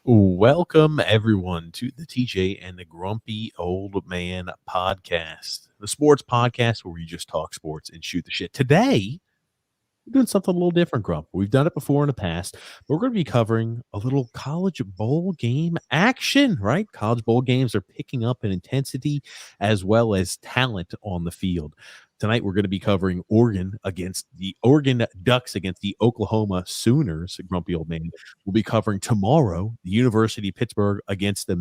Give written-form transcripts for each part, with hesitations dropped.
Welcome, everyone, to the TJ and the Grumpy Old Man podcast, the sports podcast where we just talk sports and shoot the shit. Today, we're doing something a little different, Grump. We've done it before in the past, but we're going to be covering a little college bowl game action, right? College bowl games are picking up in intensity as well as talent on the field. Tonight, we're going to be covering Oregon Ducks against the Oklahoma Sooners. Grumpy Old Man. We'll be covering tomorrow the University of Pittsburgh against the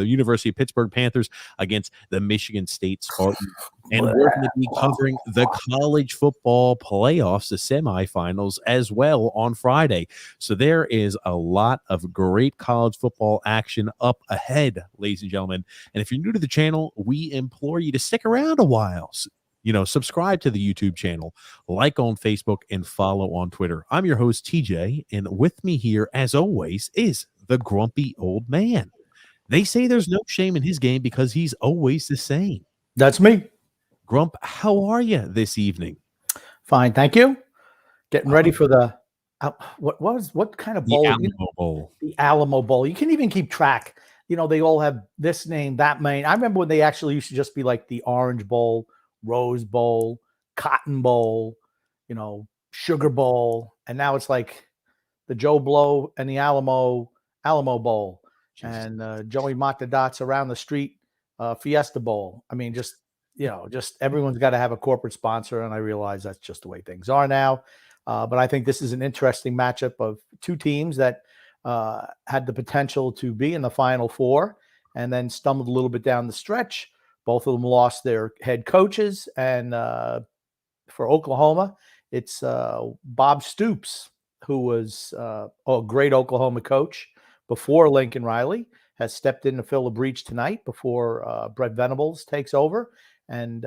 University of Pittsburgh Panthers against the Michigan State Spartans. And we're going to be covering the college football playoffs, the semifinals, as well on Friday. So there is a lot of great college football action up ahead, ladies and gentlemen. And if you're new to the channel, we implore you to stick around a while. Subscribe to the YouTube channel, like on Facebook, and follow on Twitter. I'm your host, TJ, and with me here, as always, is the Grumpy Old Man. They say there's no shame in his game because he's always the same. That's me. Grump, how are you this evening? Fine, thank you. Getting ready for the what kind of bowl? The Alamo Bowl. The Alamo Bowl. You can even keep track. They all have this name, that name. I remember when they actually used to just be like the Orange Bowl, Rose Bowl, Cotton Bowl, Sugar Bowl, and now it's like the Joe Blow and the Alamo Bowl, Jesus. And Joey Mock the Dots around the street Fiesta Bowl. I mean, just everyone's got to have a corporate sponsor, and I realize that's just the way things are now. But I think this is an interesting matchup of two teams that had the potential to be in the Final Four and then stumbled a little bit down the stretch. Both of them lost their head coaches, and for Oklahoma, it's Bob Stoops, who was a great Oklahoma coach before Lincoln Riley, has stepped in to fill a breach tonight before Brett Venables takes over. And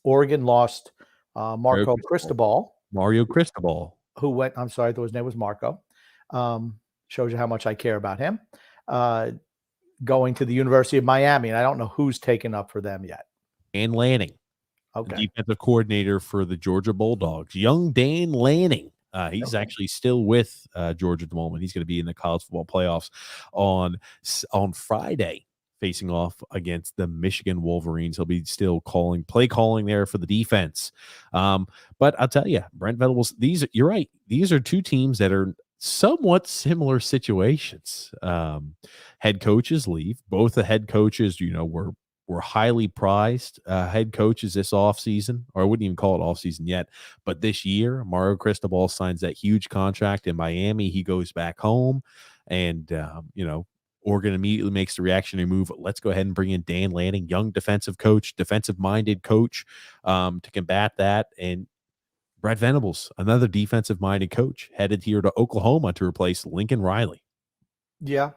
Oregon lost Mario Cristobal, who went, I'm sorry, I thought his name was Marco. Shows you how much I care about him. Going to the University of Miami, and I don't know who's taken up for them yet. Dan Lanning, the defensive coordinator for the Georgia Bulldogs. Young Dan Lanning. He's actually still with Georgia at the moment. He's going to be in the college football playoffs on Friday, facing off against the Michigan Wolverines. He'll be still play calling there for the defense. But I'll tell you, Brent Venables, you're right. These are two teams that are somewhat similar situations. Head coaches leave. Both the head coaches, were highly prized head coaches this offseason, or I wouldn't even call it offseason yet. But this year, Mario Cristobal signs that huge contract in Miami. He goes back home, and Oregon immediately makes the reactionary move. Let's go ahead and bring in Dan Lanning, young defensive-minded coach, to combat that. And Brett Venables, another defensive-minded coach, headed here to Oklahoma to replace Lincoln Riley. Yeah,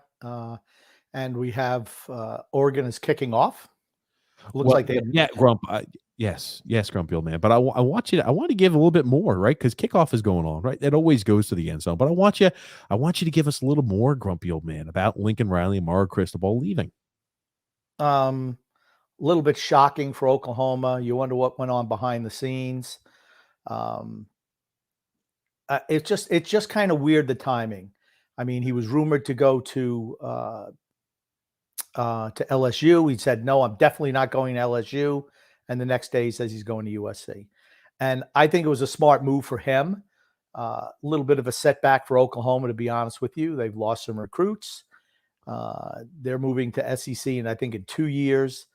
and we have Oregon is kicking off. Looks like they Grump. Yes, Grumpy Old Man. But I want to give a little bit more, right? Because kickoff is going on, right? It always goes to the end zone. But I want you to give us a little more, Grumpy Old Man, about Lincoln Riley and Mario Cristobal leaving. A little bit shocking for Oklahoma. You wonder what went on behind the scenes. It's just kind of weird, the timing. I mean, he was rumored to go to LSU. He said, no, I'm definitely not going to LSU. And the next day he says he's going to USC. And I think it was a smart move for him. A little bit of a setback for Oklahoma, to be honest with you. They've lost some recruits. They're moving to SEC, and I think in 2 years,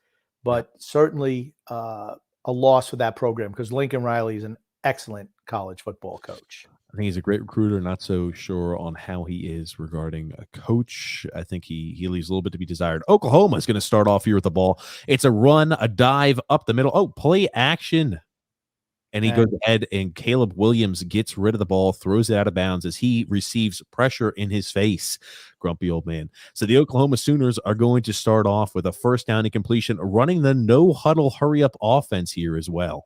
but certainly a loss for that program because Lincoln Riley is an excellent college football coach. I think he's a great recruiter. Not so sure on how he is regarding a coach. I think he leaves a little bit to be desired. Oklahoma is going to start off here with the ball. It's a run, a dive up the middle. Oh, play action. And he goes ahead, and Caleb Williams gets rid of the ball, throws it out of bounds as he receives pressure in his face. Grumpy Old Man. So the Oklahoma Sooners are going to start off with a first down and completion, running the no-huddle hurry-up offense here as well.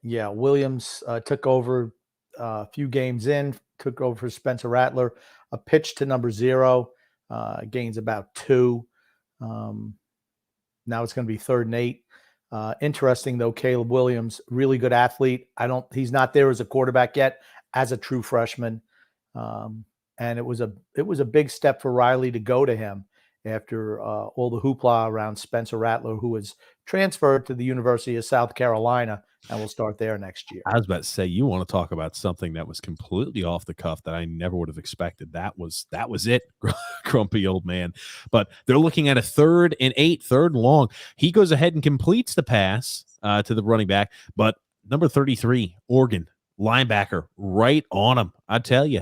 Yeah, Williams took over a few games in, took over for Spencer Rattler, a pitch to number 0, gains about 2. Now it's going to be 3rd and 8. Interesting though, Caleb Williams, really good athlete. He's not there as a quarterback yet, as a true freshman. and it was a big step for Riley to go to him after all the hoopla around Spencer Rattler, who was transferred to the University of South Carolina and will start there next year. I was about to say, you want to talk about something that was completely off the cuff that I never would have expected. That was it, grumpy old man. But they're looking at a 3rd and 8, 3rd and long. He goes ahead and completes the pass to the running back, but number 33, Oregon linebacker, right on him. I tell you,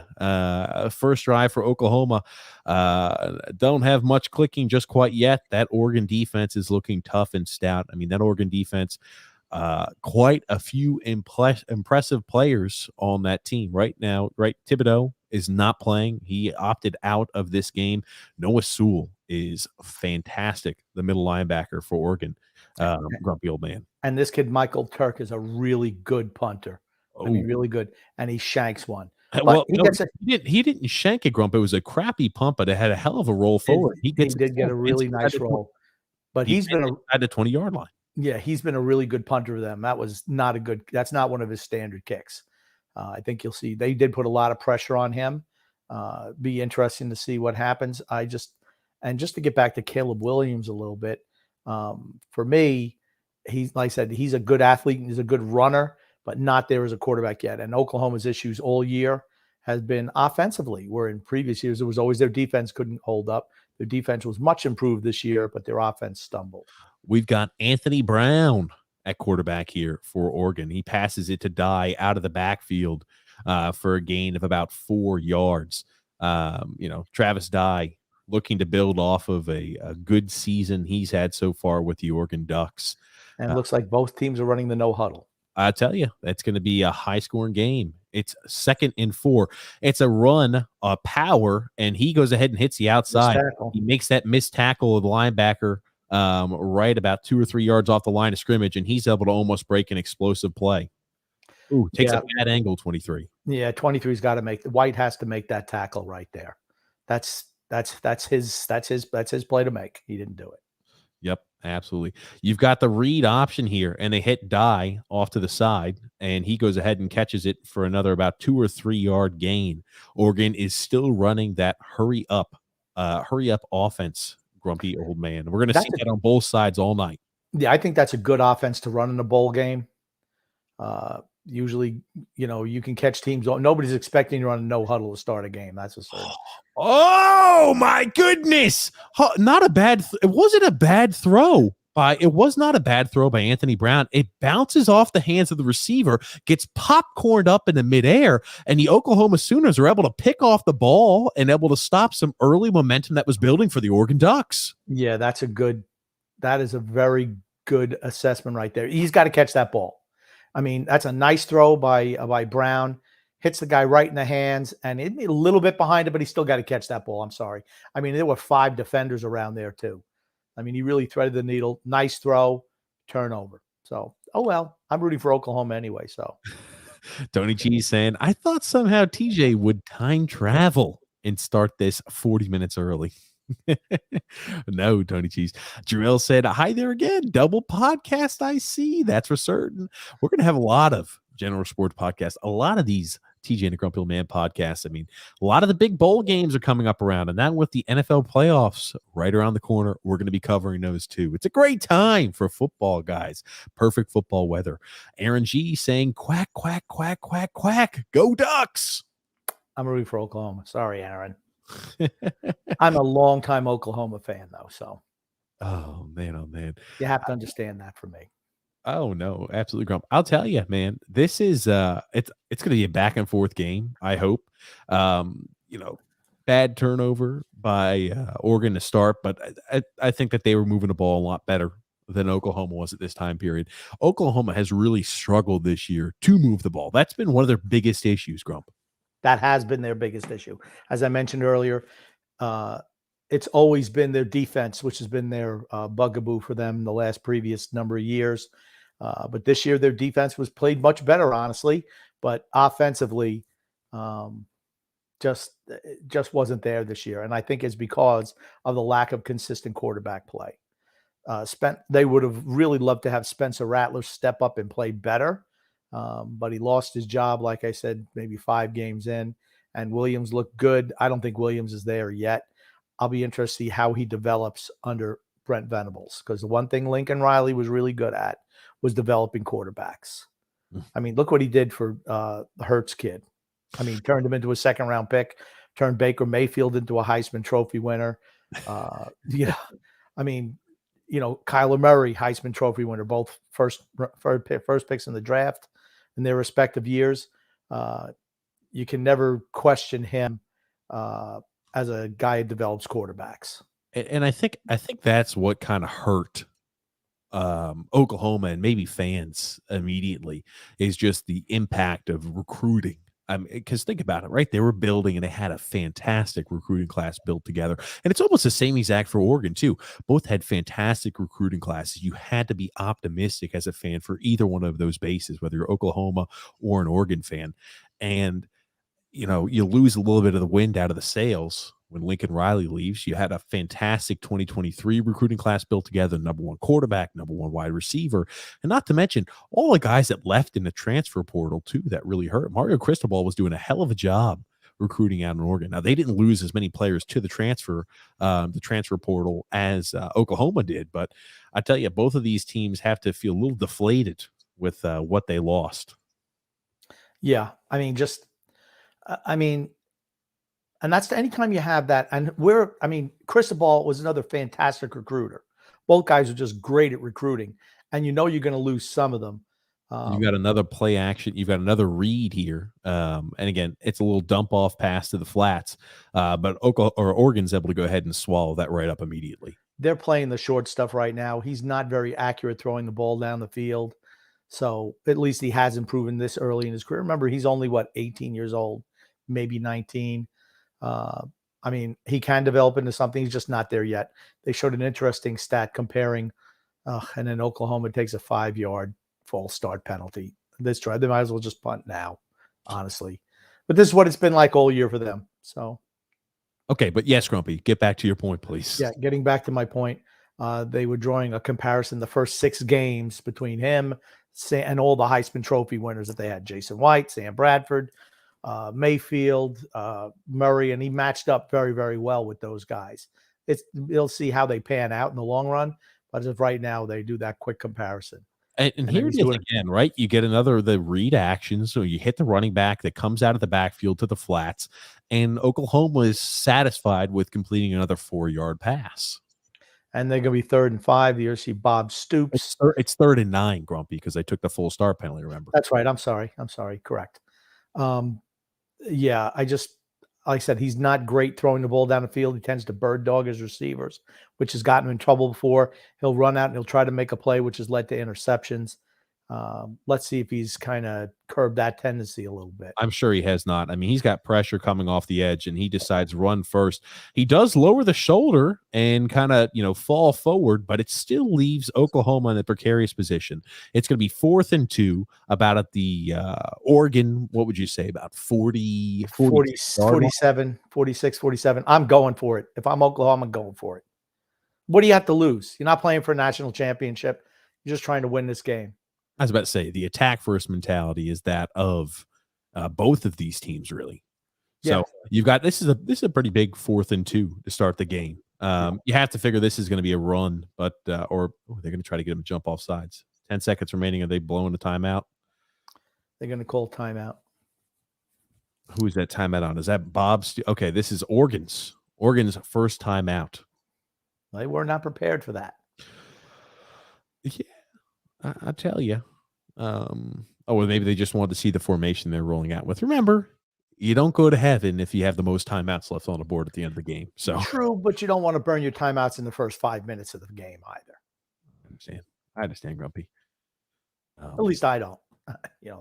first drive for Oklahoma. Don't have much clicking just quite yet. That Oregon defense is looking tough and stout. I mean, that Oregon defense, quite a few impressive players on that team right now. Right, Thibodeau is not playing. He opted out of this game. Noah Sewell is fantastic, the middle linebacker for Oregon. Grumpy old man. And this kid, Michael Turk, is a really good punter. I mean, really good. And he shanks one. But Well, he didn't shank a Grump. It was a crappy pump, but it had a hell of a roll forward. He did get a really nice roll. But he's been at the 20-yard line. Yeah, he's been a really good punter for them. That's not one of his standard kicks. I think you'll see they did put a lot of pressure on him. Be interesting to see what happens. Just to get back to Caleb Williams a little bit, for me, he's, like I said, he's a good athlete and he's a good runner, but not there as a quarterback yet. And Oklahoma's issues all year has been offensively, where in previous years it was always their defense couldn't hold up. Their defense was much improved this year, but their offense stumbled. We've got Anthony Brown at quarterback here for Oregon. He passes it to Dye out of the backfield for a gain of about 4 yards. Travis Dye looking to build off of a good season he's had so far with the Oregon Ducks. And it looks like both teams are running the no huddle. I tell you, that's going to be a high-scoring game. It's 2nd and 4. It's a run, a power, and he goes ahead and hits the outside. He makes that missed tackle of the linebacker right about 2 or 3 yards off the line of scrimmage, and he's able to almost break an explosive play. Ooh, takes a bad angle, 23. Yeah, 23's got to make – White has to make that tackle right there. That's his play to make. He didn't do it. Yep, absolutely. You've got the read option here, and they hit Dye off to the side, and he goes ahead and catches it for another about 2 or 3 yard gain. Oregon is still running that hurry up offense, grumpy old man. We're going to see that on both sides all night. Yeah, I think that's a good offense to run in a bowl game. Usually, you can catch teams. Nobody's expecting you to run a no huddle to start a game. That's a certain. Oh my goodness! Not a bad. It wasn't a bad throw by. It was not a bad throw by Anthony Brown. It bounces off the hands of the receiver, gets popcorned up in the midair, and the Oklahoma Sooners are able to pick off the ball and able to stop some early momentum that was building for the Oregon Ducks. Yeah, that is a very good assessment right there. He's got to catch that ball. I mean, that's a nice throw by Brown. Hits the guy right in the hands, and a little bit behind it, but he still got to catch that ball. I'm sorry. I mean, there were 5 defenders around there too. I mean, he really threaded the needle. Nice throw, turnover. So, oh well, I'm rooting for Oklahoma anyway. So, Tony Cheese saying, I thought somehow TJ would time travel and start this 40 minutes early. No, Tony Cheese. Jarrell said, hi there again. Double podcast, I see. That's for certain. We're going to have a lot of general sports podcasts, a lot of these TJ and the Grumpy Old Man podcasts. I mean, a lot of the big bowl games are coming up around, and now with the NFL playoffs right around the corner, we're going to be covering those too. It's a great time for football, guys. Perfect football weather. Aaron G saying, quack, quack, quack, quack, quack. Go Ducks. I'm rooting for Oklahoma. Sorry, Aaron. I'm a longtime Oklahoma fan, though. So, oh man, you have to understand that for me. Oh no, absolutely, Grump. I'll tell you, man. This is it's going to be a back and forth game. I hope. Bad turnover by Oregon to start, but I think that they were moving the ball a lot better than Oklahoma was at this time period. Oklahoma has really struggled this year to move the ball. That's been one of their biggest issues, Grump. That has been their biggest issue. As I mentioned earlier, it's always been their defense, which has been their bugaboo for them the last previous number of years. But this year, their defense was played much better, honestly. But offensively, just wasn't there this year. And I think it's because of the lack of consistent quarterback play. They would have really loved to have Spencer Rattler step up and play better. But he lost his job, like I said, maybe 5 games in. and Williams looked good. I don't think Williams is there yet. I'll be interested to see how he develops under Brent Venables, because the one thing Lincoln Riley was really good at was developing quarterbacks. I mean, look what he did for the Hurts kid. I mean, turned him into a second-round pick, turned Baker Mayfield into a Heisman Trophy winner. I mean, Kyler Murray, Heisman Trophy winner, both first picks in the draft in their respective years. You can never question him as a guy who develops quarterbacks. And I think that's what kind of hurt Oklahoma and maybe fans immediately, is just the impact of recruiting. Because think about it, right? They were building and they had a fantastic recruiting class built together. And it's almost the same exact for Oregon, too. Both had fantastic recruiting classes. You had to be optimistic as a fan for either one of those bases, whether you're Oklahoma or an Oregon fan. And, you lose a little bit of the wind out of the sails when Lincoln Riley leaves. You had a fantastic 2023 recruiting class built together, number one quarterback, number one wide receiver, and not to mention all the guys that left in the transfer portal too that really hurt. Mario Cristobal was doing a hell of a job recruiting out in Oregon. Now, they didn't lose as many players to the transfer portal as Oklahoma did, but I tell you, both of these teams have to feel a little deflated with what they lost. Yeah, and that's anytime you have that. And Cristobal was another fantastic recruiter. Both guys are just great at recruiting, and you're going to lose some of them. You got another play action. You've got another read here. And again, it's a little dump off pass to the flats, but Oregon's able to go ahead and swallow that right up immediately. They're playing the short stuff right now. He's not very accurate throwing the ball down the field. So at least he hasn't proven this early in his career. Remember, he's only 18 years old, maybe 19. He can develop into something. He's just not there yet. They showed an interesting stat comparing, and then Oklahoma takes a 5-yard false start penalty this drive. They might as well just punt now, honestly. But this is what it's been like all year for them. So, okay, but yes, Grumpy, get back to your point, please. Yeah, getting back to my point, they were drawing a comparison the first 6 games between him and all the Heisman Trophy winners that they had: Jason White, Sam Bradford, Mayfield, Murray, and he matched up very, very well with those guys. You'll see how they pan out in the long run, but as of right now, they do that quick comparison. And here it is again, right? You get the read action, so you hit the running back that comes out of the backfield to the flats, and Oklahoma is satisfied with completing another 4-yard pass. And they're going to be 3rd and 5. You see Bob Stoops. It's 3rd and 9, Grumpy, because they took the full start penalty, remember? That's right. I'm sorry. Correct. Yeah, like I said, he's not great throwing the ball down the field. He tends to bird dog his receivers, which has gotten him in trouble before. He'll run out and he'll try to make a play, which has led to interceptions. Let's see if he's kind of curbed that tendency a little bit. I'm sure he has not. He's got pressure coming off the edge, and he decides run first. He does lower the shoulder and kind of, fall forward, but it still leaves Oklahoma in a precarious position. It's going to be 4th and 2, about at the Oregon, what would you say, about 47. 46, 47. I'm going for it. If I'm Oklahoma, I'm going for it. What do you have to lose? You're not playing for a national championship. You're just trying to win this game. I was about to say, the attack first mentality is that of both of these teams, really. So you've got this is a pretty big 4th and 2 to start the game. You have to figure this is going to be a run, but they're going to try to get him to jump off sides. 10 seconds remaining. Are they blowing the timeout? They're going to call timeout. Who is that timeout on? Is that Bob's? Okay, this is Oregon's first timeout. They were not prepared for that. Yeah. I tell you. Well, maybe they just wanted to see the formation they're rolling out with. Remember, you don't go to heaven if you have the most timeouts left on the board at the end of the game. So true, but you don't want to burn your timeouts in the first 5 minutes of the game either. I understand, Grumpy. At least I don't.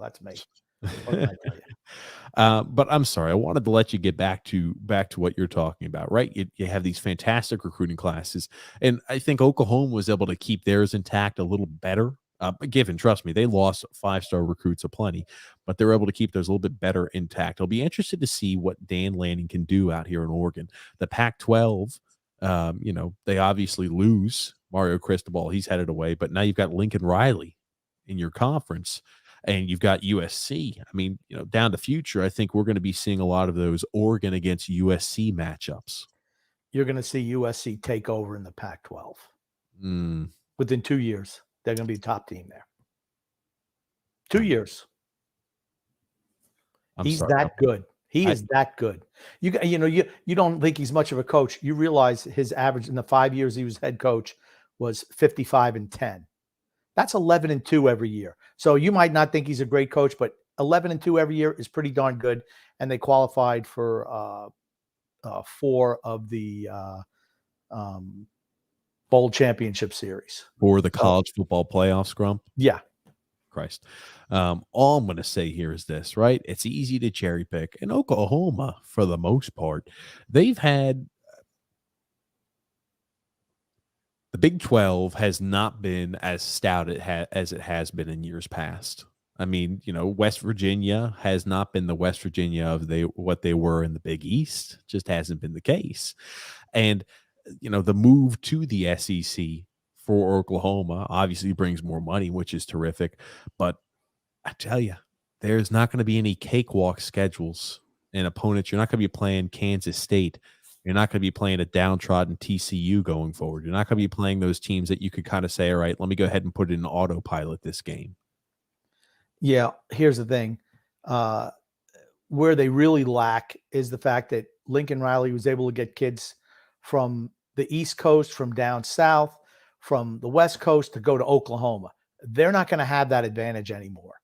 That's me. What can I tell you? But I'm sorry. I wanted to let you get back to what you're talking about, right? You have these fantastic recruiting classes, and I think Oklahoma was able to keep theirs intact a little better. Given, trust me, they lost 5-star recruits aplenty, but they're able to keep theirs a little bit better intact. I'll be interested to see what Dan Lanning can do out here in Oregon. The Pac-12, they obviously lose Mario Cristobal. He's headed away, but now you've got Lincoln Riley in your conference. And you've got USC. I mean, down the future, I think we're going to be seeing a lot of those Oregon against USC matchups. You're going to see USC take over in the Pac-12. Mm. Within 2 years, they're going to be the top team there. 2 years. He's that good. He is that good. You don't think he's much of a coach. You realize his average in the 5 years he was head coach was 55-10. That's 11-2 every year. So you might not think he's a great coach, but 11-2 every year is pretty darn good. And they qualified for 4 of the bowl championship series for the college football playoffs, Grump. Yeah. Christ. All I'm going to say here is this, right? It's easy to cherry pick. In Oklahoma, for the most part, they've had the Big 12 has not been as stout as it has been in years past. I mean, West Virginia has not been the West Virginia of what they were in the Big East. Just hasn't been the case. And, the move to the SEC for Oklahoma obviously brings more money, which is terrific. But I tell you, there's not going to be any cakewalk schedules and opponents. You're not going to be playing Kansas State. You're not going to be playing a downtrodden TCU going forward. You're not going to be playing those teams that you could kind of say, all right, let me go ahead and put it in autopilot this game. Yeah, here's the thing. Where they really lack is the fact that Lincoln Riley was able to get kids from the East Coast, from down south, from the West Coast to go to Oklahoma. They're not going to have that advantage anymore.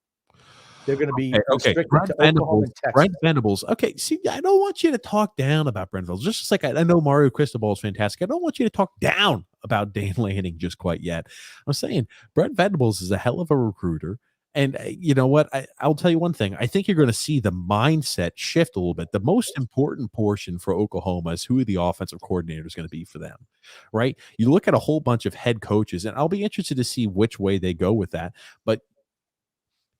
They're going to be restricted to Oklahoma and Texas. Brent Venables. Okay, see, I don't want you to talk down about Brent Venables. Just like I know Mario Cristobal is fantastic. I don't want you to talk down about Dan Lanning just quite yet. I'm saying Brent Venables is a hell of a recruiter. And you know what? I'll tell you one thing. I think you're going to see the mindset shift a little bit. The most important portion for Oklahoma is who the offensive coordinator is going to be for them, right? You look at a whole bunch of head coaches, and I'll be interested to see which way they go with that. But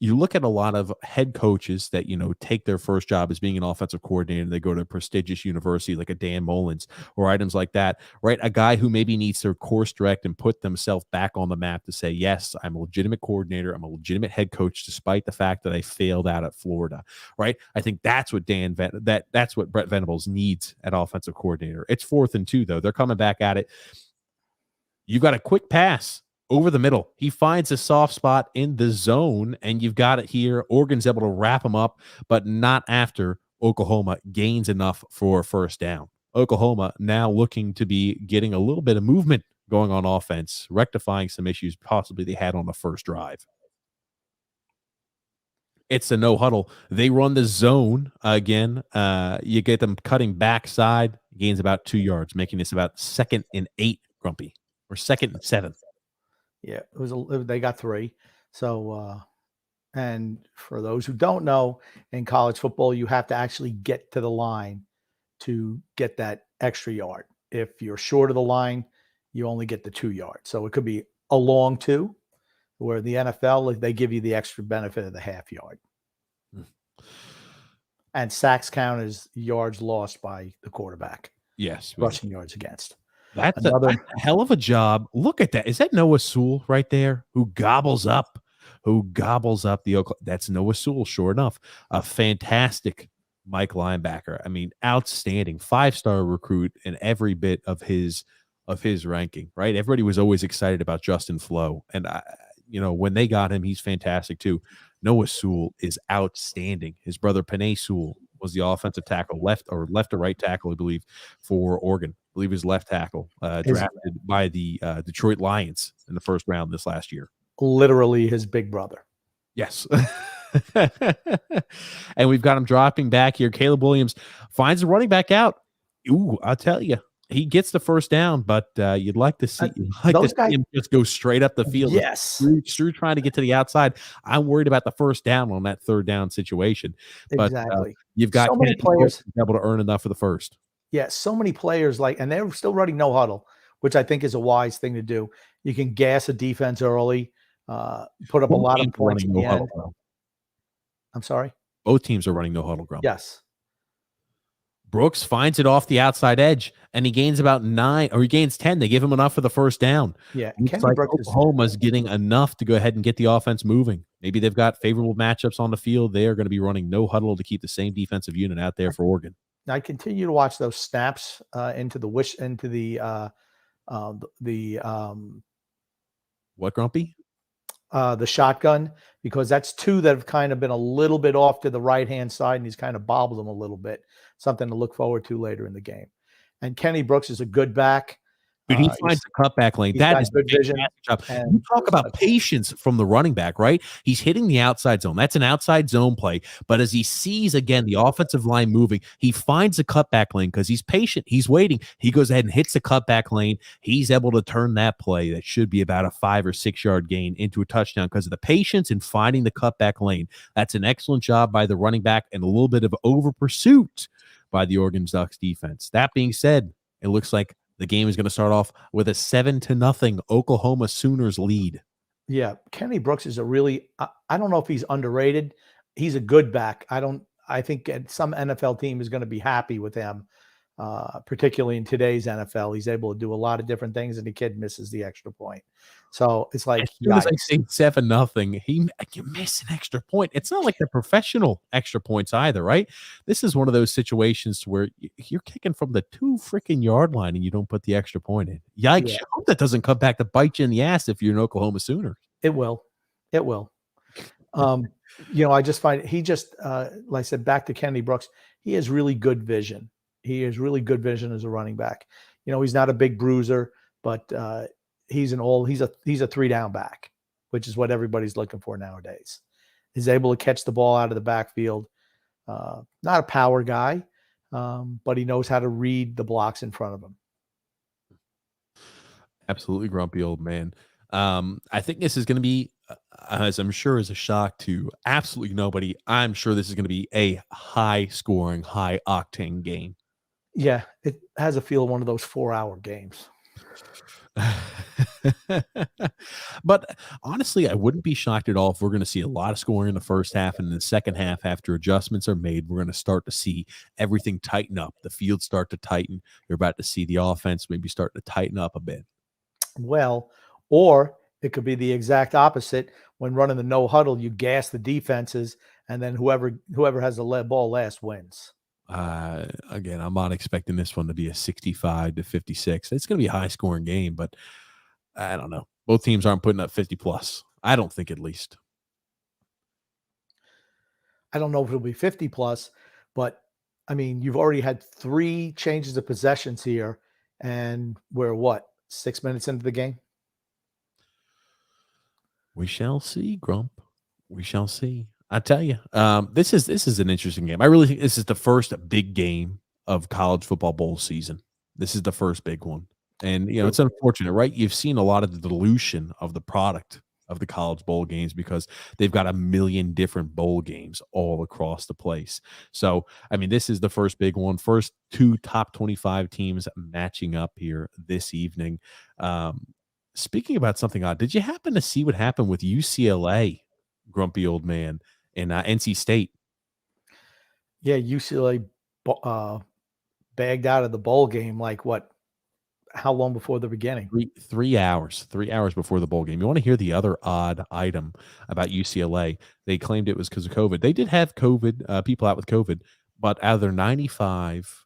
you look at a lot of head coaches that, take their first job as being an offensive coordinator, and they go to a prestigious university like a Dan Mullins or items like that, right? A guy who maybe needs to course direct and put themselves back on the map to say, yes, I'm a legitimate coordinator. I'm a legitimate head coach, despite the fact that I failed out at Florida, right? I think that's what that's what Brent Venables needs at offensive coordinator. It's 4th and 2, though. They're coming back at it. You got a quick pass over the middle. He finds a soft spot in the zone, and you've got it here. Oregon's able to wrap him up, but not after Oklahoma gains enough for a first down. Oklahoma now looking to be getting a little bit of movement going on offense, rectifying some issues possibly they had on the first drive. It's a no huddle. They run the zone again. You get them cutting backside, gains about 2 yards, making this about 2nd and 8, Grumpy, or 2nd and 7. Yeah, they got 3. So, and for those who don't know, in college football, you have to actually get to the line to get that extra yard. If you're short of the line, you only get the 2 yards. So it could be a long 2, where the NFL, they give you the extra benefit of the half yard. And sacks count as yards lost by the quarterback. Yes. Rushing yards against. That's a hell of a job. Look at that. Is that Noah Sewell right there who gobbles up the Oklahoma? That's Noah Sewell, sure enough. A fantastic Mike linebacker. I mean, outstanding 5-star recruit in every bit of his ranking, right? Everybody was always excited about Justin Flo. And, when they got him, he's fantastic too. Noah Sewell is outstanding. His brother Penei Sewell was the offensive tackle, left or right tackle, I believe, for Oregon. I believe he was left tackle, drafted by the Detroit Lions in the first round this last year. Literally his big brother. Yes. And we've got him dropping back here. Caleb Williams finds the running back out. Ooh, I'll tell you. He gets the first down, but you'd like to see him just go straight up the field. Yes. Through trying to get to the outside. I'm worried about the first down on that 3rd down situation. But exactly. You've got so many players able to earn enough for the first. Yeah, so many players and they're still running no huddle, which I think is a wise thing to do. You can gas a defense early, put up a lot of points at the end. I'm sorry? Both teams are running no huddle, Grump. Yes. Brooks finds it off the outside edge, and he gains about 9, or he gains 10. They give him enough for the first down. Yeah, Looks Kenny like Brooks is Oklahoma's getting enough to go ahead and get the offense moving. Maybe they've got favorable matchups on the field. They are going to be running no huddle to keep the same defensive unit out there for Oregon. I continue to watch those snaps into the What, Grumpy? the shotgun, because that's two that have kind of been a little bit off to the right-hand side, and he's kind of bobbled them a little bit. Something to look forward to later in the game. And Kenny Brooks is a good back. Dude, he finds a cutback lane. That is good vision. Job. You talk about patience from the running back, right? He's hitting the outside zone. That's an outside zone play. But as he sees, again, the offensive line moving, he finds a cutback lane because he's patient. He's waiting. He goes ahead and hits the cutback lane. He's able to turn that play that should be about a 5 or 6 yard gain into a touchdown because of the patience in finding the cutback lane. That's an excellent job by the running back and a little bit of over pursuit by the Oregon Ducks defense. That being said, it looks like the game is going to start off with a 7-0 Oklahoma Sooners lead. Yeah, Kenny Brooks is a really, I don't know if he's underrated. He's a good back. I think some NFL team is going to be happy with him, particularly in today's NFL. He's able to do a lot of different things, and the kid misses the extra point. So it's like, as soon as I say 7-0, you miss an extra point. It's not like the professional extra points either, right? This is one of those situations where you're kicking from the 2 freaking yard line and you don't put the extra point in. Yikes! Yeah. I hope that doesn't come back to bite you in the ass if you're an Oklahoma Sooner. It will. It will. I just find he just, like I said, back to Kenny Brooks. He has really good vision. He has really good vision as a running back. He's not a big bruiser, but he's a 3-down back, which is what everybody's looking for nowadays. He's able to catch the ball out of the backfield. Not a power guy, but he knows how to read the blocks in front of him. Absolutely grumpy old man. I think this is going to be, as I'm sure is a shock to absolutely nobody, I'm sure this is going to be a high-scoring, high-octane game. Yeah, it has a feel of one of those 4-hour games. But honestly, I wouldn't be shocked at all if we're going to see a lot of scoring in the first half, and in the second half, after adjustments are made, we're going to start to see everything tighten up. The field start to tighten. You're about to see the offense maybe start to tighten up a bit. Well, or it could be the exact opposite. When running the no huddle, you gas the defenses, and then whoever has the ball last wins. Again, I'm not expecting this one to be a 65-56. It's going to be a high-scoring game, but I don't know. Both teams aren't putting up 50+. I don't think, at least. I don't know if it'll be 50+, but I mean, you've already had 3 changes of possessions here, and we're 6 minutes into the game? We shall see, Grump. We shall see. I tell you, this is an interesting game. I really think this is the first big game of college football bowl season. This is the first big one. And, it's unfortunate, right? You've seen a lot of the dilution of the product of the college bowl games because they've got a million different bowl games all across the place. So, I mean, this is the first big one. First 2 top 25 teams matching up here this evening. Speaking about something odd, did you happen to see what happened with UCLA, grumpy old man, and NC State? Yeah, UCLA bagged out of the bowl game how long before the beginning? 3 hours. 3 hours before the bowl game. You want to hear the other odd item about UCLA? They claimed it was because of COVID. They did have COVID, people out with COVID, but out of their 95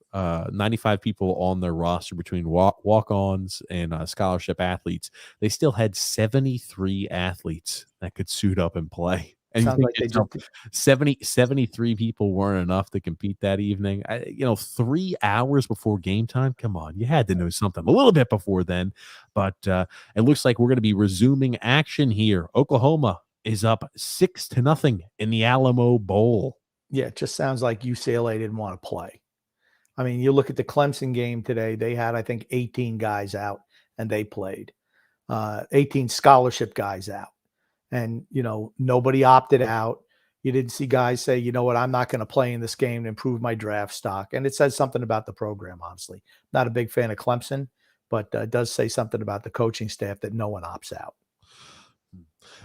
people on their roster between walk-ons and scholarship athletes, they still had 73 athletes that could suit up and play. And sounds like they jumped 73 people weren't enough to compete that evening. 3 hours before game time. Come on, you had to know something a little bit before then. But it looks like we're going to be resuming action here. Oklahoma is up 6-0 in the Alamo Bowl. Yeah, it just sounds like UCLA didn't want to play. I mean, you look at the Clemson game today, they had, I think, 18 guys out, and they played. 18 scholarship guys out. And, nobody opted out. You didn't see guys say, you know what, I'm not going to play in this game to improve my draft stock. And it says something about the program, honestly. Not a big fan of Clemson, but it does say something about the coaching staff that no one opts out.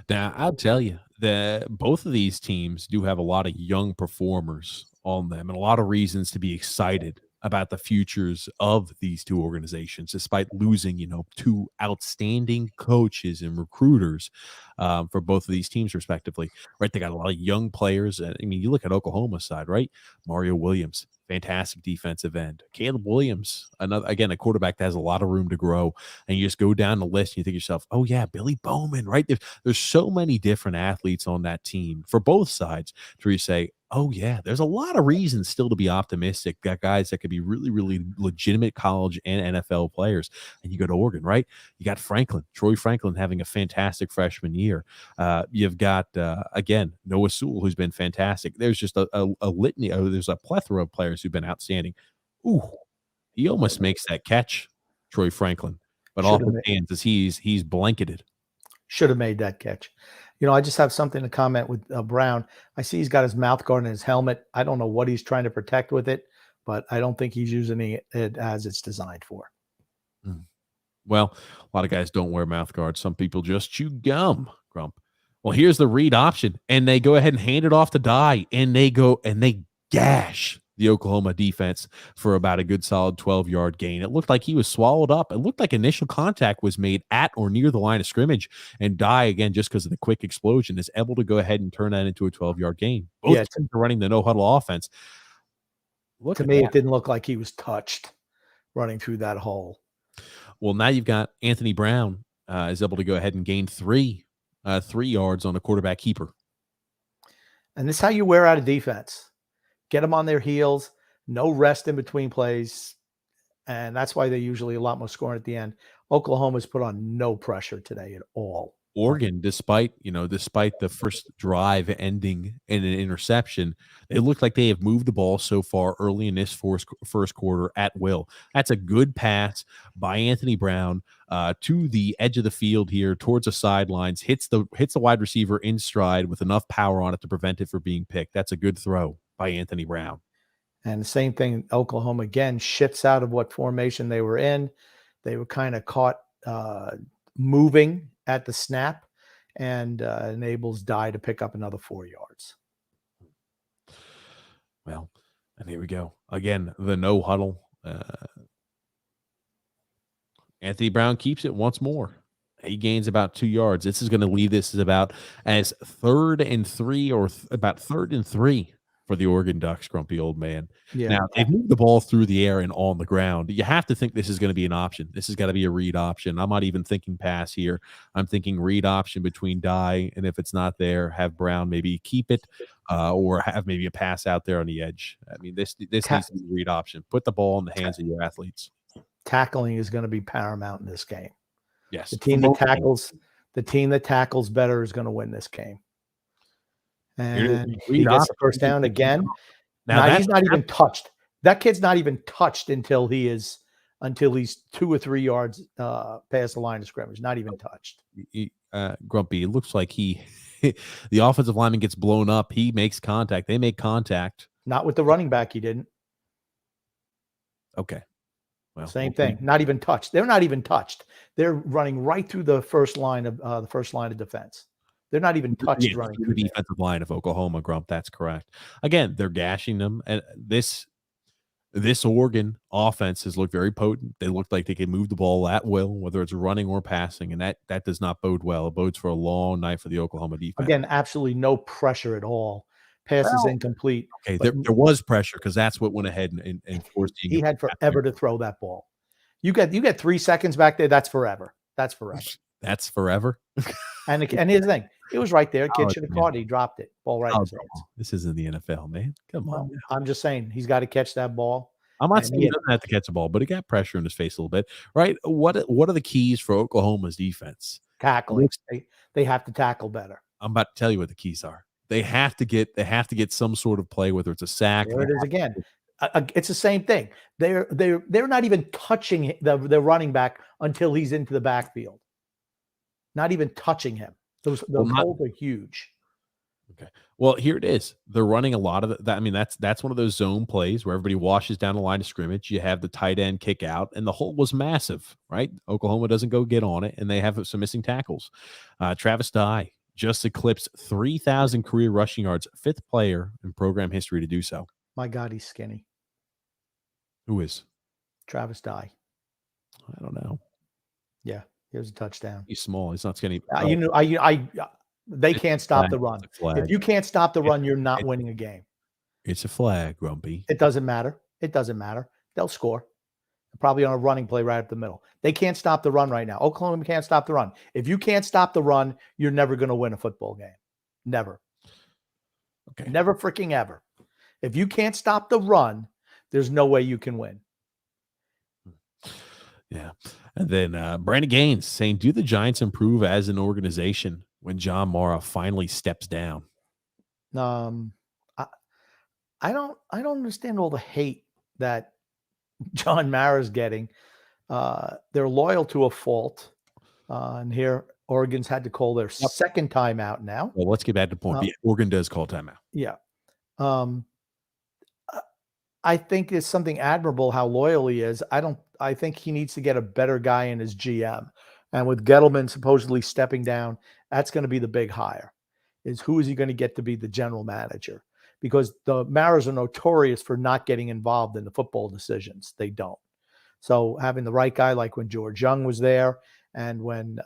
Now, I'll tell you that both of these teams do have a lot of young performers on them and a lot of reasons to be excited about the futures of these two organizations, despite losing, two outstanding coaches and recruiters for both of these teams, respectively. Right? They got a lot of young players. I mean, you look at Oklahoma's side, right? Mario Williams, fantastic defensive end. Caleb Williams, a quarterback that has a lot of room to grow. And you just go down the list and you think to yourself, oh yeah, Billy Bowman, right? There's so many different athletes on that team for both sides to where you say, oh yeah, there's a lot of reasons still to be optimistic. Got guys that could be really, really legitimate college and NFL players. And you go to Oregon, right? You got Troy Franklin having a fantastic freshman year. You've got, again, Noah Sewell, who's been fantastic. There's just a litany. There's a plethora of players who've been outstanding. Ooh, he almost makes that catch, Troy Franklin. But off his hands as he's blanketed. Should have made that catch. I just have something to comment with Brown. I see he's got his mouth guard in his helmet. I don't know what he's trying to protect with it, but I don't think he's using it as it's designed for. Well, a lot of guys don't wear mouth guards. Some people just chew gum, Grump. Well, here's the read option, and they go ahead and hand it off to Dye, and they go and they gash the Oklahoma defense for about a good solid 12-yard gain. It looked like he was swallowed up. It looked like initial contact was made at or near the line of scrimmage, and Dye, again, just because of the quick explosion, is able to go ahead and turn that into a 12-yard gain. Both teams are running the no-huddle offense. To me, it didn't look like he was touched running through that hole. Well, now you've got Anthony Brown is able to go ahead and gain 3 yards on a quarterback keeper. And this is how you wear out a defense. Get them on their heels, no rest in between plays, and that's why they're usually a lot more scoring at the end. Oklahoma's put on no pressure today at all. Oregon, despite the first drive ending in an interception, it looked like they have moved the ball so far early in this first quarter at will. That's a good pass by Anthony Brown to the edge of the field here towards the sidelines, hits the wide receiver in stride with enough power on it to prevent it from being picked. That's a good throw by Anthony Brown. And the same thing, Oklahoma again shifts out of what formation they were in. They were kind of caught moving at the snap, and enables Dye to pick up another 4 yards. Well, and here we go. Again, the no huddle. Anthony Brown keeps it once more. He gains about 2 yards. This is going to leave this as 3rd and 3 or about 3rd and 3 for the Oregon Ducks, grumpy old man. Yeah. Now, they've moved the ball through the air and on the ground. You have to think this is going to be an option. This has got to be a read option. I'm not even thinking pass here. I'm thinking read option between Dye, and if it's not there, have Brown maybe keep it or have maybe a pass out there on the edge. I mean, this needs to be a read option. Put the ball in the hands of your athletes. Tackling is going to be paramount in this game. Yes. The team that tackles better is going to win this game. And he gets the first down again. Now he's not even touched. That kid's not even touched until he's 2 or 3 yards past the line of scrimmage. Not even touched. Grumpy, it looks like the offensive lineman gets blown up. He makes contact. They make contact. Not with the running back. He didn't. Okay. Well, same thing. Not even touched. They're not even touched. They're running right through the first line of defense. They're not even touched running through the defensive line of Oklahoma, Grump. That's correct. Again, they're gashing them. And this Oregon offense has looked very potent. They look like they can move the ball at will, whether it's running or passing, and that does not bode well. It bodes for a long night for the Oklahoma defense. Again, absolutely no pressure at all. Pass is incomplete. Okay, there was pressure because that's what went ahead and forced he had forever to throw that ball. You get 3 seconds back there. That's forever. That's forever. That's forever. And here's the thing. It was right there. Kid should have caught it. He dropped it. Ball right in his hands. This isn't the NFL, man. Come on. I'm just saying he's got to catch that ball. I'm not saying he doesn't have to catch the ball, but he got pressure in his face a little bit, right? What are the keys for Oklahoma's defense? Tackling. They have to tackle better. I'm about to tell you what the keys are. They have to get some sort of play, whether it's a sack. There it is again. It's the same thing. They're not even touching the running back until he's into the backfield. Not even touching him. Those holes are huge. Okay. Well, here it is. They're running a lot of that. I mean, that's one of those zone plays where everybody washes down the line of scrimmage. You have the tight end kick out, and the hole was massive, right? Oklahoma doesn't go get on it, and they have some missing tackles. Travis Dye just eclipsed 3,000 career rushing yards, 5th player in program history to do so. My God, he's skinny. Who is? Travis Dye. I don't know. Yeah, here's a touchdown. He's small. He's not skinny. You know, they It's can't a stop flag. the run. It's a flag. If you can't stop the It- run, you're not it- winning a game. It's a flag, Grumpy. It doesn't matter. It doesn't matter. They'll score. Probably on a running play right up the middle. They can't stop the run right now. Oklahoma can't stop the run. If you can't stop the run, you're never going to win a football game. Never. Okay. Never freaking ever. If you can't stop the run, there's no way you can win. Yeah. And then Brandon Gaines saying, do the Giants improve as an organization when John Mara finally steps down? I don't understand all the hate that John Mara's getting. They're loyal to a fault. And here Oregon's had to call their second timeout now. Well, let's get back to the point. Oregon does call timeout. Yeah. I think it's something admirable how loyal he is. I think he needs to get a better guy in his GM. And with Gettleman supposedly stepping down, that's going to be the big hire. Is who is he going to get to be the general manager? Because the Maras are notorious for not getting involved in the football decisions. They don't. So having the right guy, like when George Young was there and when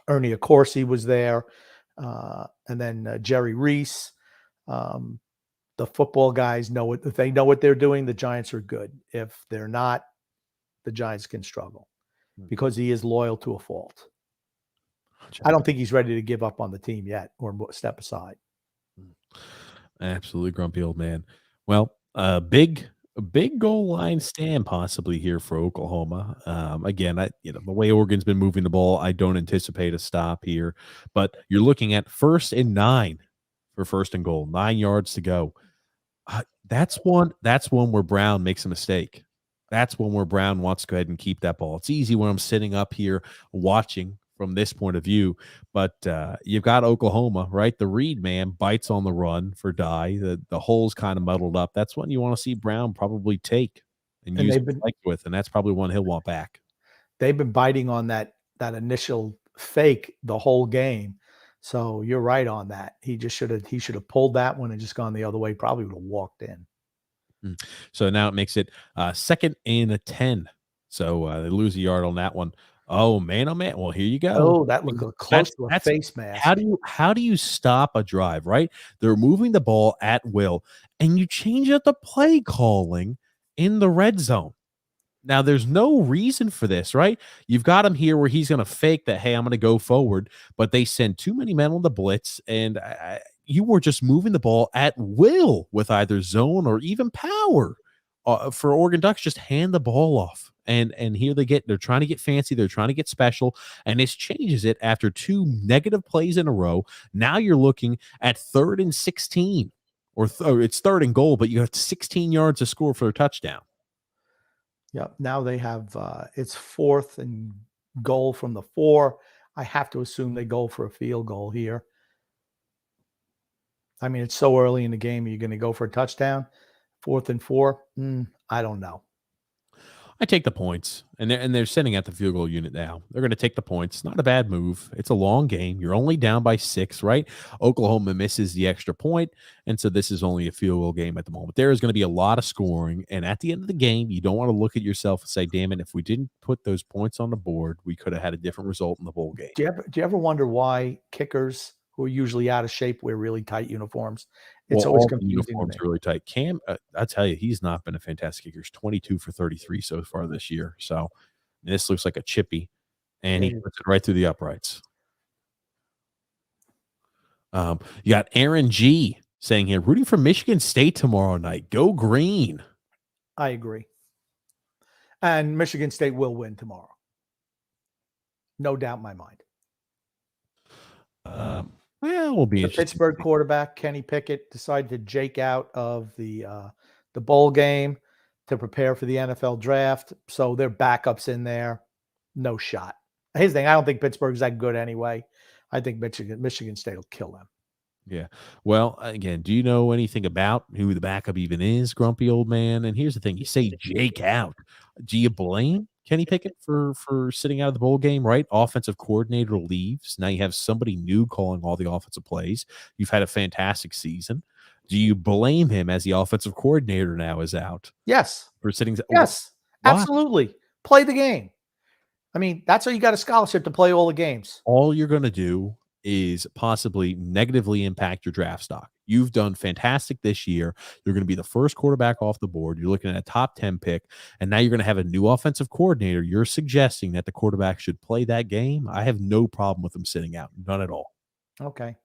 Ernie Accorsi was there, and then Jerry Reese, the football guys know it. If they know what they're doing, the Giants are good. If they're not, the Giants can struggle because he is loyal to a fault. I don't think he's ready to give up on the team yet or step aside. Absolutely grumpy old man. Well, a big goal line stand possibly here for Oklahoma. Again, the way Oregon's been moving the ball, I don't anticipate a stop here. But you're looking at 1st and 9 for 1st and goal, 9 yards to go. That's one where Brown makes a mistake. That's one where Brown wants to go ahead and keep that ball. It's easy when I'm sitting up here watching from this point of view, but you've got Oklahoma, right? The Reed man bites on the run for Dye. The hole's kind of muddled up. That's one you want to see Brown probably take and use with, and that's probably one he'll want back. They've been biting on that initial fake the whole game. So you're right on that. He should have pulled that one and just gone the other way. Probably would have walked in. So now it makes it 2nd and 10. So they lose a yard on that one. Oh man! Well, here you go. Oh, that looked close to a face mask. How do you stop a drive? Right? They're moving the ball at will, and you change up the play calling in the red zone. Now, there's no reason for this, right? You've got him here where he's going to fake that, hey, I'm going to go forward, but they send too many men on the blitz, and you were just moving the ball at will with either zone or even power. For Oregon Ducks, just hand the ball off. And here they're trying to get fancy. They're trying to get special. And this changes it after 2 negative plays in a row. Now you're looking at 3rd and 16, or it's 3rd and goal, but you have 16 yards to score for a touchdown. Yeah. Now they have it's 4th and goal from the 4. I have to assume they go for a field goal here. I mean, it's so early in the game. Are you going to go for a touchdown? 4th and 4? I don't know. I take the points, and they're sending out the field goal unit now. They're going to take the points. Not a bad move. It's a long game. You're only down by 6, right? Oklahoma misses the extra point, and so this is only a field goal game at the moment. There is going to be a lot of scoring, and at the end of the game, you don't want to look at yourself and say, damn it, if we didn't put those points on the board, we could have had a different result in the bowl game. Do you ever wonder why kickers who are usually out of shape wear really tight uniforms? It's always confusing. Uniforms are really tight. Cam, I tell you, he's not been a fantastic kicker. He's 22 for 33 so far this year. So this looks like a chippy, and he puts it right through the uprights. You got Aaron G saying here, rooting for Michigan State tomorrow night. Go green. I agree. And Michigan State will win tomorrow. No doubt in my mind. Well, we'll be the Pittsburgh quarterback, Kenny Pickett, decided to jake out of the bowl game to prepare for the NFL draft. So their backups in there, no shot. Here's the thing, I don't think Pittsburgh's that good anyway. I think Michigan State will kill them. Yeah. Well, again, do you know anything about who the backup even is, grumpy old man? And here's the thing, you say jake out. Do you blame Kenny Pickett for sitting out of the bowl game, right? Offensive coordinator leaves. Now you have somebody new calling all the offensive plays. You've had a fantastic season. Do you blame him as the offensive coordinator now is out Yes. for sitting? Yes. Why? Absolutely. Play the game. I mean, that's how you got a scholarship to play all the games. All you're going to do is possibly negatively impact your draft stock. You've done fantastic this year. You're going to be the first quarterback off the board. You're looking at a top 10 pick, and now you're going to have a new offensive coordinator. You're suggesting that the quarterback should play that game. I have no problem with him sitting out. None at all. Okay.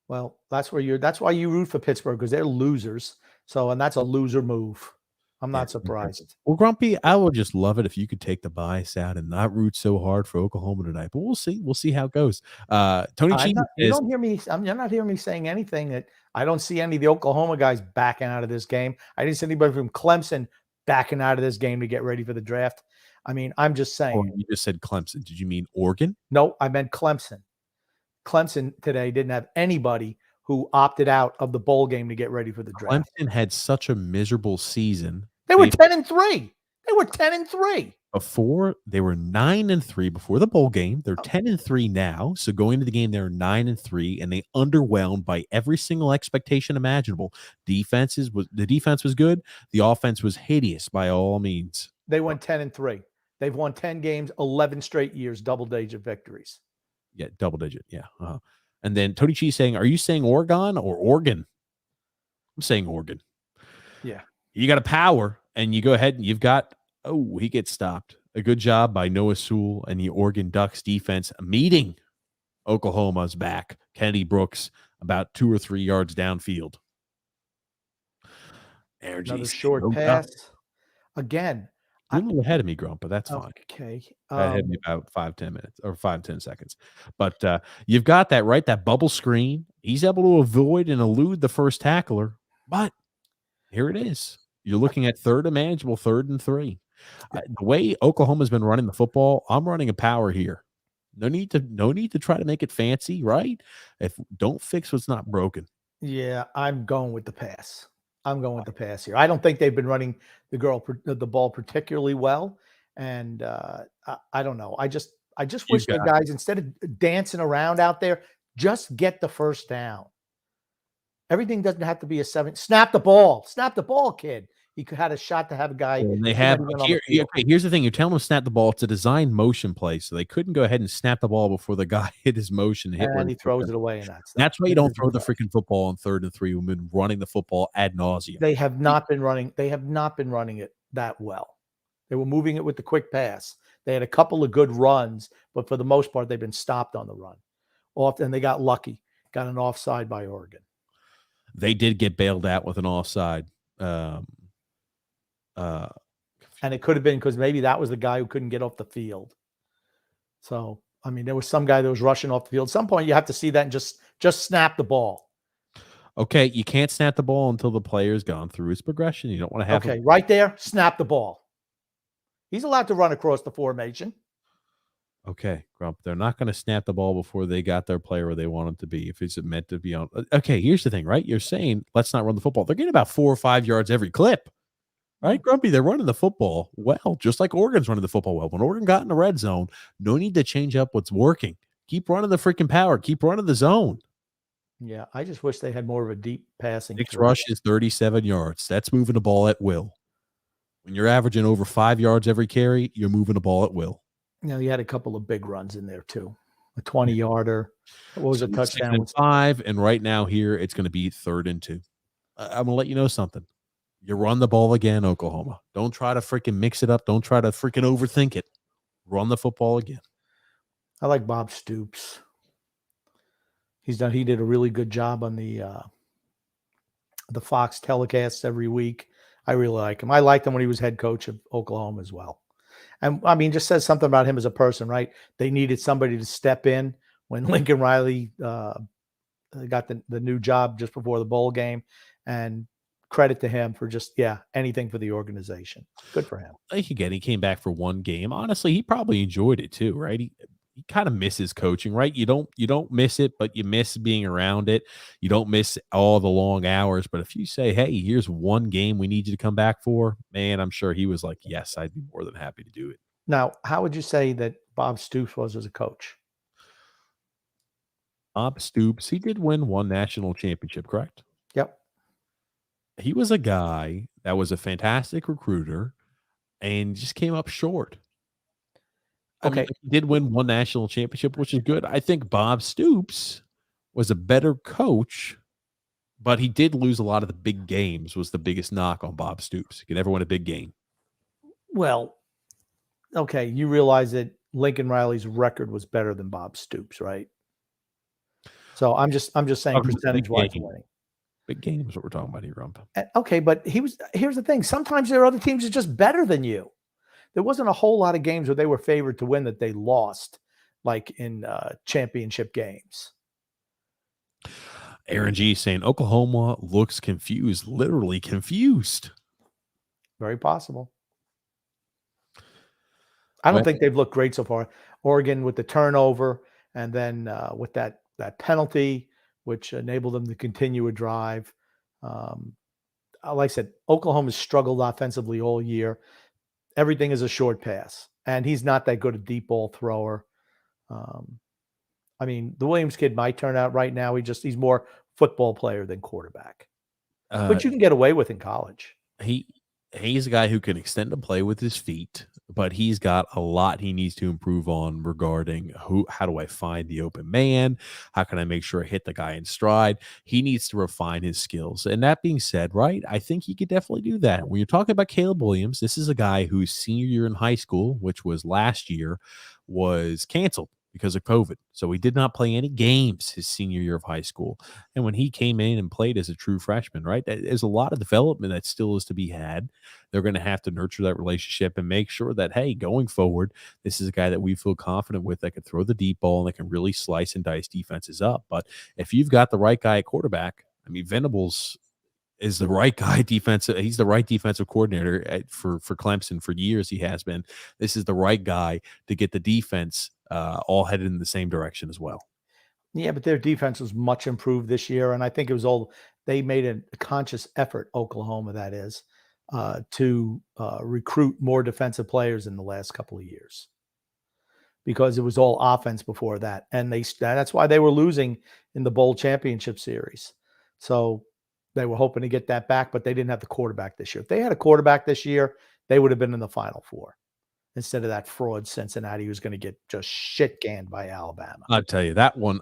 Well, that's why you root for Pittsburgh, because they're losers. So, and that's a loser move. I'm Yeah. not surprised. Well, Grumpy, I would just love it if you could take the bias out and not root so hard for Oklahoma tonight. But we'll see. We'll see how it goes. Tony Cheese You is don't hear me. You're not hearing me saying anything that I don't see any of the Oklahoma guys backing out of this game. I didn't see anybody from Clemson backing out of this game to get ready for the draft. I mean, I'm just saying. Oh, you just said Clemson. Did you mean Oregon? No, I meant Clemson. Clemson today didn't have anybody who opted out of the bowl game to get ready for the draft. Clemson had such a miserable season. They were 10-3. They were 10-3. Before they were 9-3 before the bowl game. They're 10-3 now. So going into the game, they're 9-3, and they underwhelmed by every single expectation imaginable. The defense was good. The offense was hideous by all means. They went 10-3. They've won 10 games, 11 straight years, double-digit victories. Yeah, double digit. Yeah. And then Tony Cheese saying, "Are you saying Oregon or Oregon?" I'm saying Oregon. Yeah. You got a power, and you go ahead and you've got. Oh, he gets stopped. A good job by Noah Sewell and the Oregon Ducks defense meeting Oklahoma's back. Kennedy Brooks about 2 or 3 yards downfield. Another short pass. Again. You're a little ahead of me, Grump, but that's fine. Okay. Ahead of me about 5-10 minutes or 5-10 seconds. But you've got that, right? That bubble screen. He's able to avoid and elude the first tackler. But here it is. You're looking at third and manageable, 3rd and 3. The way Oklahoma's been running the football, I'm running a power here. No need to try to make it fancy, right? If don't fix what's not broken. Yeah, I'm going with the pass. I'm going with the pass here. I don't think they've been running the ball particularly well, and I don't know. I just wish the guys, instead of dancing around out there, just get the first down. Everything doesn't have to be a 7. Snap the ball, kid. He could have a shot to have a guy. And they have here's the thing. You're telling them to snap the ball. It's a designed motion play, so they couldn't go ahead and snap the ball before the guy hit his motion. And he throws it away. And that's why you don't throw the freaking football on 3rd and 3. We've been running the football ad nauseum. They have not been running. They have not been running it that well. They were moving it with the quick pass. They had a couple of good runs, but for the most part, they've been stopped on the run. And they got lucky. Got an offside by Oregon. They did get bailed out with an offside. And it could have been because maybe that was the guy who couldn't get off the field. So, I mean, there was some guy that was rushing off the field. At some point, you have to see that and just snap the ball. Okay, you can't snap the ball until the player's gone through his progression. You don't want to have right there, snap the ball. He's allowed to run across the formation. Okay, Grump, they're not going to snap the ball before they got their player where they want him to be. If it's meant to be on. Okay, here's the thing, right? You're saying let's not run the football. They're getting about 4 or 5 yards every clip. Right, Grumpy, they're running the football well, just like Oregon's running the football well. When Oregon got in the red zone, no need to change up what's working. Keep running the freaking power. Keep running the zone. Yeah, I just wish they had more of a deep passing. 6 rushes, 37 yards. That's moving the ball at will. When you're averaging over 5 yards every carry, you're moving the ball at will. You had a couple of big runs in there, too. A 20-yarder. What was a touchdown? 2nd and 5, and right now here, it's going to be 3rd and 2. I'm going to let you know something. You run the ball again, Oklahoma. Don't try to freaking mix it up. Don't try to freaking overthink it. Run the football again. I like Bob Stoops. He did a really good job on the Fox telecasts every week. I really like him. I liked him when he was head coach of Oklahoma as well. And I mean, just says something about him as a person, right? They needed somebody to step in when Lincoln Riley got the new job just before the bowl game, and credit to him for just, anything for the organization. Good for him. Again, he came back for one game. Honestly, he probably enjoyed it too, right? He kind of misses coaching, right? You don't miss it, but you miss being around it. You don't miss all the long hours. But if you say, hey, here's one game we need you to come back for, man, I'm sure he was like, yes, I'd be more than happy to do it. Now, how would you say that Bob Stoops was as a coach? Bob Stoops, he did win one national championship, correct? Yep. He was a guy that was a fantastic recruiter and just came up short. I mean, Okay. he did win one national championship, which is good. I think Bob Stoops was a better coach, but he did lose a lot of the big games, was the biggest knock on Bob Stoops. He could never win a big game. Well, okay. You realize that Lincoln Riley's record was better than Bob Stoops, right? So I'm just saying Talking about percentage wise game. winning. Big game is what we're talking about here, Rump. Okay, but here's the thing. Sometimes there are other teams that are just better than you. There wasn't a whole lot of games where they were favored to win that they lost, like in championship games. Aaron G saying Oklahoma looks confused, literally confused. Very possible. I don't think they've looked great so far. Oregon with the turnover, and then with that penalty, which enabled them to continue a drive. Like I said, Oklahoma's struggled offensively all year. Everything is a short pass, and he's not that good a deep ball thrower. I mean, the Williams kid might turn out right now. He's more football player than quarterback, which you can get away with in college. He's a guy who can extend a play with his feet, but he's got a lot he needs to improve on regarding how do I find the open man? How can I make sure I hit the guy in stride? He needs to refine his skills. And that being said, right, I think he could definitely do that. When you're talking about Caleb Williams, this is a guy whose senior year in high school, which was last year, was canceled because of COVID. So he did not play any games his senior year of high school. And when he came in and played as a true freshman, right, there's a lot of development that still is to be had. They're going to have to nurture that relationship and make sure that, hey, going forward, this is a guy that we feel confident with that can throw the deep ball and that can really slice and dice defenses up. But if you've got the right guy at quarterback, I mean, Venables is the right guy defensive. He's the right defensive coordinator for Clemson for years. He has been. This is the right guy to get the defense all headed in the same direction as well. Yeah, but their defense was much improved this year, and I think it was they made a conscious effort, Oklahoma, that is, to recruit more defensive players in the last couple of years, because it was all offense before that, and that's why they were losing in the bowl championship series. So they were hoping to get that back, but they didn't have the quarterback this year. If they had a quarterback this year, they would have been in the Final Four instead of that fraud Cincinnati who's going to get just shit canned by Alabama. I'll tell you that one.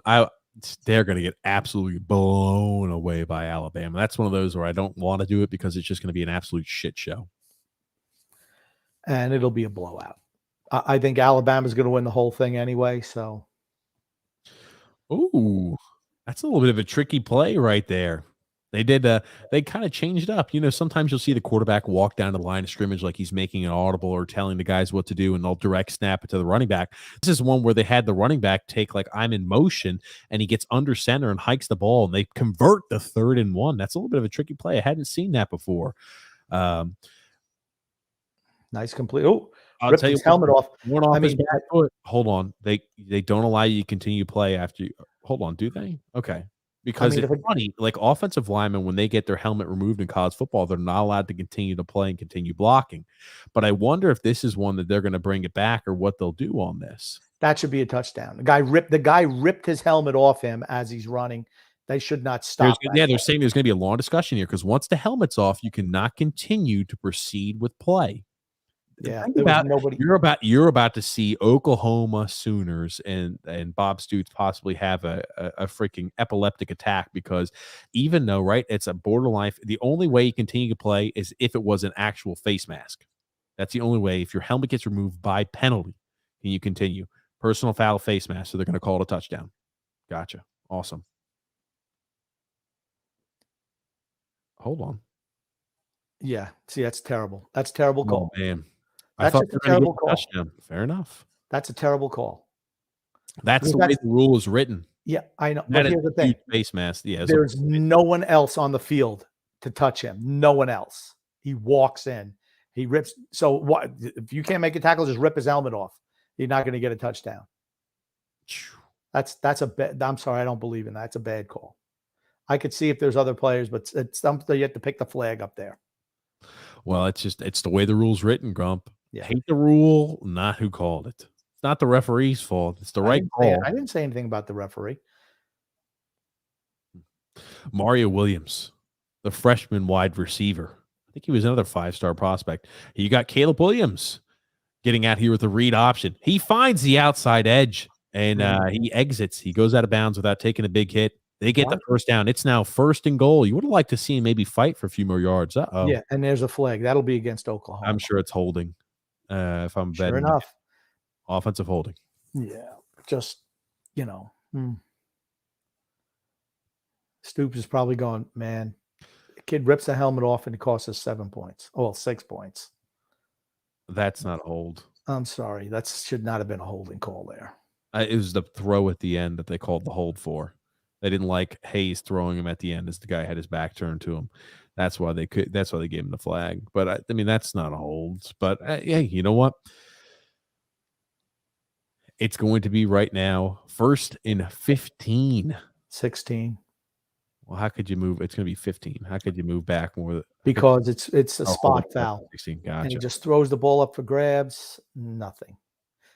They're going to get absolutely blown away by Alabama. That's one of those where I don't want to do it because it's just going to be an absolute shit show. And it'll be a blowout. I think Alabama's going to win the whole thing anyway. So, ooh, that's a little bit of a tricky play right there. They kind of changed up. You know, sometimes you'll see the quarterback walk down to the line of scrimmage like he's making an audible or telling the guys what to do, and they'll direct snap it to the running back. This is one where they had the running back take like I'm in motion, and he gets under center and hikes the ball, and they convert the 3rd and 1. That's a little bit of a tricky play. I hadn't seen that before. Nice complete. Oh, I'll ripped tell you his helmet off. I mean, hold on. They don't allow you to continue play after you. Hold on, do they? Okay. Because it's funny, like offensive linemen, when they get their helmet removed in college football, they're not allowed to continue to play and continue blocking. But I wonder if this is one that they're going to bring it back or what they'll do on this. That should be a touchdown. The guy ripped his helmet off him as he's running. They should not stop. They're saying there's going to be a long discussion here because once the helmet's off, you cannot continue to proceed with play. Yeah, you're about to see Oklahoma Sooners and Bob Stoops possibly have a freaking epileptic attack, because even though, right, it's a borderline, the only way you continue to play is if it was an actual face mask. That's the only way. If your helmet gets removed by penalty, can you continue? Personal foul, face mask, so they're going to call it a touchdown. Gotcha. Awesome. Hold on. Yeah. See, that's terrible. That's terrible call. Oh, man. That's a terrible call. Touchdown. Fair enough. That's a terrible call. That's the way the rule is written. Yeah, I know. But here's the thing. Face mask. Yeah, there's no one else on the field to touch him. No one else. He walks in. He rips. So what? If you can't make a tackle, just rip his helmet off. You're not going to get a touchdown. That's a bad. I'm sorry, I don't believe in that. It's a bad call. I could see if there's other players, but it's something you have to pick the flag up there. Well, it's the way the rule's written, Grump. Yeah. Hate the rule, not who called it. It's not the referee's fault. It's the right call. I didn't say anything about the referee. Mario Williams the freshman wide receiver. I think he was another 5-star prospect. You got Caleb Williams getting out here with a read option. He finds the outside edge and he exits. He goes out of bounds without taking a big hit. They get the first down. It's now 1st and goal. You would have liked to see him maybe fight for a few more yards. Yeah, and there's a flag. That'll be against Oklahoma. I'm sure it's holding. If I'm betting. Sure enough. Offensive holding. Yeah, just, Stoops is probably going, man, the kid rips the helmet off and it costs us 7 points. Oh, well, 6 points. That's not a hold. I'm sorry. That should not have been a holding call there. It was the throw at the end that they called the hold for. They didn't like Hayes throwing him at the end as the guy had his back turned to him. That's why they gave him the flag. But I mean, that's not a hold. But hey, you know what? It's going to be right now 1st and 15. 16. Well, how could you move? It's going to be 15. How could you move back more? Because it's a spot foul. 16. Gotcha. And he just throws the ball up for grabs. Nothing.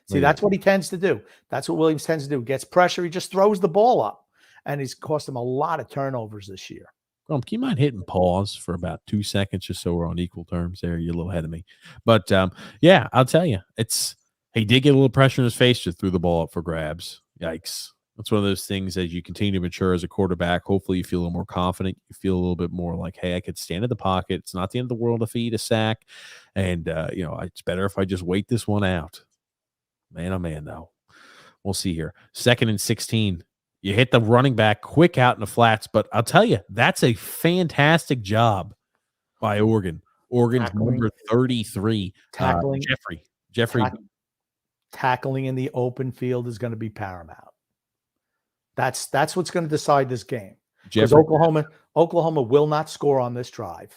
See, that's what he tends to do. That's what Williams tends to do. Gets pressure. He just throws the ball up. And he's cost him a lot of turnovers this year. Can you mind hitting pause for about 2 seconds just so we're on equal terms there? You're a little ahead of me. But, yeah, I'll tell you. He did get a little pressure in his face, just threw the ball up for grabs. Yikes. That's one of those things as you continue to mature as a quarterback. Hopefully you feel a little more confident. You feel a little bit more like, hey, I could stand in the pocket. It's not the end of the world if I eat a sack. And, it's better if I just wait this one out. Man, oh, man, though. We'll see here. 2nd and 16. You hit the running back quick out in the flats, but I'll tell you, that's a fantastic job by Oregon. Oregon's number 33, tackling, Jeffrey. Tackling in the open field is going to be paramount. That's what's going to decide this game. Because Oklahoma will not score on this drive.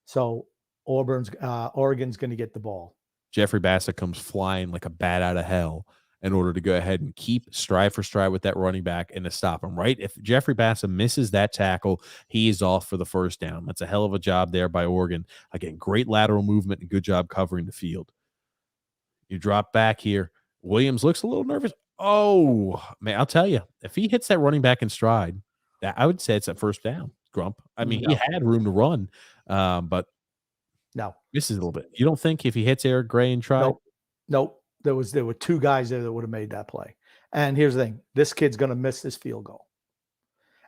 So Oregon's going to get the ball. Jeffrey Bassett comes flying like a bat out of hell in order to go ahead and keep stride for stride with that running back and to stop him, right? If Jeffrey Bassett misses that tackle, he is off for the first down. That's a hell of a job there by Oregon. Again, great lateral movement and good job covering the field. You drop back here. Williams looks a little nervous. Oh, man, I'll tell you, if he hits that running back in stride, I would say it's a first down, Grump. I mean, he had room to run, but no, this is a little bit. You don't think if he hits Eric Gray and stride? Nope. There were 2 guys there that would have made that play. And here's the thing. This kid's going to miss this field goal.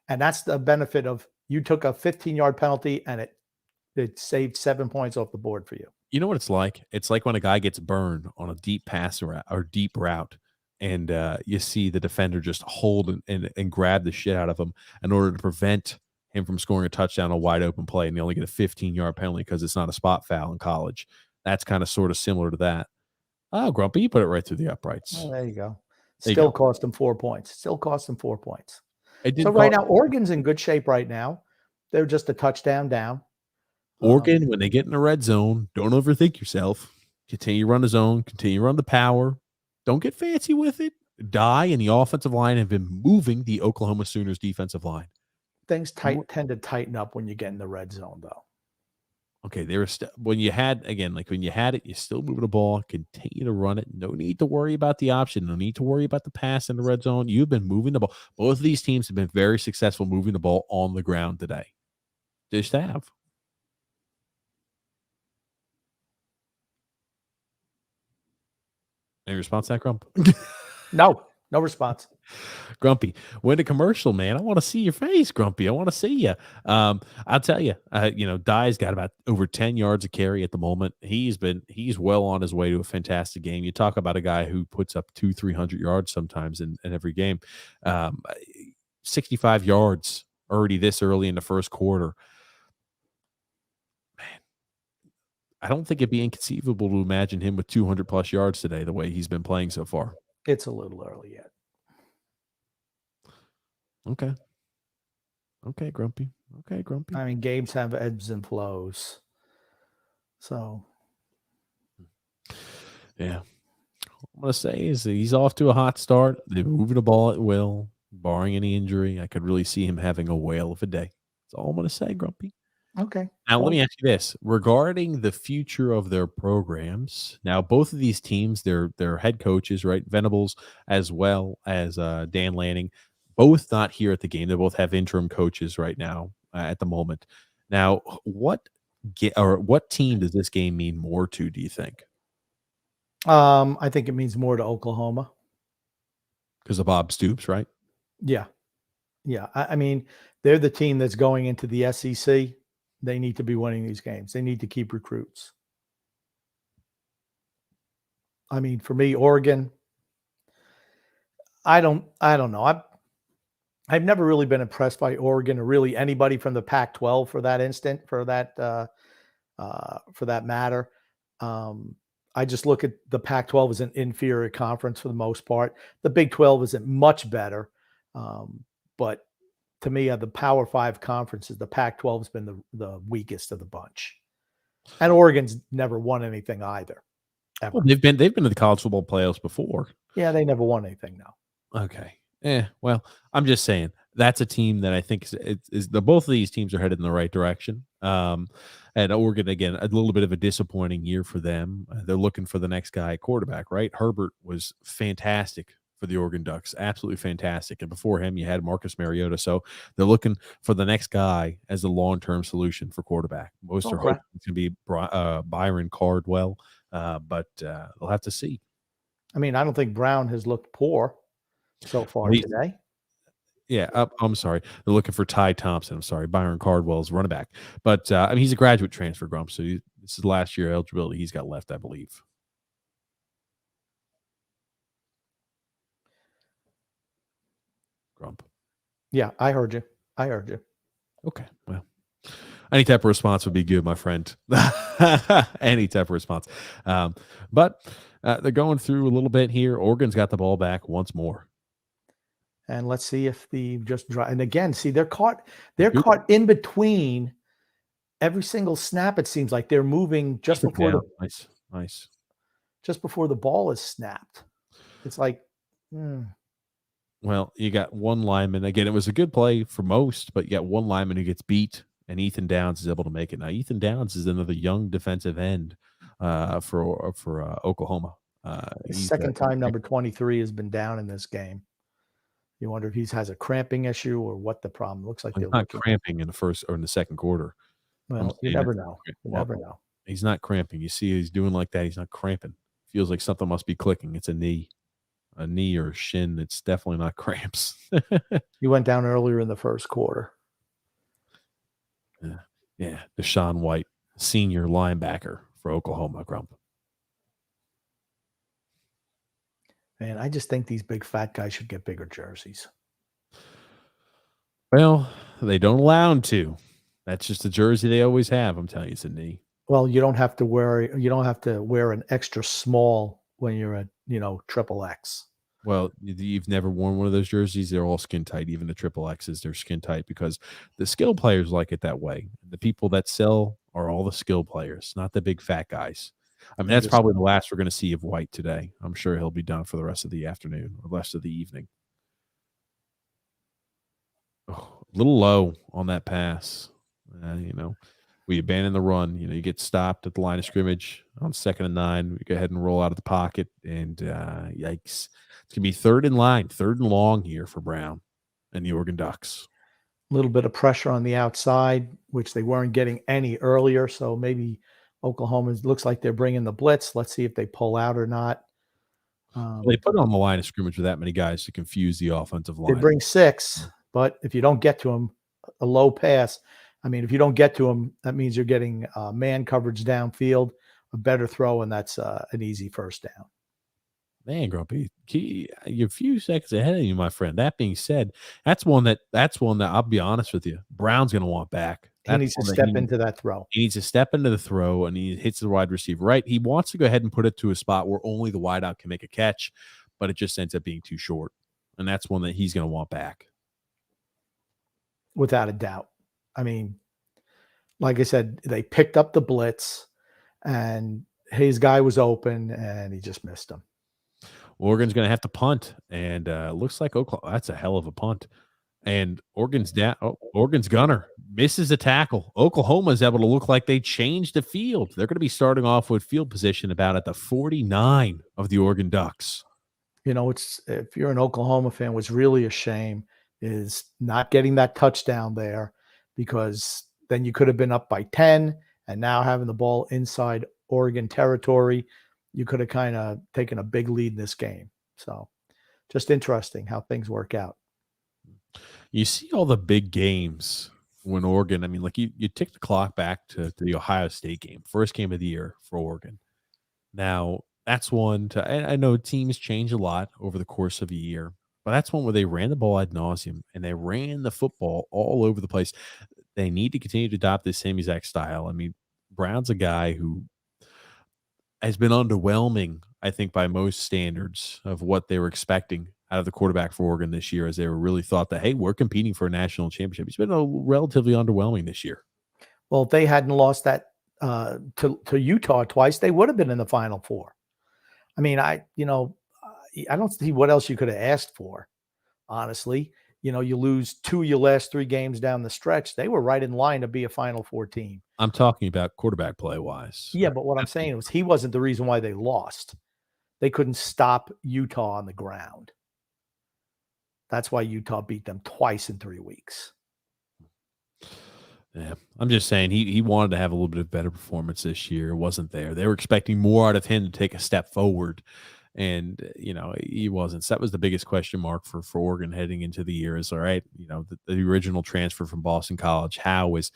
And that's the benefit of you took a 15-yard penalty and it saved 7 points off the board for you. You know what it's like? It's like when a guy gets burned on a deep pass or deep route and you see the defender just hold and grab the shit out of him in order to prevent him from scoring a touchdown, a wide open play, and they only get a 15-yard penalty because it's not a spot foul in college. That's kind of sort of similar to that. Oh, Grumpy, you put it right through the uprights. Oh, there you go. Still cost him 4 points. So So right now, Oregon's in good shape right now. They're just a touchdown down. Oregon, when they get in the red zone, don't overthink yourself. Continue to run the zone. Continue to run the power. Don't get fancy with it. Dye and the offensive line have been moving the Oklahoma Sooners defensive line. Things tend to tighten up when you get in the red zone, though. Okay, when you had it, you still move the ball, continue to run it. No need to worry about the option. No need to worry about the pass in the red zone. You've been moving the ball. Both of these teams have been very successful moving the ball on the ground today. Just have. Any response to that, Grump? No response. Grumpy, when a commercial, man, I want to see your face, Grumpy. I want to see you. I'll tell you, Dye's got about over 10 yards of carry at the moment. He's well on his way to a fantastic game. You talk about a guy who puts up 200-300 yards sometimes in every game. 65 yards already this early in the first quarter. Man, I don't think it'd be inconceivable to imagine him with 200 plus yards today, the way he's been playing so far. It's a little early yet. Okay, Grumpy. I mean, games have ebbs and flows. So, yeah. What I'm going to say is that he's off to a hot start. They're moving the ball at will, barring any injury. I could really see him having a whale of a day. That's all I'm going to say, Grumpy. Okay. Now, let me ask you this. Regarding the future of their programs, now both of these teams, their head coaches, right, Venables as well as Dan Lanning, both not here at the game. They both have interim coaches right now. at the moment. Now, what team does this game mean more to, do you think? I think it means more to Oklahoma. Because of Bob Stoops, right? Yeah. Yeah. I mean, they're the team that's going into the SEC. They need to be winning these games. They need to keep recruits. I mean, for me, Oregon, I don't know. I've never really been impressed by Oregon or really anybody from the Pac-12 for that matter. I just look at the Pac-12 as an inferior conference for the most part. The Big 12 isn't much better, but to me, of the Power 5 conferences, the Pac-12 has been the weakest of the bunch, and Oregon's never won anything either. Ever. Well, they've been to the college football playoffs before. Yeah, they never won anything. No. Okay. Well, I'm just saying that's a team that I think both of these teams are headed in the right direction. And Oregon, again, a little bit of a disappointing year for them. They're looking for the next guy quarterback, right? Herbert was fantastic for the Oregon Ducks, absolutely fantastic. And before him, you had Marcus Mariota. So they're looking for the next guy as a long-term solution for quarterback. Most are hoping it's going to be Byron Cardwell, but they'll have to see. I mean, I don't think Brown has looked poor so far today. Yeah, I'm sorry. They're looking for Ty Thompson. I'm sorry, Byron Cardwell's running back. But I mean, he's a graduate transfer, Grump. So this is last year eligibility he's got left, I believe. Grump. Yeah, I heard you. Okay, well, any type of response would be good, my friend. Any type of response. But they're going through a little bit here. Oregon's got the ball back once more. And let's see if and again, see, they're caught in between every single snap. It seems like they're moving just before nice. Just before the ball is snapped. It's like, Well, you got one lineman. Again, it was a good play for most, but you got one lineman who gets beat, and Ethan Downs is able to make it. Now, Ethan Downs is another young defensive end for Oklahoma. Second time number 23 has been down in this game. You wonder if he has a cramping issue or what the problem looks like. He's not cramping in the first or in the second quarter. Well, you never know. Never know. He's not cramping. You see, he's doing like that. He's not cramping. Feels like something must be clicking. It's a knee or a shin. It's definitely not cramps. He went down earlier in the first quarter. Yeah. Deshawn White, senior linebacker for Oklahoma, Grump. Man, I just think these big fat guys should get bigger jerseys. Well, they don't allow them to. That's just the jersey they always have. I'm telling you, it's a knee. Well, you don't have to wear an extra small when you're at, XXX. Well, you've never worn one of those jerseys. They're all skin tight. Even the XXXs, they're skin tight because the skill players like it that way. The people that sell are all the skill players, not the big fat guys. I mean, that's probably the last we're going to see of White today. I'm sure he'll be done for the rest of the afternoon or rest of the evening. Oh, a little low on that pass. We abandon the run. You get stopped at the line of scrimmage on 2nd and 9. We go ahead and roll out of the pocket, and yikes. It's going to be 3rd and long here for Brown and the Oregon Ducks. A little bit of pressure on the outside, which they weren't getting any earlier, so maybe Oklahoma looks like they're bringing the blitz. Let's see if they pull out or not. They put it on the line of scrimmage with that many guys to confuse the offensive line. They bring 6, but if you don't get to them, a low pass. I mean, if you don't get to them, that means you're getting man coverage downfield, a better throw, and that's an easy first down. Man, Grumpy, you're a few seconds ahead of you, my friend. That being said, that's one that I'll be honest with you, Brown's going to want back. He needs to step into that throw. He needs to step into the throw, and he hits the wide receiver right. He wants to go ahead and put it to a spot where only the wideout can make a catch, but it just ends up being too short, and that's one that he's going to want back. Without a doubt. I mean, like I said, they picked up the blitz, and his guy was open, and he just missed him. Oregon's going to have to punt, and looks like Oklahoma. That's a hell of a punt. And Oregon's gunner misses a tackle. Oklahoma is able to look like they changed the field. They're going to be starting off with field position about at the 49 of the Oregon Ducks. If you're an Oklahoma fan, what's really a shame is not getting that touchdown there. because then you could have been up by 10, and now having the ball inside Oregon territory, you could have kind of taken a big lead in this game. So just interesting how things work out. You see all the big games when Oregon, I mean, like you tick the clock back to the Ohio State game, first game of the year for Oregon. Now, that's one I know teams change a lot over the course of a year, but that's one where they ran the ball ad nauseum and they ran the football all over the place. They need to continue to adopt this same exact style. I mean, Brown's a guy who has been underwhelming, I think, by most standards of what they were expecting out of the quarterback for Oregon this year, as they were really thought that, hey, we're competing for a national championship. He's been relatively underwhelming this year. Well, if they hadn't lost that to Utah twice, they would have been in the Final Four. I mean, I don't see what else you could have asked for, honestly. You lose 2 of your last 3 games down the stretch. They were right in line to be a Final Four team. I'm talking about quarterback play wise. Yeah, but what I'm saying was he wasn't the reason why they lost. They couldn't stop Utah on the ground. That's why Utah beat them twice in 3 weeks. Yeah, I'm just saying he wanted to have a little bit of better performance this year. It wasn't there. They were expecting more out of him to take a step forward, and he wasn't. So that was the biggest question mark for Oregon heading into the year. Is all right. The original transfer from Boston College. How is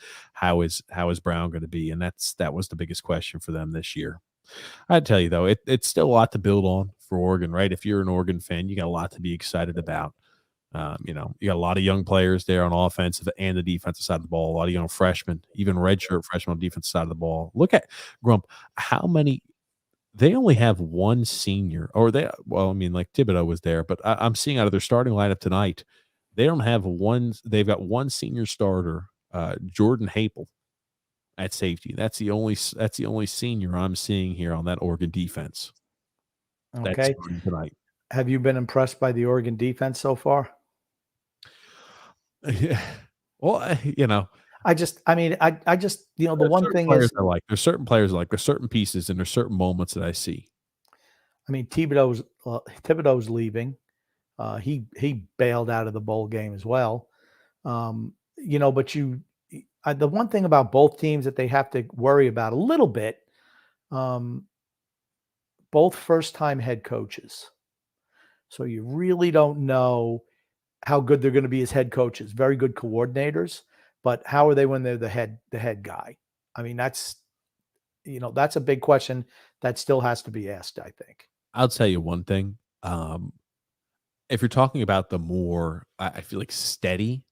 Brown going to be? And that was the biggest question for them this year. I'd tell you though, it's still a lot to build on for Oregon, right? If you're an Oregon fan, you got a lot to be excited about. You got a lot of young players there on offensive and the defensive side of the ball, a lot of young freshmen, even redshirt freshmen on the defensive side of the ball. Look at Grump, how many they only have one senior, like Thibodeau was there, but I'm seeing out of their starting lineup tonight, they don't have one. They've got one senior starter, Jordan Haple, at safety. That's the only senior I'm seeing here on that Oregon defense. Okay. That's starting tonight. Have you been impressed by the Oregon defense so far? Yeah. Well, I just the one thing is, there's certain players there's certain pieces and there's certain moments that I see. I mean, Thibodeau's leaving. He bailed out of the bowl game as well. But the one thing about both teams that they have to worry about a little bit, both first-time head coaches. So you really don't know how good they're going to be as head coaches. Very good coordinators, but how are they when they're the head guy? I mean, that's a big question that still has to be asked, I think. I'll tell you one thing. If you're talking about the more, I feel like steady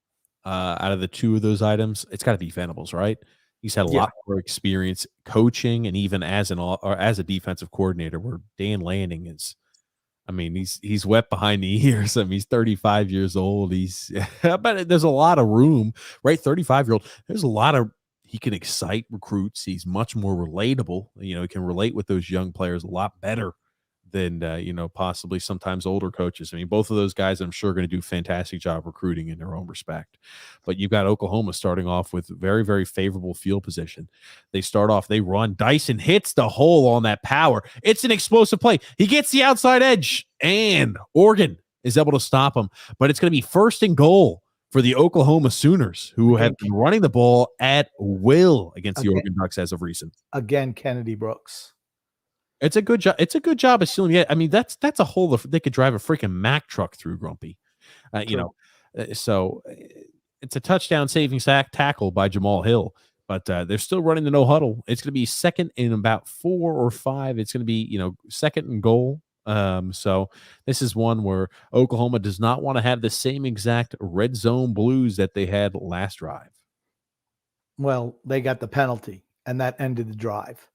out of the two of those items, it's got to be Venables, right? He's had a lot more experience coaching and even as a defensive coordinator, where Dan Lanning is. I mean, he's wet behind the ears. I mean, he's 35 years old. But there's a lot of room, right? 35-year-old. There's a lot of, he can excite recruits. He's much more relatable. He can relate with those young players a lot better than, possibly sometimes older coaches. I mean, both of those guys, I'm sure, are going to do a fantastic job recruiting in their own respect. But you've got Oklahoma starting off with very, very favorable field position. They start off, they run. Dyson hits the hole on that power. It's an explosive play. He gets the outside edge, and Oregon is able to stop him. But it's going to be 1st and goal for the Oklahoma Sooners, who have been running the ball at will against the Oregon Ducks as of recent. Again, Kennedy Brooks. It's a good job. It's a good job of sealing. Yeah, I mean that's a hole they could drive a freaking Mack truck through, Grumpy. So it's a touchdown saving tackle by Jamal Hill, but they're still running the no huddle. It's going to be 2nd and about 4 or 5. It's going to be 2nd and goal. So this is one where Oklahoma does not want to have the same exact red zone blues that they had last drive. Well, they got the penalty, and that ended the drive.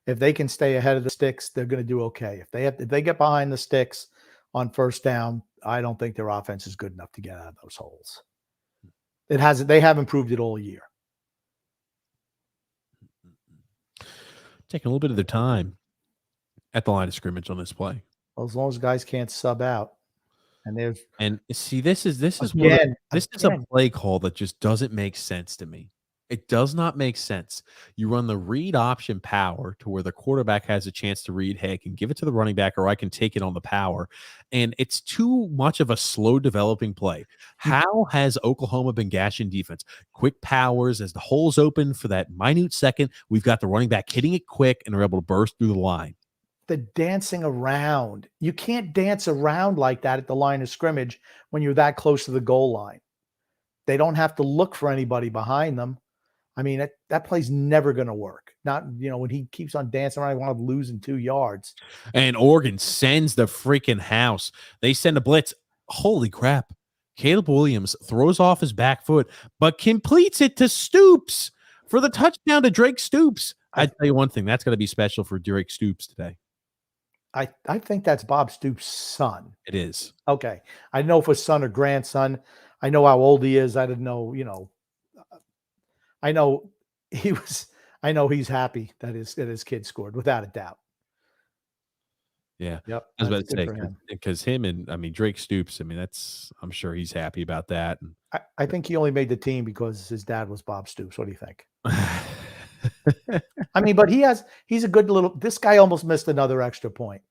If they can stay ahead of the sticks, they're going to do okay. If they get behind the sticks on 1st down, I don't think their offense is good enough to get out of those holes. They haven't proved it all year. Taking a little bit of their time at the line of scrimmage on this play. Well, as long as guys can't sub out. And see, this is a play call that just doesn't make sense to me. It does not make sense. You run the read option power to where the quarterback has a chance to read, hey, I can give it to the running back or I can take it on the power. And it's too much of a slow developing play. How has Oklahoma been gashing defense? Quick powers as the hole's open for that minute second. We've got the running back hitting it quick and they're able to burst through the line. The dancing around. You can't dance around like that at the line of scrimmage when you're that close to the goal line. They don't have to look for anybody behind them. I mean, that play's never going to work. Not, when he keeps on dancing around, I want to lose in 2 yards. And Oregon sends the freaking house. They send a blitz. Holy crap. Caleb Williams throws off his back foot, but completes it to Stoops for the touchdown to Drake Stoops. I tell you one thing, that's going to be special for Drake Stoops today. I think that's Bob Stoops' son. It is. Okay. I know if it's son or grandson. I know how old he is. I didn't know, I know he's happy that his kid scored without a doubt. Yeah. Yep. I was about to say, because him and Drake Stoops, I'm sure he's happy about that. And I think he only made the team because his dad was Bob Stoops. What do you think? But he's a good this guy almost missed another extra point.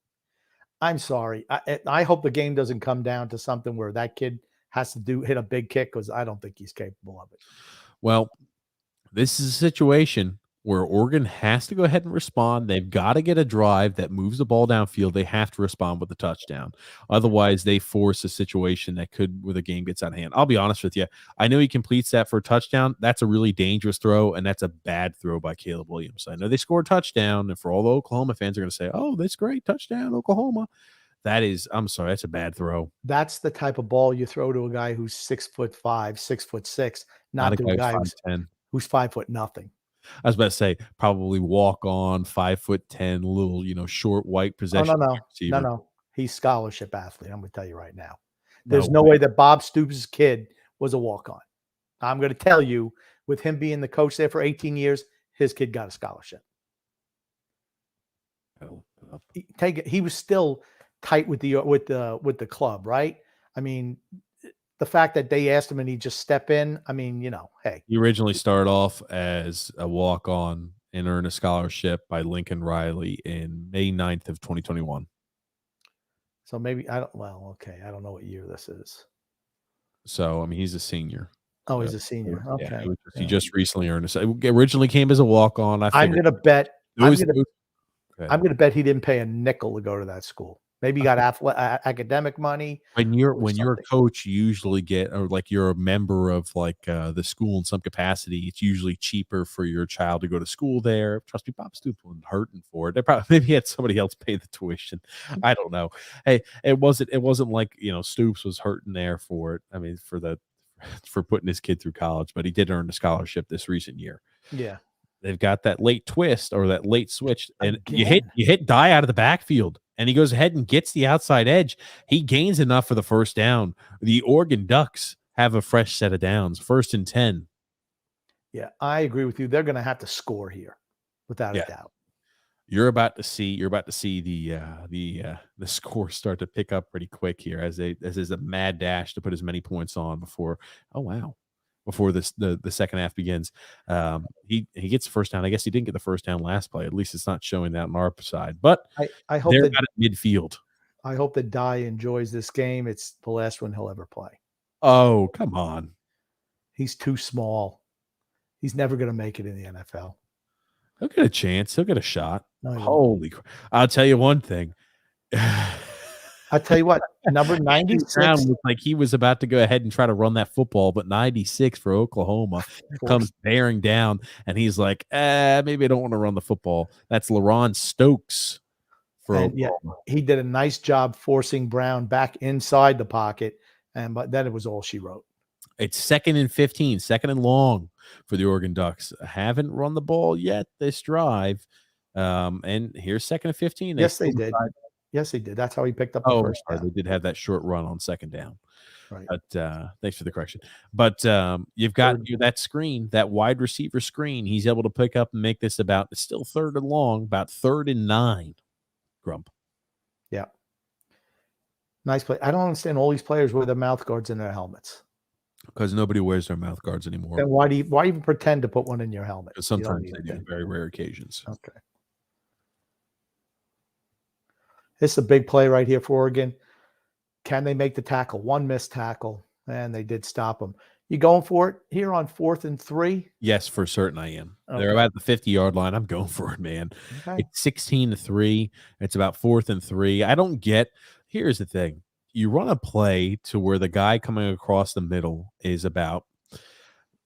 I'm sorry. I hope the game doesn't come down to something where that kid has to hit a big kick because I don't think he's capable of it. Well, this is a situation where Oregon has to go ahead and respond. They've got to get a drive that moves the ball downfield. They have to respond with a touchdown. Otherwise, they force a situation where the game gets out of hand. I'll be honest with you. I know he completes that for a touchdown. That's a really dangerous throw, and that's a bad throw by Caleb Williams. I know they scored a touchdown, and for all the Oklahoma fans are going to say, oh, that's great, touchdown, Oklahoma. I'm sorry, that's a bad throw. That's the type of ball you throw to a guy who's 6'5", 6'6", not to a guy who's 5 foot nothing. I was about to say probably walk on 5'10", little short white possession. No. He's scholarship athlete. I'm going to tell you right now. There's no way that Bob Stoops' kid was a walk on. I'm going to tell you, with him being the coach there for 18 years, his kid got a scholarship. He was still tight with the club, right? The fact that they asked him and he just step in, hey. He originally started off as a walk-on and earned a scholarship by Lincoln Riley in May 9th of 2021. So maybe I don't know what year this is. So, he's a senior. Oh, he's a senior. Okay. Yeah, he just recently earned originally came as a walk-on. I'm going to bet he didn't pay a nickel to go to that school. Maybe you got academic money. When you're a coach, you usually get, or like you're a member of the school in some capacity. It's usually cheaper for your child to go to school there. Trust me, Bob Stoops wasn't hurting for it. They probably maybe had somebody else pay the tuition. I don't know. Hey, it wasn't like Stoops was hurting there for it. For putting his kid through college, but he did earn a scholarship this recent year. Yeah. They've got that late twist or that late switch, and you hit Dye out of the backfield, and he goes ahead and gets the outside edge. He gains enough for the first down. The Oregon Ducks have a fresh set of downs, 1st and 10. Yeah, I agree with you. They're going to have to score here, without a doubt. You're about to see the score start to pick up pretty quick here as there's a mad dash to put as many points on before. Oh wow. Before the second half begins. He gets the first down. I guess he didn't get the first down last play. At least it's not showing that on our side. But I hope they're at midfield. I hope that Dye enjoys this game. It's the last one he'll ever play. Oh, come on. He's too small. He's never going to make it in the NFL. He'll get a chance. He'll get a shot. No, holy crap. I'll tell you one thing. I'll tell you what, number 96 looked like he was about to go ahead and try to run that football, but 96 for Oklahoma comes bearing down, and he's like, maybe I don't want to run the football. That's LaRon Stokes for Oklahoma. Yeah, he did a nice job forcing Brown back inside the pocket, but then it was all she wrote. It's 2nd and 15, 2nd and long for the Oregon Ducks. Haven't run the ball yet this drive, and here's 2nd and 15. Yes, they did. Yes, he did. That's how he picked up the first down. They did have that short run on 2nd down. Right. But thanks for the correction. But you've got that screen, that wide receiver screen. He's able to pick up and make this it's still 3rd and long, about 3rd and 9. Grump. Yeah. Nice play. I don't understand all these players wear their mouth guards in their helmets. Because nobody wears their mouth guards anymore. Then why even pretend to put one in your helmet? Because You don't sometimes need they do, it. very rare occasions. Okay. This is a big play right here for Oregon. Can they make the tackle? One missed tackle, and they did stop them. You going for it here on 4th and 3? Yes, for certain I am. They're Okay. about the 50-yard line. I'm going for it, man. Okay. It's 16-3. It's about 4th and 3. I don't get – here's the thing. You run a play to where the guy coming across the middle is about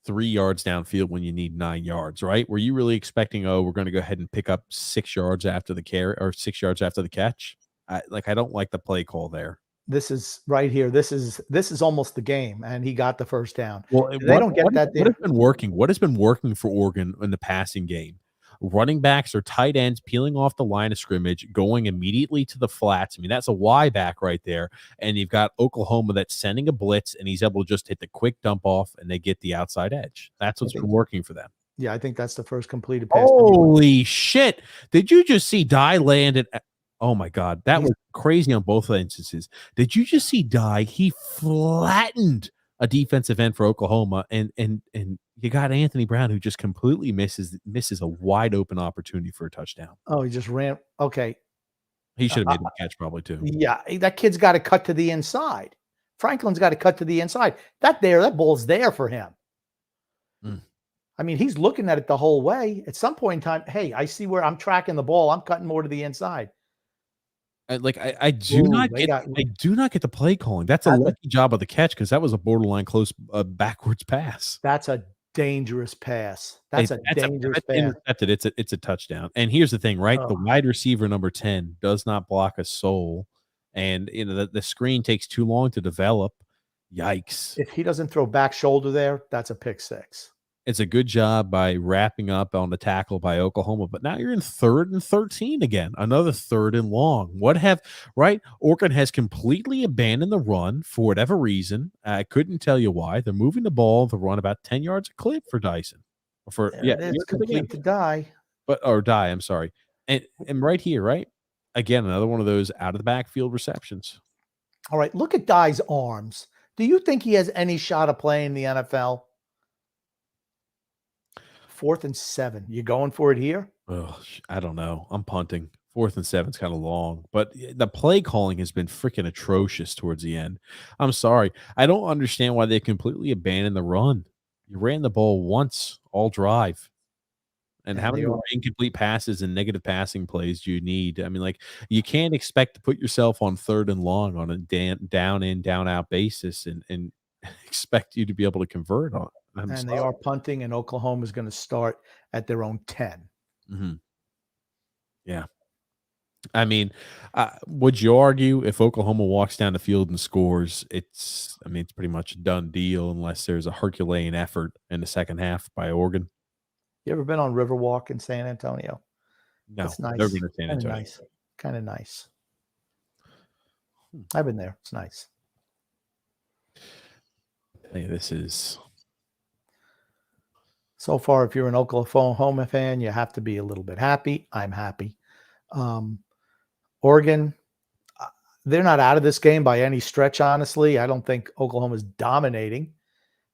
3 yards downfield when you need 9 yards, right? Were you really expecting, we're going to go ahead and pick up 6 yards after the carry or 6 yards after the catch? I don't like the play call there. This is right here. This is almost the game, and he got the first down. Well, They don't get that. What has been working? What has been working for Oregon in the passing game? Running backs or tight ends peeling off the line of scrimmage, going immediately to the flats. I mean, that's a Y back right there. And you've got Oklahoma that's sending a blitz, and he's able to just hit the quick dump off, and they get the outside edge. That's what's been working for them. Yeah, I think that's the first completed pass. Holy shit! Did you just see Dye landed? Oh my God, that was crazy on both instances. Did you just see Dye? He flattened a defensive end for Oklahoma, and you got Anthony Brown, who just completely misses a wide open opportunity for a touchdown. Oh, he just ran. Okay, he should have made the catch probably too. Yeah, that kid's got to cut to the inside. Franklin's got to cut to the inside. That ball's there for him. I mean, he's looking at it the whole way. At some point in time, hey, I see where I'm tracking the ball. I'm cutting more to the inside. I do not get the play calling. That's a lucky job of the catch because that was a borderline close backwards pass. That's a dangerous pass. That's a dangerous pass. Intercepted. It's a touchdown. And here's the thing, right? The wide receiver number 10 does not block a soul, and the screen takes too long to develop. Yikes! If he doesn't throw back shoulder there, that's a pick six. It's a good job by wrapping up on the tackle by Oklahoma, but now you're in 3rd and 13 again, another 3rd and long. Oregon has completely abandoned the run for whatever reason. I couldn't tell you why. They're moving the ball to run about 10 yards a clip for Dyson. It's complete to Dye. Dye, I'm sorry. And right here, right? Again, another one of those out of the backfield receptions. All right, look at Dye's arms. Do you think he has any shot of playing in the NFL? 4th and 7. You going for it here? Oh, I don't know. I'm punting. 4th and 7 is kind of long, but the play calling has been freaking atrocious towards the end. I'm sorry. I don't understand why they completely abandoned the run. You ran the ball once all drive. And how many incomplete passes and negative passing plays do you need? I mean, you can't expect to put yourself on 3rd and long on a down in, down out basis and expect you to be able to convert on it. They are punting, and Oklahoma is going to start at their own 10. Mm-hmm. Yeah. I mean, would you argue if Oklahoma walks down the field and scores, it's pretty much a done deal unless there's a Herculean effort in the second half by Oregon? You ever been on Riverwalk in San Antonio? No, it's nice. Never been to San Antonio. Kind of nice. I've been there. It's nice. Hey, this is... So far, if you're an Oklahoma fan, you have to be a little bit happy. I'm happy. Oregon, they're not out of this game by any stretch, honestly. I don't think Oklahoma's dominating,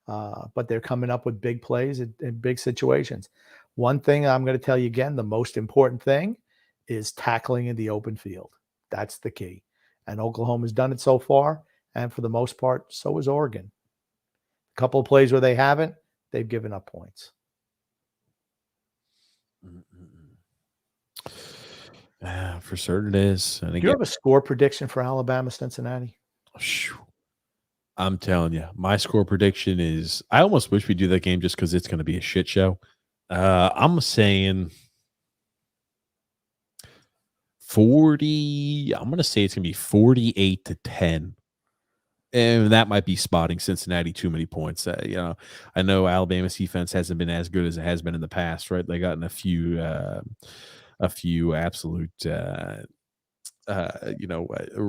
but they're coming up with big plays in big situations. One thing I'm going to tell you again, the most important thing is tackling in the open field. That's the key. And Oklahoma's done it so far, and for the most part, so is Oregon. A couple of plays where they haven't, they've given up points. For certain it is. And do you have a score prediction for Alabama, Cincinnati? I'm telling you, my score prediction is, I almost wish we do that game just because it's going to be a shit show. I'm saying 40. I'm going to say it's going to be 48-10. And that might be spotting Cincinnati too many points. I know Alabama's defense hasn't been as good as it has been in the past, right? They gotten a few absolute,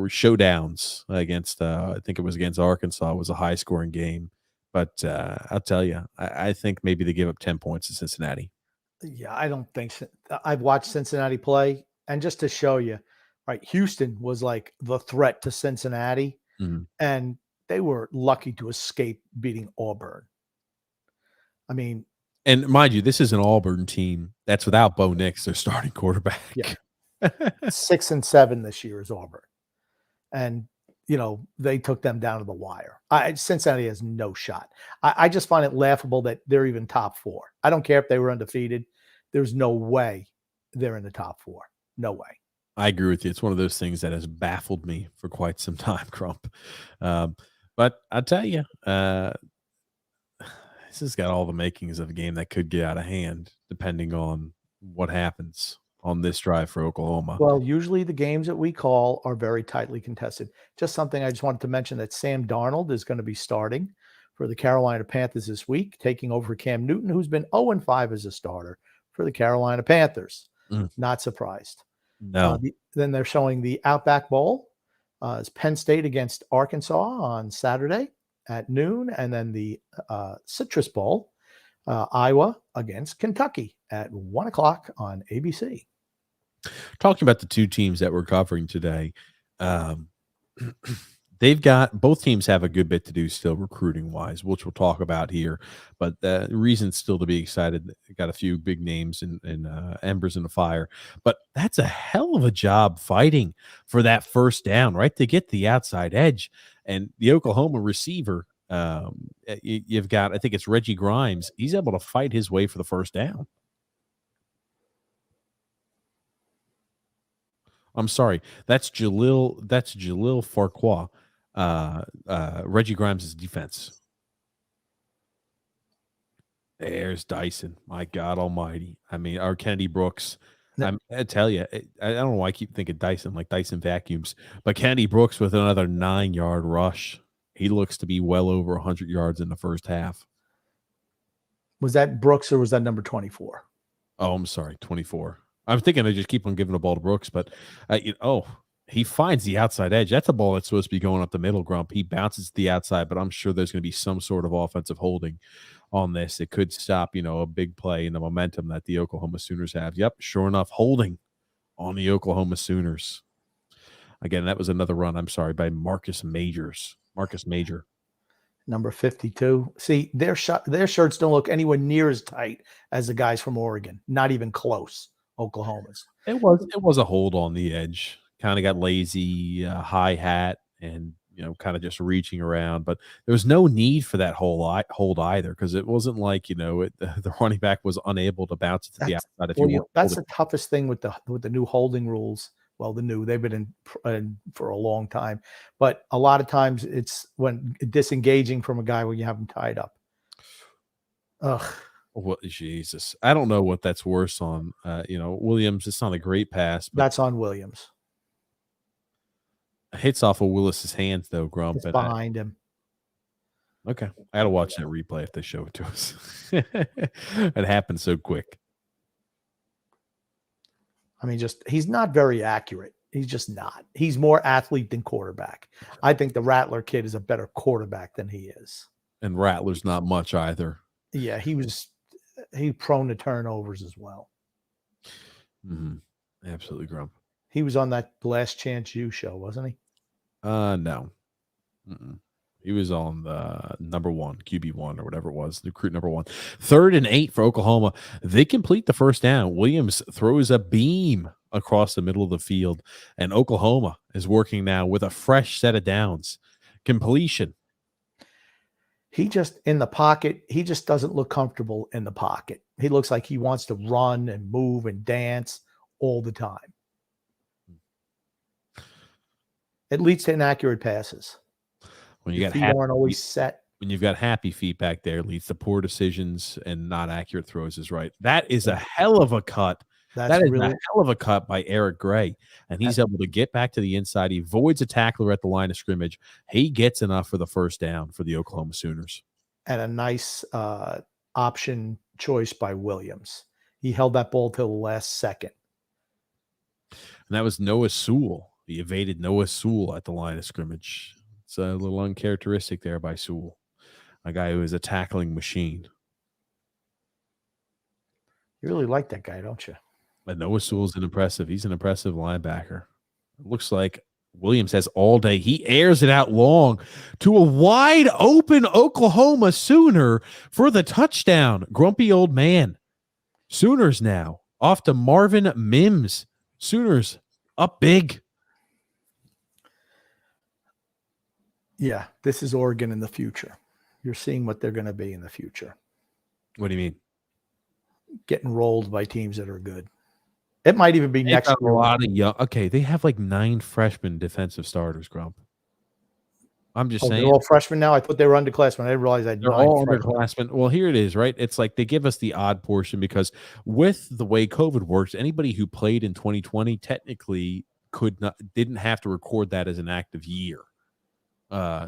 showdowns against. I think it was against Arkansas. It was a high scoring game, but I'll tell you, I think maybe they give up 10 points to Cincinnati. Yeah, I don't think so. I've watched Cincinnati play, and just to show you, right, Houston was like the threat to Cincinnati. Mm-hmm. And they were lucky to escape beating Auburn. I mean, And mind you, this is an Auburn team that's without Bo Nix, their starting quarterback. Yeah. 6-7 this year is Auburn. And, they took them down to the wire. Cincinnati has no shot. I just find it laughable that they're even top 4. I don't care if they were undefeated. There's no way they're in the top 4. No way. I agree with you. It's one of those things that has baffled me for quite some time, Crump. But I'll tell you, this has got all the makings of a game that could get out of hand, depending on what happens on this drive for Oklahoma. Well, usually the games that we call are very tightly contested. Just something I just wanted to mention that Sam Darnold is going to be starting for the Carolina Panthers this week, taking over Cam Newton, who's been 0-5 as a starter for the Carolina Panthers. Not surprised. No. Then they're showing the Outback Bowl. It's Penn State against Arkansas on Saturday at noon, and then the Citrus Bowl, Iowa against Kentucky at 1 o'clock on ABC. Talking about the two teams that we're covering today, they've got both teams have a good bit to do still recruiting wise, which we'll talk about here. But the reasons still to be excited, got a few big names and embers in the fire. But that's a hell of a job fighting for that first down, right? To get the outside edge. And the Oklahoma receiver, you've got, I think it's Reggie Grimes. He's able to fight his way for the first down. I'm sorry. That's Jalil Farquhar. Reggie Grimes' defense. There's Dyson. My God Almighty. I mean, our Kennedy Brooks. I tell you, I don't know why I keep thinking Dyson, like Dyson vacuums, but Kennedy Brooks with another 9-yard rush. He looks to be well over 100 yards in the first half. Was that Brooks or was that number 24? Oh, I'm sorry, 24. I'm thinking I just keep on giving the ball to Brooks, but he finds the outside edge. That's a ball that's supposed to be going up the middle, Grump. He bounces to the outside, but I'm sure there's going to be some sort of offensive holding on this. It could stop, a big play in the momentum that the Oklahoma Sooners have. Yep, sure enough, holding on the Oklahoma Sooners. Again, that was another run, I'm sorry, by Marcus Major. Number 52. See, their shirts don't look anywhere near as tight as the guys from Oregon. Not even close. Oklahoma's. It was a hold on the edge. Kind of got lazy, high hat, and kind of just reaching around. But there was no need for that hold either, because it wasn't like the running back was unable to bounce it to the outside. That's the toughest thing with the new holding rules. Well, they've been in for a long time, but a lot of times it's when disengaging from a guy when you have him tied up. Ugh. What Jesus? I don't know what that's worse on. Williams. It's not a great pass. But that's on Williams. Hits off of Willis's hands though, Grump. It's behind him. Okay, I gotta watch that replay if they show it to us. It happened so quick. I mean, he's not very accurate. He's just not. He's more athlete than quarterback. I think the Rattler kid is a better quarterback than he is. And Rattler's not much either. Yeah, he's prone to turnovers as well. Mm-hmm. Absolutely, Grump. He was on that Last Chance U show, wasn't he? No. Mm-mm. He was on the number one, QB1 or whatever it was, recruit number 1. 3rd and 8 for Oklahoma. They complete the first down. Williams throws a beam across the middle of the field, and Oklahoma is working now with a fresh set of downs. Completion. He just in the pocket. He just doesn't look comfortable in the pocket. He looks like he wants to run and move and dance all the time. It leads to inaccurate passes. When you aren't always set. When you've got happy feet back there, leads to poor decisions and not accurate throws is right. That is a hell of a cut. That is a hell of a cut by Eric Gray. And he's able to get back to the inside. He avoids a tackler at the line of scrimmage. He gets enough for the first down for the Oklahoma Sooners. And a nice option choice by Williams. He held that ball till the last second. And that was Noah Sewell. He evaded Noah Sewell at the line of scrimmage. It's a little uncharacteristic there by Sewell, a guy who is a tackling machine. You really like that guy, don't you? But Noah Sewell's he's an impressive linebacker. It looks like Williams has all day. He airs it out long to a wide open Oklahoma Sooner for the touchdown. Grumpy old man. Sooners now off to Marvin Mims. Sooners up big. Yeah, this is Oregon in the future. You're seeing what they're going to be in the future. What do you mean? Getting rolled by teams that are good. It might even be next year. A lot of young. Okay, they have like 9 freshman defensive starters, Grump. I'm just saying. They're all freshmen now? I thought they were underclassmen. I didn't realize that. They're all underclassmen. Well, here it is, right? It's like they give us the odd portion because with the way COVID works, anybody who played in 2020 technically didn't have to record that as an active year.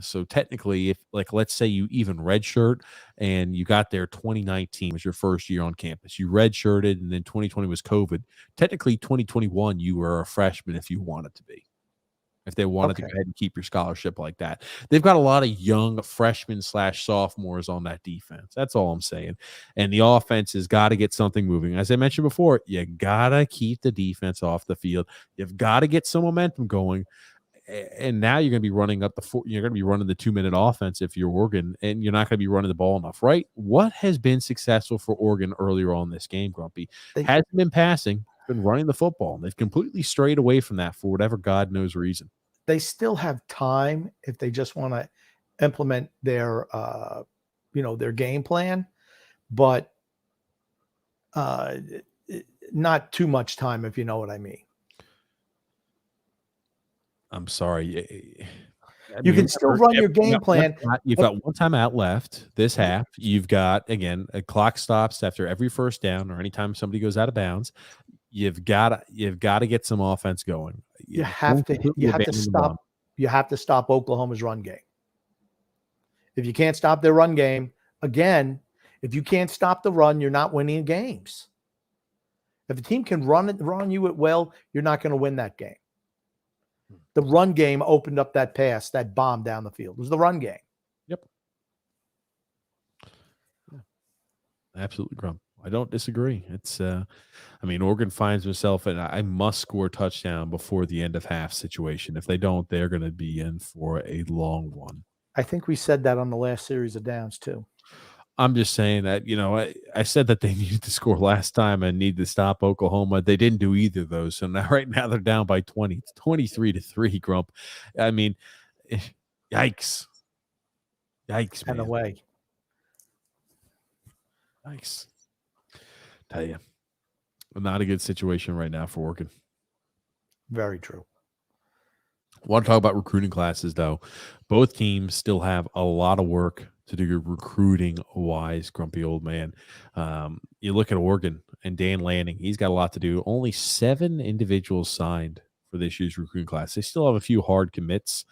So technically, if like let's say you even redshirt and you got there 2019 was your first year on campus, you redshirted, and then 2020 was COVID. Technically, 2021 you were a freshman if you wanted to be. If they wanted to go ahead and keep your scholarship like that, they've got a lot of young freshmen / sophomores on that defense. That's all I'm saying. And the offense has got to get something moving. As I mentioned before, you got to keep the defense off the field. You've got to get some momentum going. And now you're going to be running up you're going to be running the 2-minute offense if you're Oregon, and you're not going to be running the ball enough, right? What has been successful for Oregon earlier on this game, Grumpy? Hasn't been passing, been running the football. And they've completely strayed away from that for whatever God knows reason. They still have time if they just want to implement their, their game plan, but not too much time, if you know what I mean. I'm sorry. You can still run your game plan. You've got one timeout left this half. You've got, again, a clock stops after every first down or anytime somebody goes out of bounds. You've got to get some offense going. You have to stop Oklahoma's run game. If you can't stop their run game, again, if you can't stop the run, you're not winning games. If a team can run you at will, you're not going to win that game. The run game opened up that pass, that bomb down the field. It was the run game. Yep. Yeah. Absolutely, Grump. I don't disagree. It's, Oregon finds himself in I must score a touchdown before the end of half situation. If they don't, they're going to be in for a long one. I think we said that on the last series of downs too. I'm just saying that, I said that they needed to score last time and need to stop Oklahoma. They didn't do either of those. So now, right now, they're down by 20. It's 23-3, Grump. I mean, yikes. Yikes, man. And away. Yikes. Tell you, not a good situation right now for Oregon. Very true. I want to talk about recruiting classes, though. Both teams still have a lot of work to do recruiting-wise, grumpy old man. You look at Oregon and Dan Lanning. He's got a lot to do. Only 7 individuals signed for this year's recruiting class. They still have a few hard commits,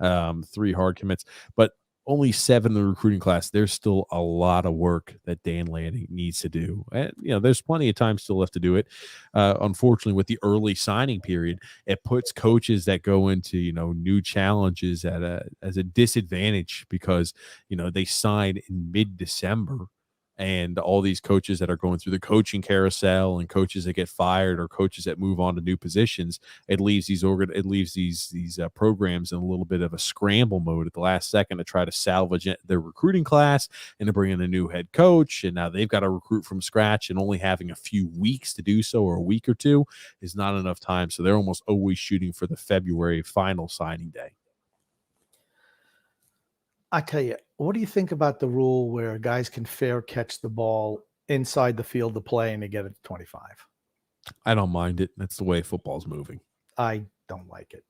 3 hard commits, but only 7 in the recruiting class. There's still a lot of work that Dan Lanning needs to do. And, there's plenty of time still left to do it. Unfortunately, with the early signing period, it puts coaches that go into, new challenges as a disadvantage because, they sign in mid-December. And all these coaches that are going through the coaching carousel and coaches that get fired or coaches that move on to new positions, it leaves these programs in a little bit of a scramble mode at the last second to try to salvage their recruiting class and to bring in a new head coach. And now they've got to recruit from scratch, and only having a few weeks to do so or a week or two is not enough time. So they're almost always shooting for the February final signing day. I tell you, what do you think about the rule where guys can fair catch the ball inside the field to play and they get it to 25? I don't mind it. That's the way football's moving. I don't like it.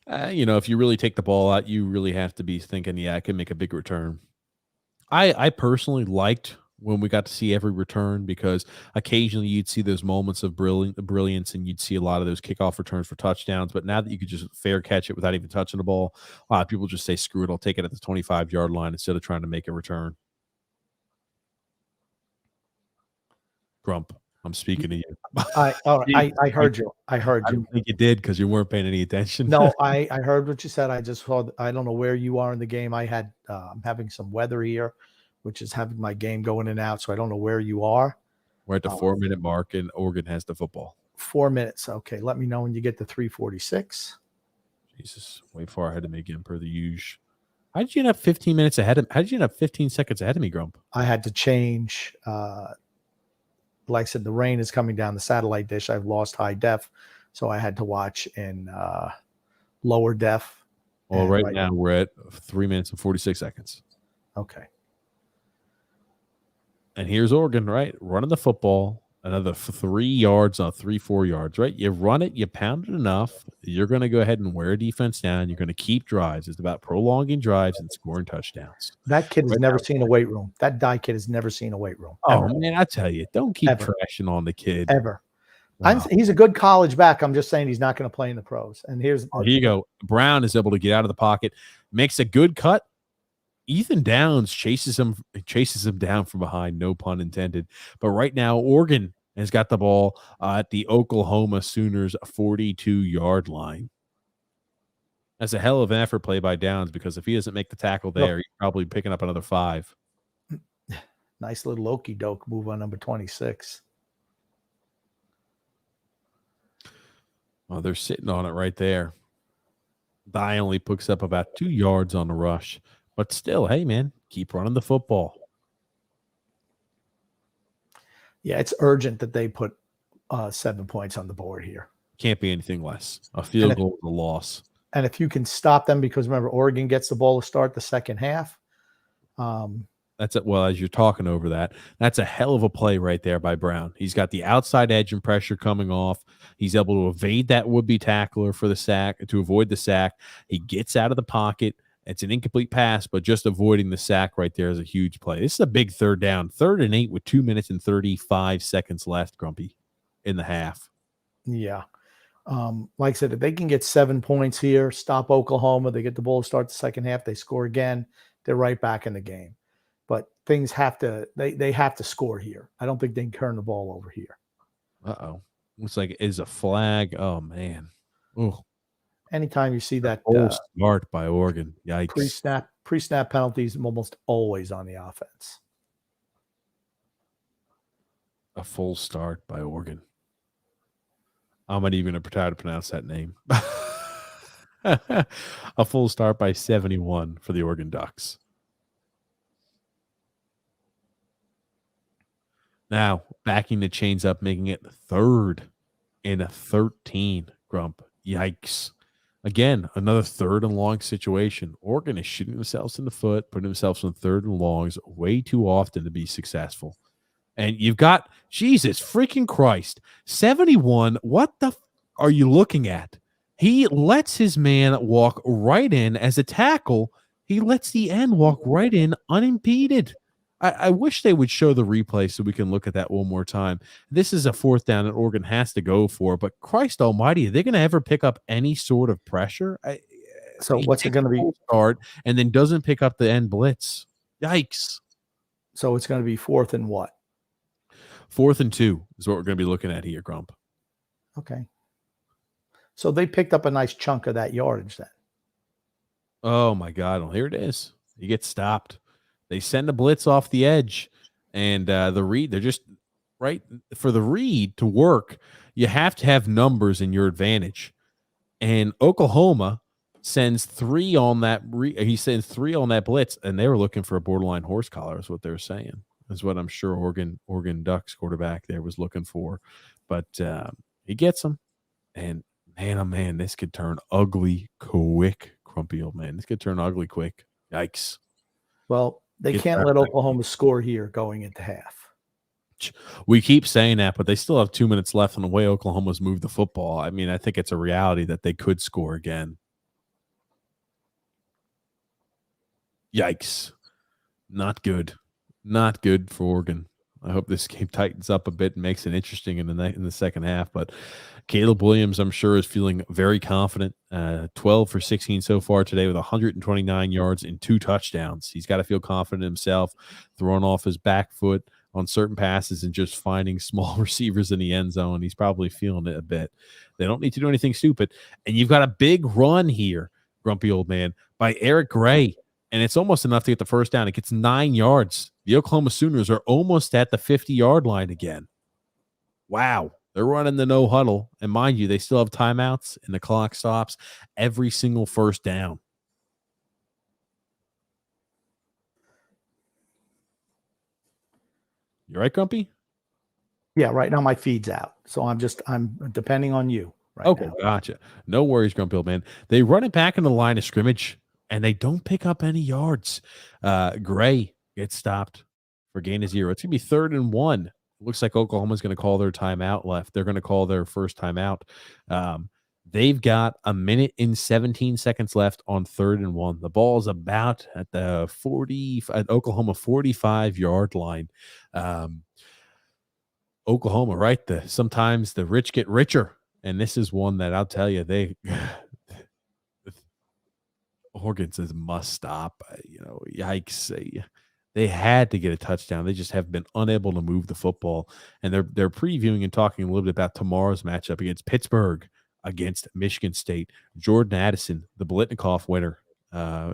If you really take the ball out, you really have to be thinking, I can make a big return. I personally liked when we got to see every return because occasionally you'd see those moments of brilliance and you'd see a lot of those kickoff returns for touchdowns. But now that you could just fair catch it without even touching the ball, a lot of people just say, screw it, I'll take it at the 25-yard line instead of trying to make a return. Grump, I'm speaking to you. I heard you. I heard you. I don't think you did because you weren't paying any attention. No, I heard what you said. I just saw. I don't know where you are in the game. I'm having some weather here, which is having my game going in and out. So I don't know where you are. We're at the 4-minute mark, and Oregon has the football. 4 minutes. Okay, let me know when you get to 3:46. Jesus, way far ahead of me again, per the usual. How did you end up 15 minutes ahead of? How did you end up 15 seconds ahead of me, Grump? I had to change. Like I said, the rain is coming down the satellite dish. I've lost high def, so I had to watch in lower def. Well, right now we're at 3 minutes and 46 seconds. Okay. And here's Oregon, right? Running the football, another 3 yards on 4 yards, right? You run it, you pound it enough, you're going to go ahead and wear defense down. You're going to keep drives. It's about prolonging drives and scoring touchdowns. That kid has never seen a weight room. That die kid has never seen a weight room. Oh, man, I tell you, don't keep crashing on the kid. Ever. He's a good college back. I'm just saying he's not going to play in the pros. And here you go. Brown is able to get out of the pocket, makes a good cut. Ethan Downs chases him down from behind, no pun intended. But right now, Oregon has got the ball at the Oklahoma Sooners 42-yard line. That's a hell of an effort play by Downs, because if he doesn't make the tackle there, he's probably picking up another 5. Nice little okey-doke move on number 26. Oh, they're sitting on it right there. Die only picks up about 2 yards on the rush. But still, hey, man, keep running the football. Yeah, it's urgent that they put 7 points on the board here. Can't be anything less. A field goal is a loss. And if you can stop them, because remember, Oregon gets the ball to start the second half. That's it. Well, as you're talking over that, that's a hell of a play right there by Brown. He's got the outside edge and pressure coming off. He's able to evade that would-be tackler for the sack, to avoid the sack. He gets out of the pocket. It's an incomplete pass, but just avoiding the sack right there is a huge play. This is a big third down. 3rd and 8 with 2 minutes and 35 seconds left, Grumpy, in the half. Yeah. Like I said, if they can get 7 points here, stop Oklahoma, they get the ball to start the second half, they score again, they're right back in the game. But things have to, they have to score here. I don't think they can turn the ball over here. Uh-oh. Looks like it is a flag. Oh, man. Oh. Anytime you see that start by Oregon, yikes. Pre-snap penalties almost always on the offense. A full start by Oregon. I'm not even going to try to pronounce that name. A full start by 71 for the Oregon Ducks. Now, backing the chains up, making it 3rd and 13, Grump. Yikes. Again, another 3rd and long situation. Oregon is shooting themselves in the foot, putting themselves in 3rd and longs way too often to be successful. And you've got, Jesus freaking Christ, 71. What the are you looking at? He lets his man walk right in as a tackle. He lets the end walk right in unimpeded. I wish they would show the replay so we can look at that one more time. This is a 4th down that Oregon has to go for, but Christ almighty, are they going to ever pick up any sort of pressure? So what's it going to be? Start and then doesn't pick up the end blitz. Yikes. So it's going to be 4th and what? 4th and 2 is what we're going to be looking at here, Grump. Okay. So they picked up a nice chunk of that yardage then. Oh, my God. Well, here it is. You get stopped. They send a blitz off the edge, and the read, they're just right for the read to work. You have to have numbers in your advantage. And Oklahoma sends 3 on that. He sends 3 on that blitz, and they were looking for a borderline horse collar, is what they were saying. Is what I'm sure Oregon Ducks quarterback there was looking for. But he gets them, and man, oh man, this could turn ugly quick, Crumpy old man. This could turn ugly quick. Yikes. Well, they can't let Oklahoma score here going into half. We keep saying that, but they still have 2 minutes left on the way Oklahoma's moved the football. I mean, I think it's a reality that they could score again. Yikes. Not good. Not good for Oregon. I hope this game tightens up a bit and makes it interesting in the second half. But Caleb Williams, I'm sure, is feeling very confident. 12 for 16 so far today with 129 yards and 2 touchdowns. He's got to feel confident himself, throwing off his back foot on certain passes and just finding small receivers in the end zone. He's probably feeling it a bit. They don't need to do anything stupid. And you've got a big run here, grumpy old man, by Eric Gray. And it's almost enough to get the first down. It gets 9 yards. The Oklahoma Sooners are almost at the 50-yard line again. Wow. They're running the no huddle. And mind you, they still have timeouts and the clock stops every single first down. You right, Grumpy? Yeah, right now my feed's out. So I'm depending on you right Okay, now. gotcha. No worries, Grumpy, man. They run it back in the line of scrimmage, and they don't pick up any yards. Gray gets stopped for gain of 0. It's going to be 3rd and 1. Looks like Oklahoma's going to call their timeout left. They're going to call their first timeout. They've got 1 minute and 17 seconds left on 3rd and 1. The ball is about at the Oklahoma 45-yard line. Oklahoma, right? Sometimes the rich get richer. And this is one that I'll tell you, Oregon says must stop. Yikes! They had to get a touchdown. They just have been unable to move the football. And they're previewing and talking a little bit about tomorrow's matchup against Pittsburgh, against Michigan State. Jordan Addison, the Blitnikoff winner,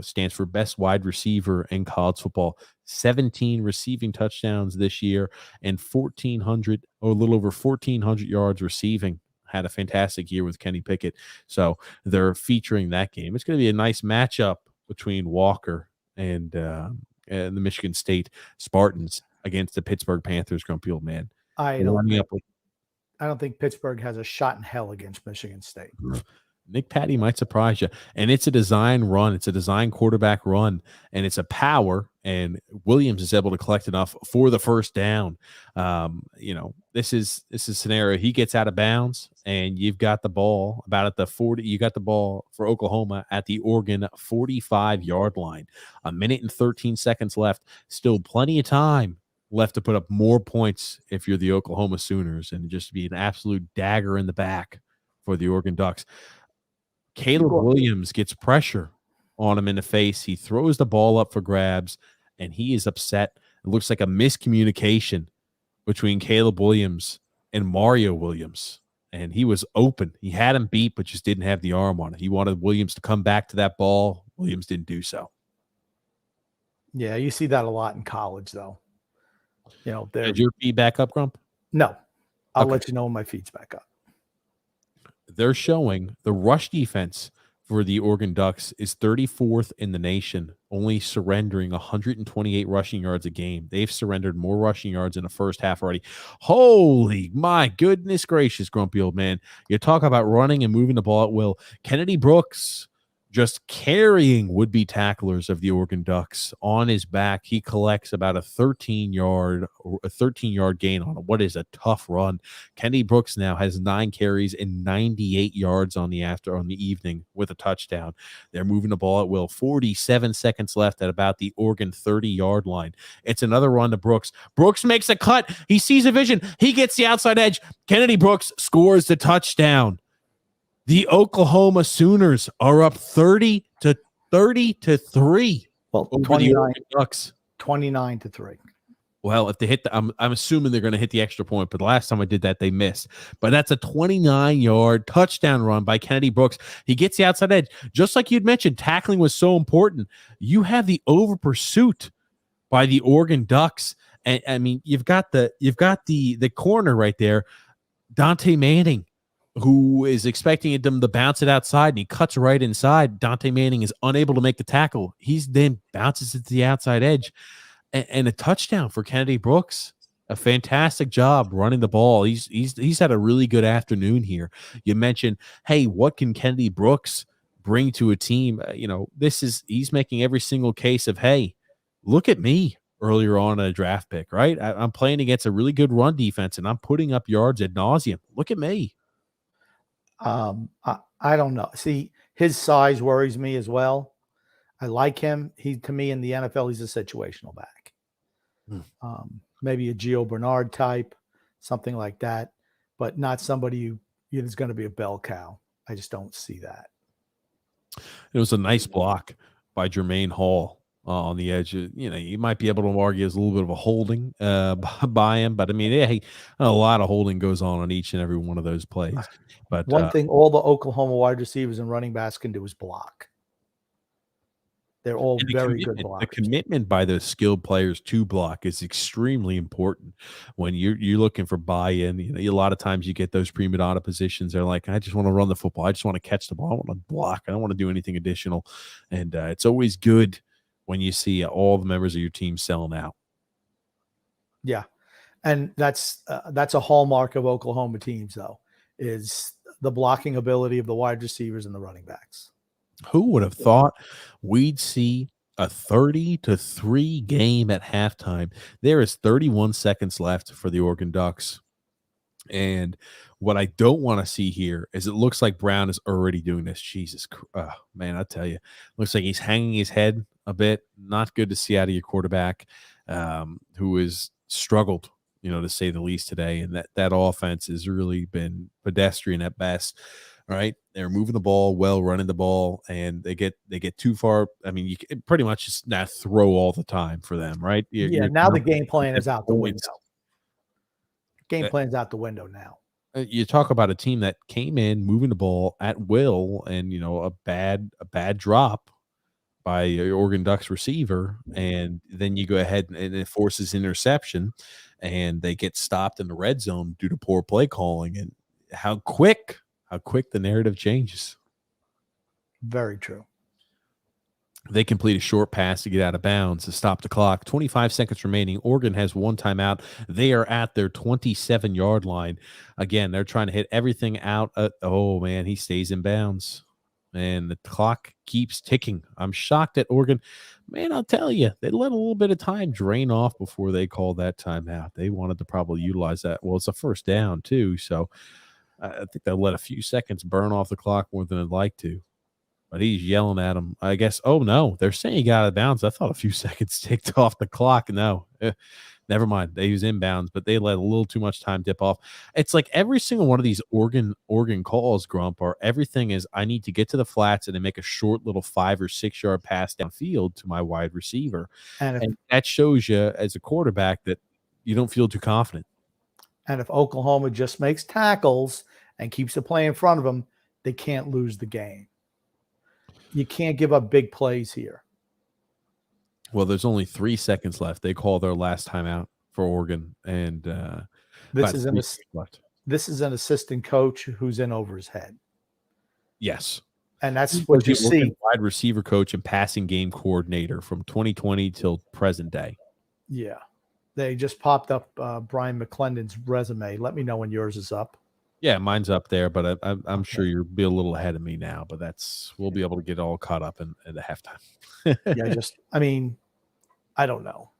stands for best wide receiver in college football. 17 receiving touchdowns this year and 1,400 or a little over 1,400 yards receiving. Had a fantastic year with Kenny Pickett. So they're featuring that game. It's going to be a nice matchup between Walker and the Michigan State Spartans against the Pittsburgh Panthers. Grumpy old man. I don't think Pittsburgh has a shot in hell against Michigan State. Nick Patty might surprise you. And it's a design run. It's a design quarterback run, and it's a power, and Williams is able to collect enough for the first down. This is a scenario. He gets out of bounds, and you've got the ball about at the 40. You got the ball for Oklahoma at the Oregon 45-yard line. 1 minute and 13 seconds left. Still plenty of time left to put up more points if you're the Oklahoma Sooners, and just be an absolute dagger in the back for the Oregon Ducks. Caleb Williams gets pressure on him in the face. He throws the ball up for grabs, and he is upset. It looks like a miscommunication between Caleb Williams and Mario Williams, and he was open. He had him beat, but just didn't have the arm on it. He wanted Williams to come back to that ball. Williams didn't do so. Yeah, you see that a lot in college, though. Did your feed back up, Grump? No. I'll let you know when my feed's back up. They're showing the rush defense for the Oregon Ducks is 34th in the nation, only surrendering 128 rushing yards a game. They've surrendered more rushing yards in the first half already. Holy, my goodness gracious, Grumpy old man. You talk about running and moving the ball at will. Kennedy Brooks just carrying would-be tacklers of the Oregon Ducks on his back. He collects about a 13-yard gain on what is a tough run. Kennedy Brooks now has 9 carries and 98 yards on the evening with a touchdown. They're moving the ball at will. 47 seconds left at about the Oregon 30-yard line. It's another run to Brooks. Brooks makes a cut. He sees a vision. He gets the outside edge. Kennedy Brooks scores the touchdown. The Oklahoma Sooners are up 30 to 3. Well, over the Oregon Ducks. 29-3. Well, if they hit I'm assuming they're going to hit the extra point, but the last time I did that, they missed. But that's a 29-yard touchdown run by Kennedy Brooks. He gets the outside edge. Just like you'd mentioned, tackling was so important. You have the over pursuit by the Oregon Ducks. And I mean, you've got the corner right there, Dante Manning, who is expecting them to bounce it outside, and he cuts right inside. Dante Manning is unable to make the tackle. He's then bounces it to the outside edge, and a touchdown for Kennedy Brooks. A fantastic job running the ball. He's had a really good afternoon here. You mentioned, hey, what can Kennedy Brooks bring to a team? He's making every single case of, hey, look at me earlier on in a draft pick, right? I'm playing against a really good run defense, and I'm putting up yards ad nauseum. Look at me. I don't know. See, his size worries me as well. I like him. To me in the NFL, he's a situational back. Maybe a Gio Bernard type, something like that, but not somebody who's going to be a bell cow. I just don't see that. It was a nice block by Jermaine Hall on the edge. You might be able to argue it's a little bit of a holding by him, but I mean, a lot of holding goes on each and every one of those plays. But one thing all the Oklahoma wide receivers and running backs can do is block. They're all And very good the blockers. commitment by those skilled players to block is extremely important when you're looking for buy-in. A lot of times you get those prima donna positions. They're like, I just want to run the football. I just want to catch the ball. I want to block. I don't want to do anything additional. And it's always good when you see all the members of your team selling out. Yeah, and that's a hallmark of Oklahoma teams, though, is the blocking ability of the wide receivers and the running backs. Who would have thought we'd see a 30-3 game at halftime? There is 31 seconds left for the Oregon Ducks. And what I don't want to see here is it looks like Brown is already doing this. Jesus, man, I tell you, looks like he's hanging his head a bit. Not good to see out of your quarterback, who has struggled, to say the least today. And that offense has really been pedestrian at best. Right, they're moving the ball well, running the ball, and they get too far. I mean, you can pretty much just not throw all the time for them, right? Now the game plan is out the window. points. Game plan's out the window now. You talk about a team that came in moving the ball at will, and a bad drop by your Oregon Ducks receiver, and then you go ahead and it forces interception, and they get stopped in the red zone due to poor play calling. And how quick the narrative changes. Very true. They complete a short pass to get out of bounds to stop the clock. 25 seconds remaining. Oregon has one timeout. They are at their 27-yard line. Again, they're trying to hit everything out. Oh, man, he stays in bounds. And the clock keeps ticking. I'm shocked at Oregon. Man, I'll tell you, they let a little bit of time drain off before they called that timeout. They wanted to probably utilize that. Well, it's a first down, too, so I think they'll let a few seconds burn off the clock more than I'd like to. But he's yelling at him. I guess, oh, no, they're saying he got out of bounds. I thought a few seconds ticked off the clock. No, never mind. They was inbounds, but they let a little too much time dip off. It's like every single one of these Oregon calls, Grump, are everything is I need to get to the flats and then make a short little 5 or 6 yard pass downfield to my wide receiver. And that shows you as a quarterback that you don't feel too confident. And if Oklahoma just makes tackles and keeps the play in front of them, they can't lose the game. You can't give up big plays here. Well, there's only 3 seconds left. They call their last timeout for Oregon, and this is an assistant coach who's in over his head. Yes, and that's what you see. Wide receiver coach and passing game coordinator from 2020 till present day. Yeah, they just popped up Brian McClendon's resume. Let me know when yours is up. Yeah, mine's up there, but I'm sure you'll be a little ahead of me now. But we'll be able to get all caught up in the halftime. I don't know.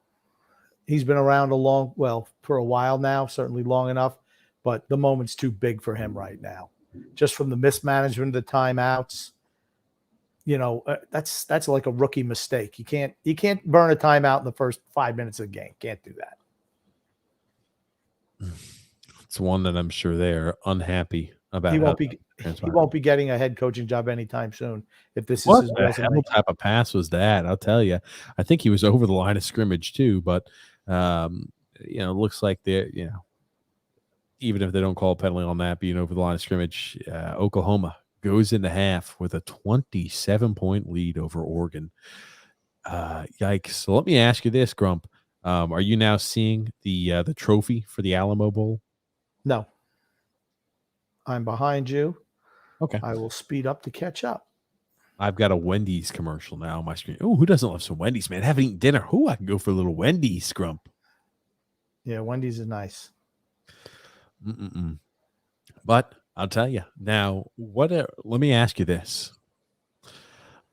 He's been around for a while now, certainly long enough, but the moment's too big for him right now. Just from the mismanagement of the timeouts, that's like a rookie mistake. You can't burn a timeout in the first 5 minutes of the game. Can't do that. It's one that I'm sure they're unhappy about. He won't be getting a head coaching job anytime soon if this is his resume. What type of pass was that? I'll tell you. I think he was over the line of scrimmage too, but it looks like even if they don't call a penalty on that being over the line of scrimmage, Oklahoma goes into half with a 27-point lead over Oregon. Yikes! So let me ask you this, Grump: are you now seeing the trophy for the Alamo Bowl? No. I'm behind you. Okay. I will speed up to catch up. I've got a Wendy's commercial now on my screen. Oh, who doesn't love some Wendy's, man? Haven't eaten dinner. I can go for a little Wendy's, Grump. Yeah, Wendy's is nice. But I'll tell you now, let me ask you this.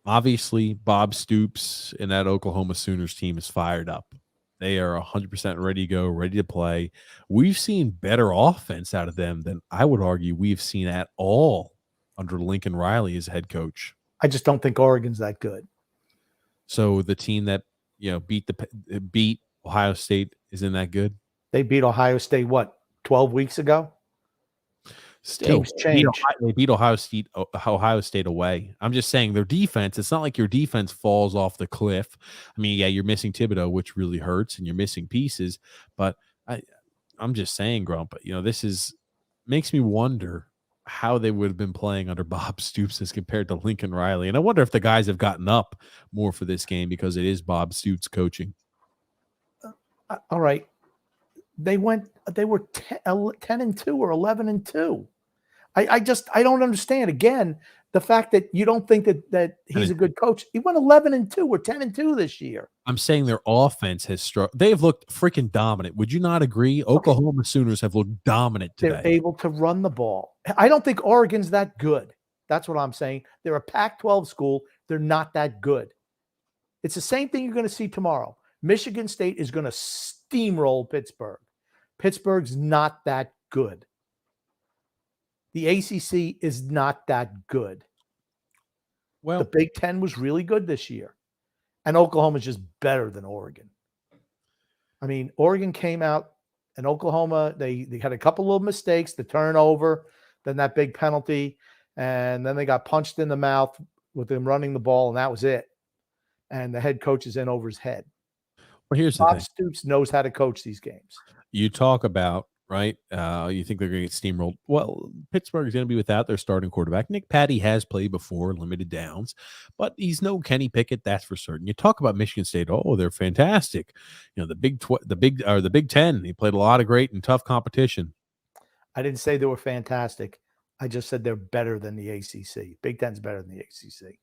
Obviously, Bob Stoops and that Oklahoma Sooners team is fired up. They are 100% ready to go, ready to play. We've seen better offense out of them than I would argue we've seen at all under Lincoln Riley as head coach. I just don't think Oregon's that good. So the team that beat Ohio State isn't that good? They beat Ohio State 12 weeks ago? Still, teams change. They beat Ohio State away. I'm just saying their defense, it's not like your defense falls off the cliff. I mean, yeah, you're missing Thibodeau, which really hurts, and you're missing pieces. But I'm just saying, Grump, this makes me wonder how they would have been playing under Bob Stoops as compared to Lincoln Riley. And I wonder if the guys have gotten up more for this game because it is Bob Stoops coaching. All right. They were 10-2 or 11-2. I don't understand. Again, the fact that you don't think that he's a good coach. He went 11-2 or 10-2 this year. I'm saying their offense has struck. They have looked freaking dominant. Would you not agree? Oklahoma Sooners have looked dominant today. They're able to run the ball. I don't think Oregon's that good. That's what I'm saying. They're a Pac-12 school. They're not that good. It's the same thing you're going to see tomorrow. Michigan State is going to steamroll Pittsburgh. Pittsburgh's not that good. The ACC is not that good. Well, the Big Ten was really good this year. And Oklahoma's just better than Oregon. I mean, Oregon came out and Oklahoma, they had a couple little mistakes, the turnover, then that big penalty, and then they got punched in the mouth with them running the ball, and that was it. And the head coach is in over his head. Well, here's the thing. Bob Stoops knows how to coach these games. You talk about, right? You think they're going to get steamrolled. Well, Pittsburgh is going to be without their starting quarterback. Nick Patty has played before, limited downs, but he's no Kenny Pickett, that's for certain. You talk about Michigan State. Oh, they're fantastic. You know, the Big Ten. He played a lot of great and tough competition. I didn't say they were fantastic. I just said they're better than the ACC. Big Ten's better than the ACC.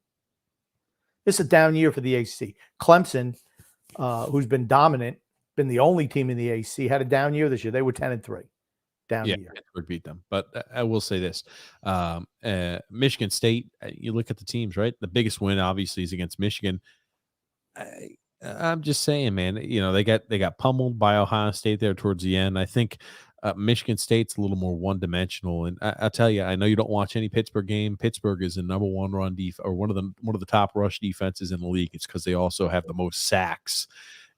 It's a down year for the ACC. Clemson, who's been dominant, been the only team in the ACC, had a down year this year. They were 10-3. Down year. Pittsburgh beat them. But I will say this. Michigan State, you look at the teams, right? The biggest win, obviously, is against Michigan. I'm just saying, man, you know, they got pummeled by Ohio State there towards the end. I think Michigan State's a little more one-dimensional. And I'll tell you, I know you don't watch any Pittsburgh game. Pittsburgh is the number one run defense, or one of the top rush defenses in the league. It's because they also have the most sacks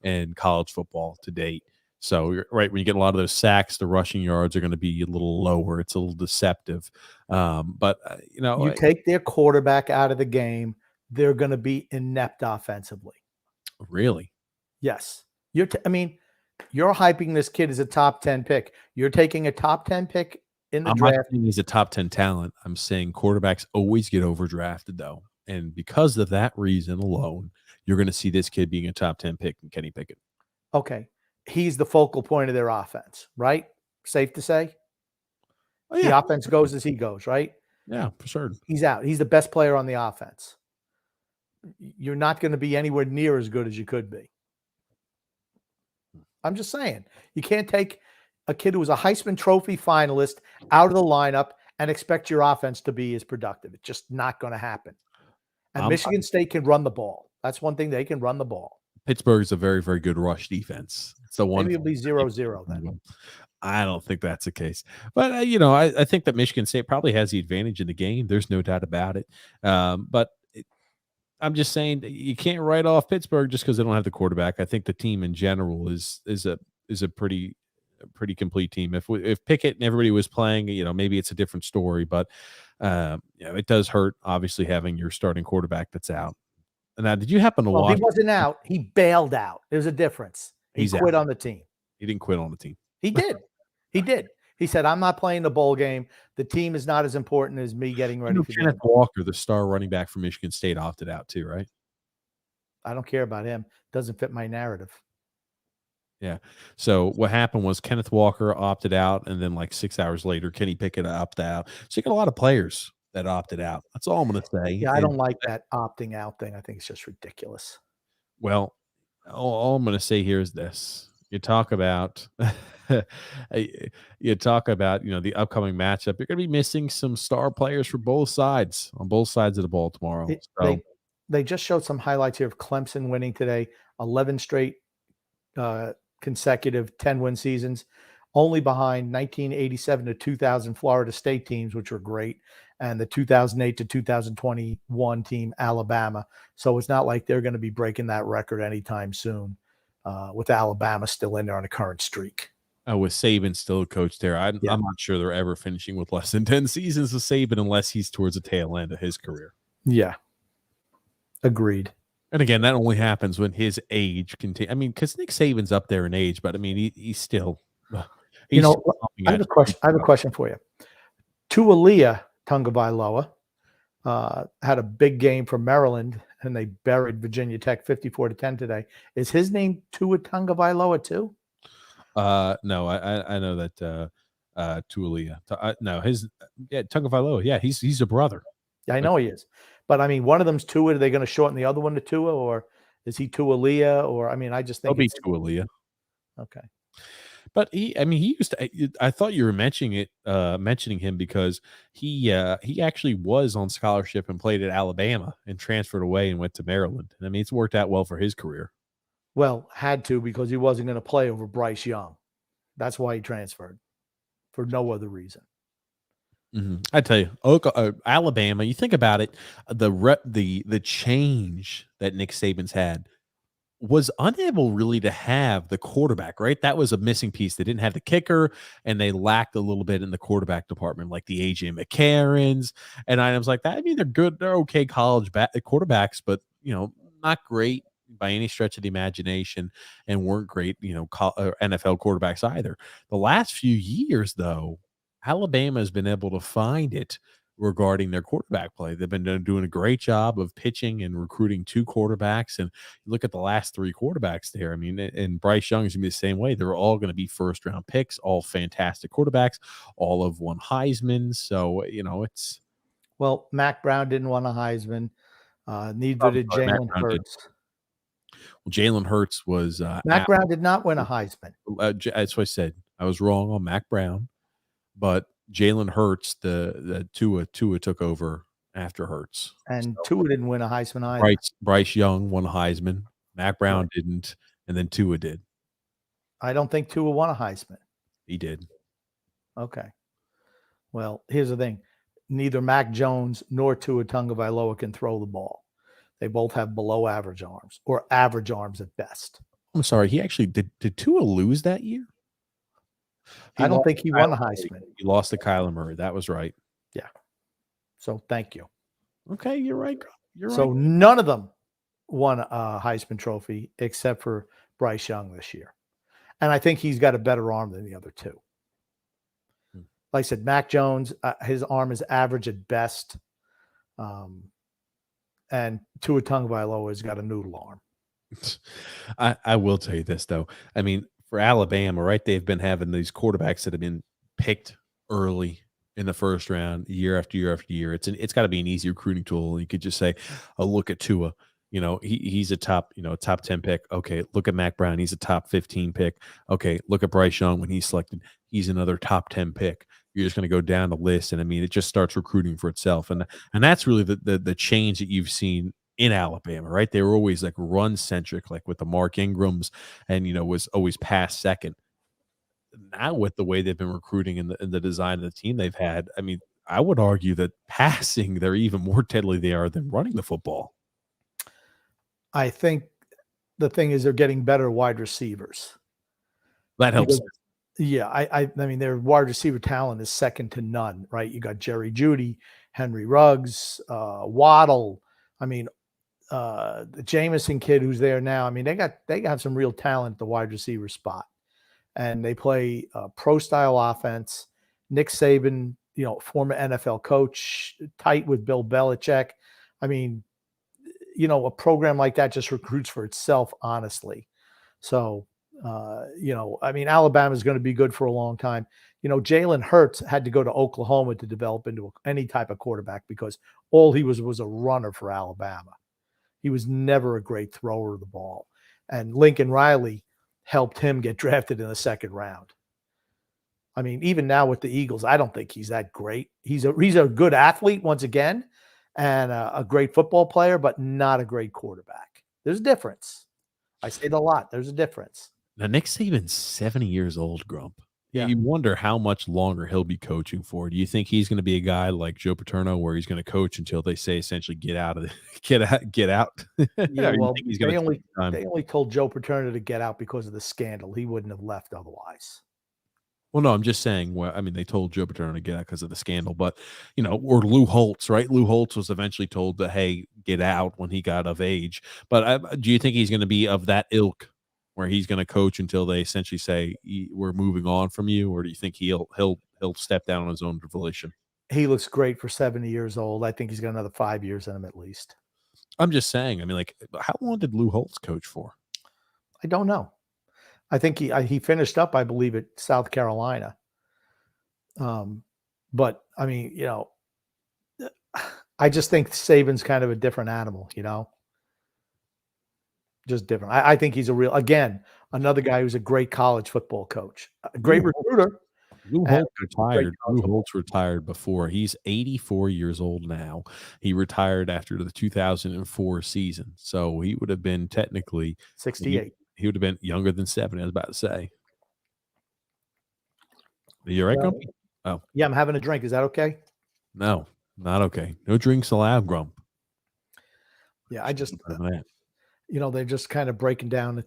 in college football to date. So you're right, when you get a lot of those sacks, the rushing yards are going to be a little lower. It's a little deceptive. But you know, you take their quarterback out of the game, they're going to be inept offensively. Really? Yes. You're hyping this kid as a top 10 pick. You're taking a top 10 pick in the draft. I'm not saying he's a top 10 talent. I'm saying quarterbacks always get overdrafted, though. And because of that reason alone, you're going to see this kid being a top 10 pick in Kenny Pickett. Okay. He's the focal point of their offense, right? Safe to say? Oh, yeah. The offense goes as he goes, right? Yeah, for sure. He's out. He's the best player on the offense. You're not going to be anywhere near as good as you could be. I'm just saying. You can't take a kid who was a Heisman Trophy finalist out of the lineup and expect your offense to be as productive. It's just not going to happen. And Michigan State can run the ball. That's one thing. They can run the ball. Pittsburgh is a very, very good rush defense. It's the one. Maybe it'll be 0-0 then. I don't think that's the case. But, you know, I think that Michigan State probably has the advantage in the game. There's no doubt about it. But I'm just saying you can't write off Pittsburgh just because they don't have the quarterback. I think the team in general is a pretty complete team. If Pickett and everybody was playing, you know, maybe it's a different story. But you know, it does hurt, obviously, having your starting quarterback that's out. Now, did you happen to watch? He wasn't out. He bailed out. There's a difference. He quit on the team. He didn't quit on the team. He did. He did. He said, "I'm not playing the bowl game. The team is not as important as me getting ready for Kenneth Walker, the star running back from Michigan State, opted out too, right? I don't care about him. Doesn't fit my narrative." Yeah. So what happened was Kenneth Walker opted out, and then like 6 hours later, Kenny Pickett opted out. So you got a lot of players that opted out. That's all I'm going to say. Yeah, I don't like that opting out thing. I think it's just ridiculous. Well, all I'm going to say here is this. You talk about the upcoming matchup. You're going to be missing some star players for both sides on both sides of the ball tomorrow. They just showed some highlights here of Clemson winning today, 11 straight consecutive 10-win seasons, only behind 1987 to 2000 Florida State teams, which were great, and the 2008 to 2021 team Alabama. So it's not like they're going to be breaking that record anytime soon, with Alabama still in there on a current streak. With Saban still a coach there, I'm not sure they're ever finishing with less than 10 seasons of Saban unless he's towards the tail end of his career. Yeah, agreed. And again, that only happens when his age continues. I mean, because Nick Saban's up there in age, but I mean, he's still. I have a question for you. Tualia Tagovailoa had a big game for Maryland, and they buried Virginia Tech 54-10 today. Is his name Tua Tagovailoa too? No, I know that Tualia. No, his Tagovailoa. Yeah, he's a brother. Yeah, I know he is. But I mean, one of them's Tua. Are they going to shorten the other one to Tua, or is he Tualia? Or I mean, I just think It'll be it's Tualia. okay. But he used to. I thought you were mentioning him because he actually was on scholarship and played at Alabama and transferred away and went to Maryland. I mean, it's worked out well for his career. Well, had to because he wasn't going to play over Bryce Young. That's why he transferred, for no other reason. I tell you, Alabama. You think about it, the change that Nick Saban's had was unable really to have the quarterback, right? That was a missing piece. They didn't have the kicker, and they lacked a little bit in the quarterback department, like the AJ McCarrons and items like that. I mean, they're good, they're okay college quarterbacks, but not great by any stretch of the imagination, and weren't great, NFL quarterbacks either. The last few years, though, Alabama has been able to find it regarding their quarterback play. They've been doing a great job of pitching and recruiting 2 quarterbacks. And look at the last 3 quarterbacks there. I mean, and Bryce Young is going to be the same way. They're all going to be first-round picks, all fantastic quarterbacks, all have won Heisman. So, it's. Well, Mac Brown didn't win a Heisman. Neither did Jalen Hurts. Well, Jalen Hurts was. Mac Brown did not win a Heisman. That's what I said. I was wrong on Mac Brown. But Jalen Hurts, the Tua took over after Hurts. And Tua didn't win a Heisman either. Bryce Young won a Heisman. Mac Brown didn't, and then Tua did. I don't think Tua won a Heisman. He did. Okay. Well, here's the thing. Neither Mac Jones nor Tua Tagovailoa can throw the ball. They both have below average arms, or average arms at best. I'm sorry. He actually did Tua lose that year? I don't think he won a Heisman. He lost to Kyler Murray. That was right. Yeah. So thank you. Okay, you're right. So none of them won a Heisman Trophy except for Bryce Young this year. And I think he's got a better arm than the other 2. Like I said, Mac Jones, his arm is average at best. And Tua Tagovailoa has got a noodle arm. I will tell you this, though. I mean, for Alabama, right, they've been having these quarterbacks that have been picked early in the first round, year after year after year. It's got to be an easy recruiting tool. You could just say, "Oh, look at Tua. He's a top 10 pick. Okay, look at Mac Brown. He's a top 15 pick. Okay, look at Bryce Young when he's selected. He's another top 10 pick." You're just going to go down the list, and I mean, it just starts recruiting for itself, and that's really the change that you've seen in Alabama, right? They were always like run centric, like with the Mark Ingrams, and was always pass second. Now with the way they've been recruiting and the design of the team they've had, I mean, I would argue that passing, they're even more deadly they are than running the football. I think the thing is they're getting better wide receivers. That helps. Yeah, I mean, their wide receiver talent is second to none, right? You got Jerry Jeudy, Henry Ruggs, Waddle. I mean, the Jameson kid who's there now. I mean, they got some real talent at the wide receiver spot, and they play pro style offense. Nick Saban, former NFL coach, tight with Bill Belichick. I mean, a program like that just recruits for itself, honestly. So, I mean, Alabama is going to be good for a long time. Jalen Hurts had to go to Oklahoma to develop into any type of quarterback because all he was a runner for Alabama. He was never a great thrower of the ball. And Lincoln Riley helped him get drafted in the second round. I mean, even now with the Eagles, I don't think he's that great. He's a good athlete once again, and a great football player, but not a great quarterback. There's a difference. I say it a lot. There's a difference. Now, Nick Saban's 70 years old, Grump. Yeah. You wonder how much longer he'll be coaching for. Do you think he's going to be a guy like Joe Paterno, where he's going to coach until they say essentially get out of it, get out? Yeah, well, they only told Joe Paterno to get out because of the scandal. He wouldn't have left otherwise. Well, no, I'm just saying. Well, I mean, they told Joe Paterno to get out because of the scandal, but or Lou Holtz, right? Lou Holtz was eventually told to, hey, get out when he got of age. But do you think he's going to be of that ilk, where he's going to coach until they essentially say we're moving on from you, or do you think he'll step down on his own volition? He looks great for 70 years old. I think he's got another 5 years in him at least. I'm just saying. I mean, like, how long did Lou Holtz coach for? I don't know. I think he finished up, I believe, at South Carolina. But I mean, I just think Saban's kind of a different animal, just different. I think he's another guy who's a great college football coach, a great recruiter. Lou Holtz retired. Lou Holtz retired before. He's 84 years old now. He retired after the 2004 season. So he would have been technically 68. He would have been younger than 70, I was about to say. Are you all right, Grumpy? Oh. Yeah, I'm having a drink. Is that okay? No, not okay. No drinks allowed, Grump. Yeah, I just, they're just kind of breaking down.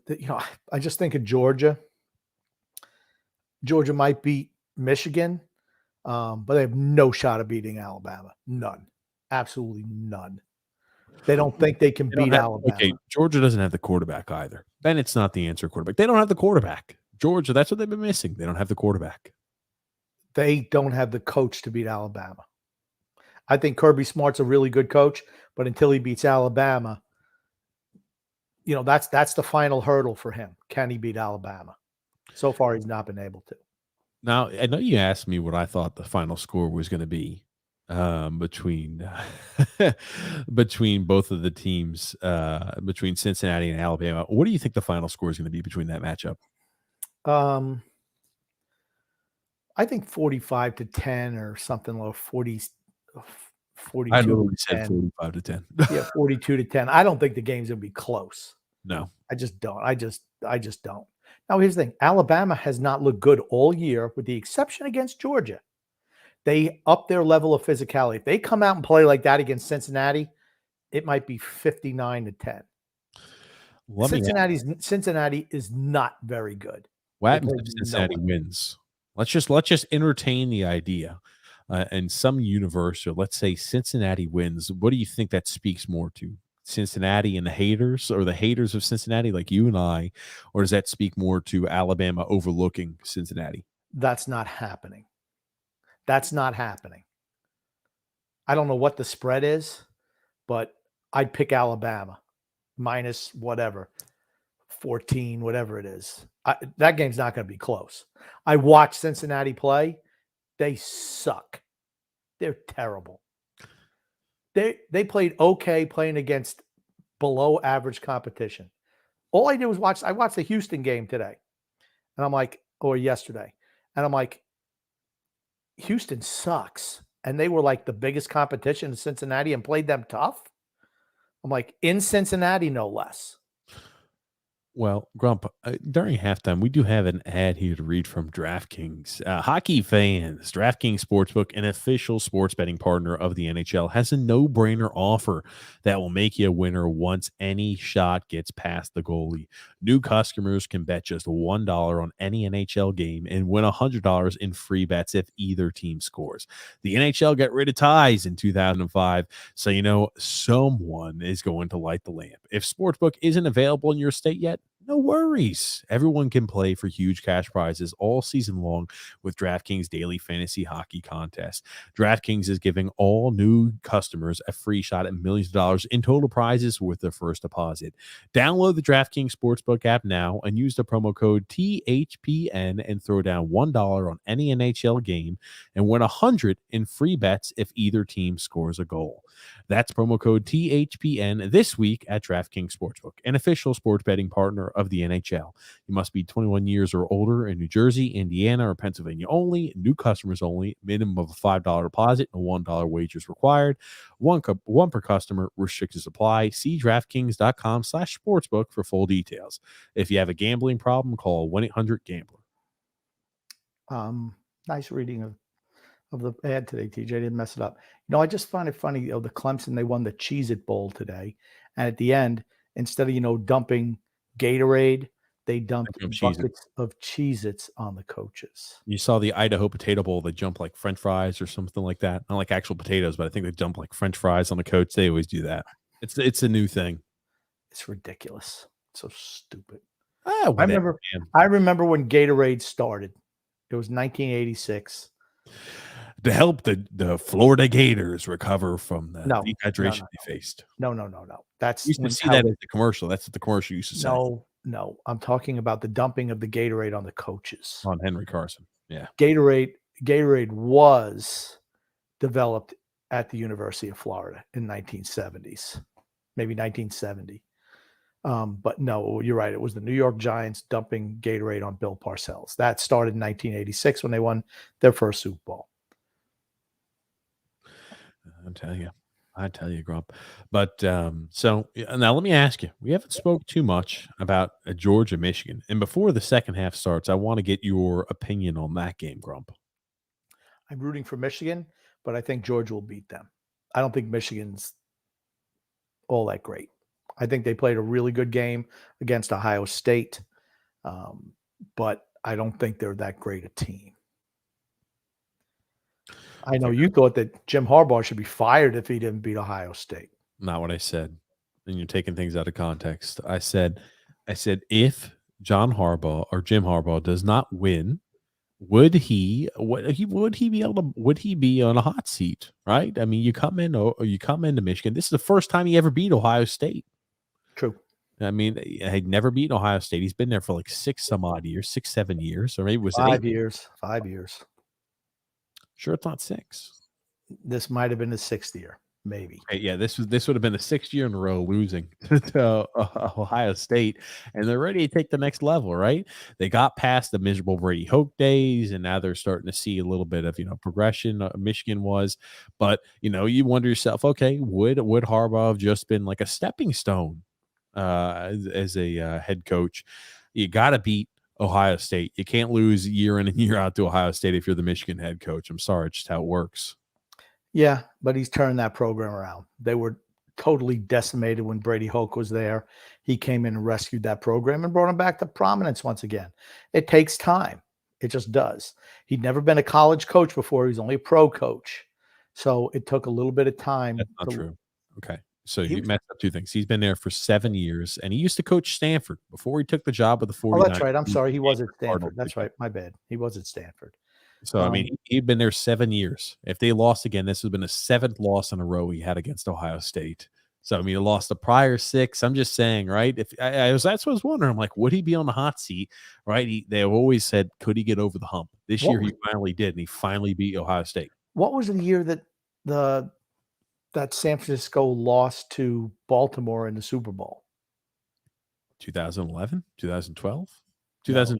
I just think of Georgia. Georgia might beat Michigan, but they have no shot of beating Alabama. None. Absolutely none. They don't think they can beat Alabama. Okay, Georgia doesn't have the quarterback either. Bennett's not the answer quarterback. They don't have the quarterback. Georgia, that's what they've been missing. They don't have the quarterback. They don't have the coach to beat Alabama. I think Kirby Smart's a really good coach, but until he beats Alabama, that's the final hurdle for him. Can he beat Alabama? So far, he's not been able to. Now, I know you asked me what I thought the final score was going to be between between both of the teams, between Cincinnati and Alabama. What do you think the final score is going to be between that matchup? I think 45-10 or something low. 42. I literally said 45-10. Yeah, 42-10. I don't think the game's gonna be close. No, I just don't. I just don't. Now, here's the thing: Alabama has not looked good all year, with the exception against Georgia. They up their level of physicality. If they come out and play like that against Cincinnati, it might be 59-10. Cincinnati is not very good. What happens if Cincinnati wins? Let's just entertain the idea. In some universe, or let's say Cincinnati wins. What do you think that speaks more to? Cincinnati and the haters, or the haters of Cincinnati like you and I, or does that speak more to Alabama overlooking Cincinnati? That's not happening. That's not happening. I don't know what the spread is, but I'd pick Alabama minus whatever, 14, whatever it is. That game's not going to be close. I watched Cincinnati play. They suck. They're terrible. They played okay playing against below average competition. All I did was I watched the Houston game today. And I'm like, or yesterday. And I'm like, Houston sucks. And they were like the biggest competition in Cincinnati and played them tough. I'm like, in Cincinnati, no less. Well, Grump, during halftime, we do have an ad here to read from DraftKings. Hockey fans, DraftKings Sportsbook, an official sports betting partner of the NHL, has a no-brainer offer that will make you a winner once any shot gets past the goalie. New customers can bet just $1 on any NHL game and win $100 in free bets if either team scores. The NHL got rid of ties in 2005, so someone is going to light the lamp. If Sportsbook isn't available in your state yet, no worries. Everyone can play for huge cash prizes all season long with DraftKings Daily Fantasy Hockey Contest. DraftKings is giving all new customers a free shot at millions of dollars in total prizes with their first deposit. Download the DraftKings Sportsbook app now and use the promo code THPN and throw down $1 on any NHL game and win $100 in free bets if either team scores a goal. That's promo code THPN this week at DraftKings Sportsbook, an official sports betting partner of the NHL. You must be 21 years or older in New Jersey, Indiana, or Pennsylvania only. New customers only. Minimum of a $5 deposit and $1 wagers required. One per customer. Restrictions apply. See DraftKings.com/sportsbook for full details. If you have a gambling problem, call 1-800-GAMBLER. Nice reading of the ad today, TJ. Didn't mess it up. I just find it funny, the Clemson, they won the Cheez-It Bowl today. And at the end, instead of, dumping Gatorade, they dumped buckets of Cheez-Its on the coaches. You saw the Idaho Potato Bowl. They jump like French fries or something like that. Not like actual potatoes, but I think they jump like French fries on the coach. They always do that. It's a new thing. It's ridiculous. It's so stupid. I remember when Gatorade started. It was 1986. to help the Florida Gators recover from the No, dehydration they faced. No. You That's used to see that as the commercial. That's what the commercial used to say no. I'm talking about the dumping of the Gatorade on the coaches. on Henry Carson. Yeah. Gatorade was developed at the University of Florida in 1970s, maybe 1970. But no, you're right. It was the New York Giants dumping Gatorade on Bill Parcells. That started in 1986 when they won their first Super Bowl. I tell you, Grump. But so now let me ask you. We haven't spoke too much about Georgia, Michigan, and before the second half starts, I want to get your opinion on that game, Grump. I'm rooting for Michigan, but I think Georgia will beat them. I don't think Michigan's all that great. I think they played a really good game against Ohio State, but I don't think they're that great a team. I know you thought that Jim Harbaugh should be fired if he didn't beat Ohio State. Not what I said. And you're taking things out of context. I said if Jim Harbaugh does not win, would he be on a hot seat? Right? I mean, you come into Michigan. This is the first time he ever beat Ohio State. True. I mean, he'd never beaten Ohio State. He's been there for like 7 years, or maybe it was 5 years. 5 years. Sure, it's not 6. This might have been the 6th year, maybe. Okay, yeah, this would have been the 6th year in a row losing to Ohio State, and they're ready to take the next level, right? They got past the miserable Brady Hoke days, and now they're starting to see a little bit of progression. Michigan was, but you wonder yourself, okay, would Harbaugh have just been like a stepping stone as a head coach? You got to beat Ohio State. You can't lose year in and year out to Ohio State if you're the Michigan head coach. I'm sorry, it's just how it works. Yeah, but he's turned that program around. They were totally decimated when Brady Hoke was there. He came in and rescued that program and brought him back to prominence once again. It takes time. It just does. He'd never been a college coach before. He was only a pro coach. So it took a little bit of time. That's not true. Okay. So you messed up two things. He's been there for 7 years, and he used to coach Stanford before he took the job with the 49ers. Oh, that's right. I'm sorry. He was at Stanford. That's right. My bad. He was at Stanford. So, I mean, he'd been there 7 years. If they lost again, this has been the 7th loss in a row he had against Ohio State. So, I mean, he lost the prior 6. I'm just saying, right? If that's what I was wondering. I'm like, would he be on the hot seat? Right? They have always said, could he get over the hump? This year, he finally did, and he finally beat Ohio State. What was the year that San Francisco lost to Baltimore in the Super Bowl? 2011? 2012? 2000,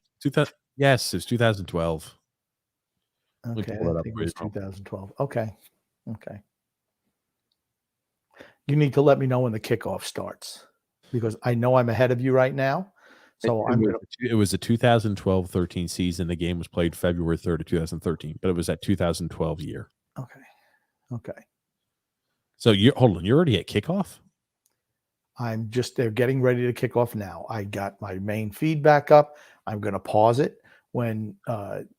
yes, it's 2012. Okay, I think it was 2012. Okay. You need to let me know when the kickoff starts because I know I'm ahead of you right now. So it was a 2012-13 season. The game was played February 3rd of 2013, but it was that 2012 year. Okay. So hold on, you're already at kickoff? They're getting ready to kick off now. I got my main feed back up. I'm going to pause it when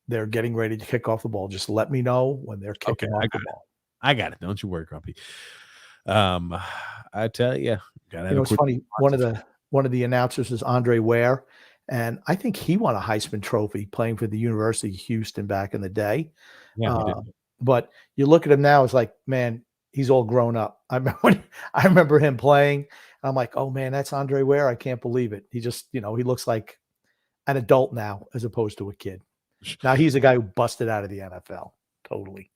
they're getting ready to kick off the ball. Just let me know when they're kicking off the ball. I got it. Don't you worry, Grumpy. I tell you, it's funny. One of the announcers is Andre Ware, and I think he won a Heisman Trophy playing for the University of Houston back in the day. Yeah, but you look at him now, it's like, man, he's all grown up. I remember him playing. I'm like, oh man, that's Andre Ware. I can't believe it. He just, he looks like an adult now as opposed to a kid. Now he's a guy who busted out of the NFL. Totally.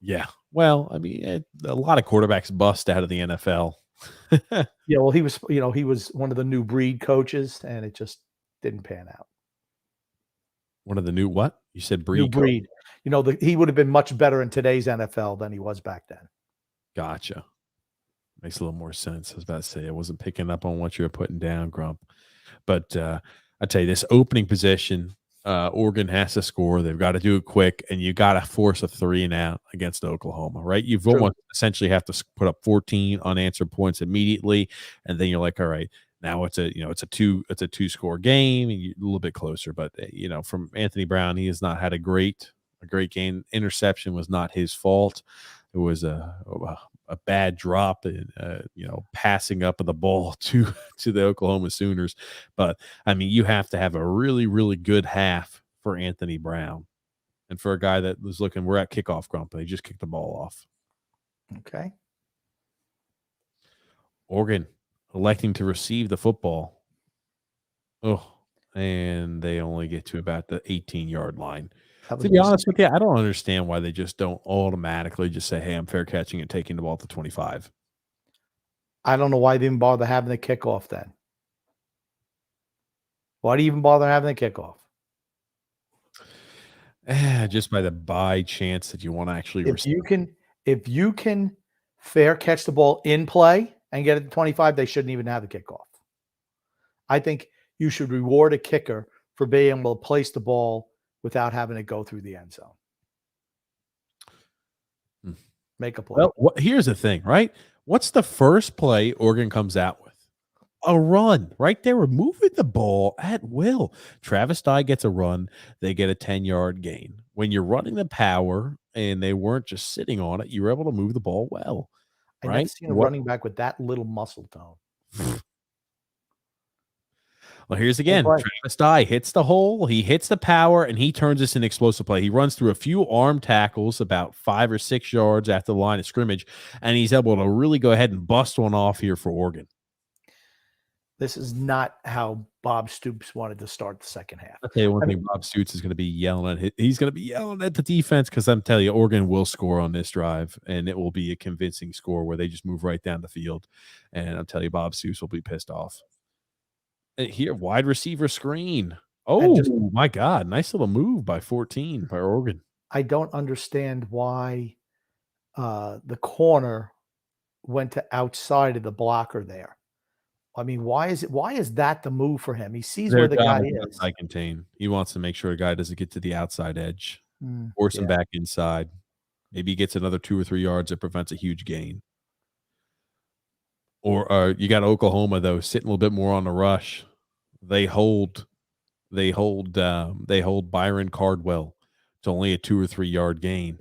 Yeah. Well, I mean, a lot of quarterbacks bust out of the NFL. Yeah. Well, he was one of the new breed coaches, and it just didn't pan out. One of the new what? You said breed? New breed. He would have been much better in today's NFL than he was back then. Gotcha. Makes a little more sense. I was about to say I wasn't picking up on what you were putting down, Grump. But I tell you, this opening possession, Oregon has to score. They've got to do it quick, and you got to force a 3-and-out against Oklahoma, right? You've almost essentially have to put up 14 unanswered points immediately, and then you're like, all right, now it's a 2-score game, and you're a little bit closer. But from Anthony Brown, he has not had a great game. Interception was not his fault. It was a bad drop and passing up of the ball to the Oklahoma Sooners. But I mean, you have to have a really, really good half for Anthony Brown And for a guy that was looking, we're at kickoff, Grump. They just kicked the ball off. Okay. Oregon electing to receive the football. Oh, and they only get to about the 18-yard line. To be honest with you, I don't understand why they just don't automatically just say, hey, I'm fair catching and taking the ball to 25. I don't know why they didn't bother having the kickoff then. Why do you even bother having the kickoff? Just by chance that you want to actually receive. If you can fair catch the ball in play and get it to 25, they shouldn't even have the kickoff. I think you should reward a kicker for being able to place the ball without having it go through the end zone. Make a play. Well, here's the thing, right? What's the first play Oregon comes out with? A run right there. We're moving the ball at will. Travis Dye gets a run. They get a 10-yard gain. When you're running the power and they weren't just sitting on it, you were able to move the ball well. I've never seen a running back with that little muscle tone. Well, here's again. Travis Dye hits the hole. He hits the power, and he turns this into explosive play. He runs through a few arm tackles about 5 or 6 yards after the line of scrimmage, and he's able to really go ahead and bust one off here for Oregon. This is not how Bob Stoops wanted to start the second half. I'll tell you one thing, Bob Stoops is going to be yelling at he's going to be yelling at the defense because I'm telling you, Oregon will score on this drive, and it will be a convincing score where they just move right down the field. And I'm telling you, Bob Stoops will be pissed off. And here, wide receiver screen. Oh, my God. Nice little move by 14 by Oregon. I don't understand why the corner went to outside of the blocker there. I mean, why is that the move for him? He sees where the guy is. I contain. He wants to make sure a guy doesn't get to the outside edge. Force him back inside. Maybe he gets another 2 or 3 yards that prevents a huge gain. Or you got Oklahoma though sitting a little bit more on the rush. They hold Byron Cardwell to only a 2 or 3 yard gain.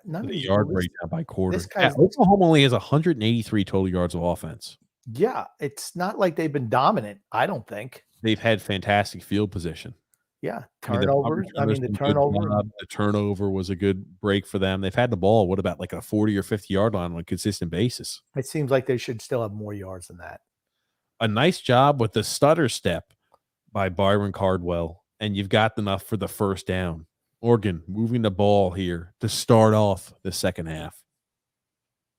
The yard breakdown by quarter. Oklahoma only has 183 total yards of offense. Yeah, it's not like they've been dominant. I don't think they've had fantastic field position. Yeah, turnovers. The turnover was a good break for them. They've had the ball, what about like a 40 or 50 yard line on a consistent basis? It seems like they should still have more yards than that. A nice job with the stutter step by Byron Cardwell, and you've got enough for the first down. Oregon moving the ball here to start off the second half.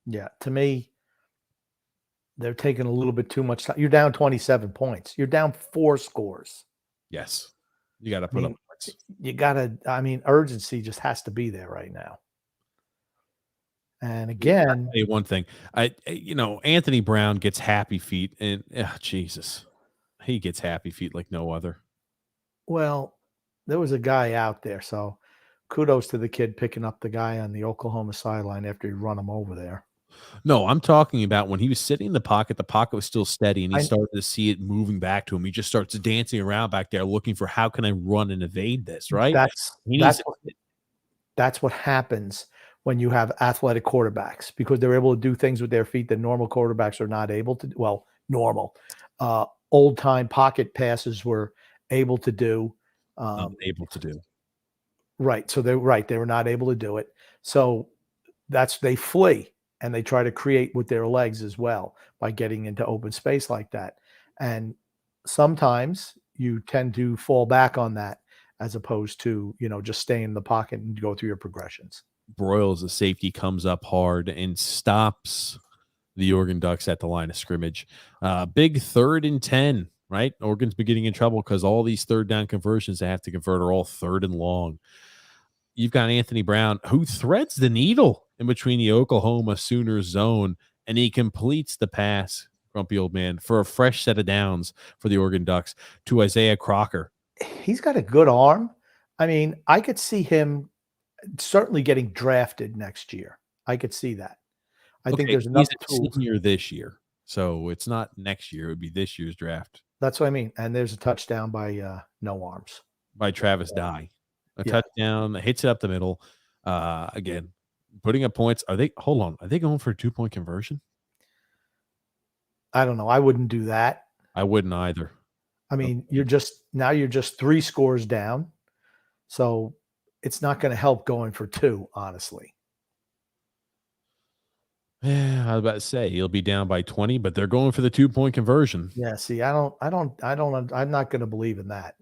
Yeah, to me, they're taking a little bit too much time. You're down 27 points. You're down 4 scores. Yes. You got to put up points. You got to, urgency just has to be there right now. And again, I'll tell you one thing. Anthony Brown gets happy feet, and Jesus, he gets happy feet like no other. Well, there was a guy out there, so kudos to the kid picking up the guy on the Oklahoma sideline after he run him over there. No, I'm talking about when he was sitting in the pocket was still steady, and he started to see it moving back to him. He just starts dancing around back there looking for how can I run and evade this, right? That's what happens when you have athletic quarterbacks, because they're able to do things with their feet that normal quarterbacks are not able to do. Well, normal. Old-time pocket passes were able to do. Right. So they were not able to do it. So they flee. And they try to create with their legs as well by getting into open space like that. And sometimes you tend to fall back on that as opposed to, just stay in the pocket and go through your progressions. Broyles, the safety, comes up hard and stops the Oregon Ducks at the line of scrimmage. Big 3rd and 10, right? Oregon's been getting in trouble because all these third down conversions they have to convert are all 3rd and long. You've got Anthony Brown, who threads the needle in between the Oklahoma Sooners zone, and he completes the pass, grumpy old man, for a fresh set of downs for the Oregon Ducks to Isaiah Crocker. He's got a good arm. I could see him certainly getting drafted next year. I could see that. I think there's enough tools. He's a senior this year, so it's not next year. It would be this year's draft. That's what I mean. And there's a touchdown by no arms. By Travis Dye. Touchdown, hits it up the middle. Again, putting up points. Are they going for a 2-point conversion? I don't know. I wouldn't do that. I wouldn't either. You're just 3 scores down. So it's not going to help going for 2, honestly. Yeah, I was about to say he'll be down by 20, but they're going for the 2-point conversion. Yeah, see, I'm not going to believe in that.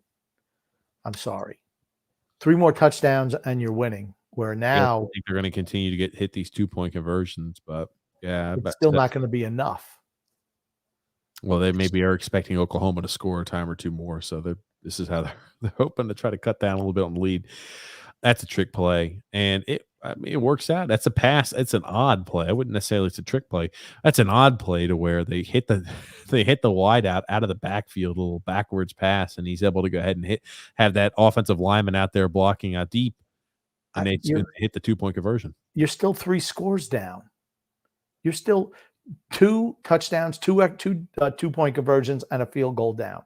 I'm sorry. 3 more touchdowns and you're winning. Where I now think they're going to continue to hit these 2-point conversions, but yeah, it's still not going to be enough. well, they maybe are expecting Oklahoma to score a time or two more, so this is how they're hoping to try to cut down a little bit on the lead. That's a trick play, and it works out. That's a pass. It's an odd play. I wouldn't necessarily it's a trick play. That's an odd play to where they hit the they hit the wide out of the backfield, a little backwards pass, and he's able to go ahead and have that offensive lineman out there blocking out deep, and they hit the 2-point conversion. You're still 3 scores down. You're still 2 touchdowns, 2 2-point conversions, and a field goal down.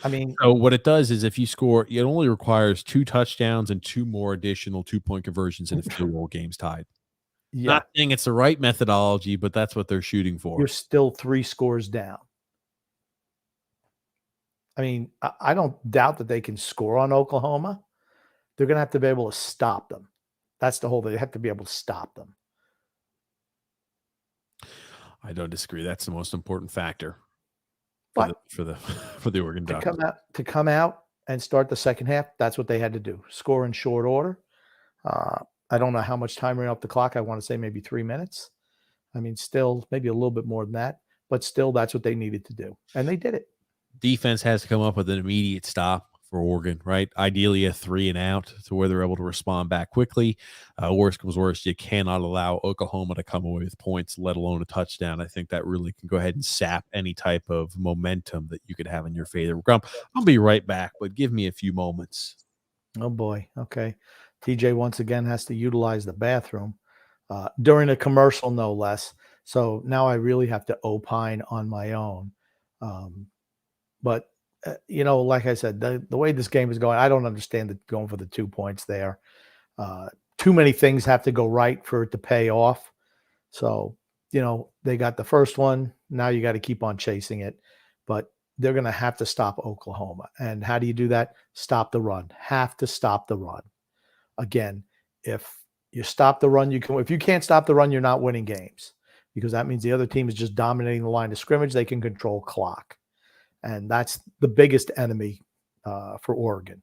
I mean, so what it does is if you score, it only requires 2 touchdowns and 2 more additional 2-point conversions in a field goal game's tied. yeah, Not saying it's the right methodology, but that's what they're shooting for. you're still 3 scores down. I mean, I don't doubt that they can score on Oklahoma. They're going to have to be able to stop them. That's the whole thing. They have to be able to stop them. I don't disagree. That's the most important factor But for the Oregon Ducks. To come out and start the second half, that's what they had to do. Score in short order. I don't know how much time ran off the clock. I want to say maybe 3 minutes. I mean, still maybe a little bit more than that, but still that's what they needed to do. And they did it. Defense has to come up with an immediate stop for Oregon, right? Ideally a 3 and out to where they're able to respond back quickly. Worst comes worst, you cannot allow Oklahoma to come away with points, let alone a touchdown. I think that really can go ahead and sap any type of momentum that you could have in your favor. Grump, I'll be right back, but give me a few moments. Oh boy. Okay. TJ once again has to utilize the bathroom during a commercial, no less. So now I really have to opine on my own. But like I said, the way this game is going, I don't understand going for the 2 points there. Too many things have to go right for it to pay off. So, they got the first one. Now you got to keep on chasing it. But they're going to have to stop Oklahoma. And how do you do that? Stop the run. Have to stop the run. Again, if you stop the run, if you can't stop the run, you're not winning games, because that means the other team is just dominating the line of scrimmage. They can control clock. And that's the biggest enemy for Oregon.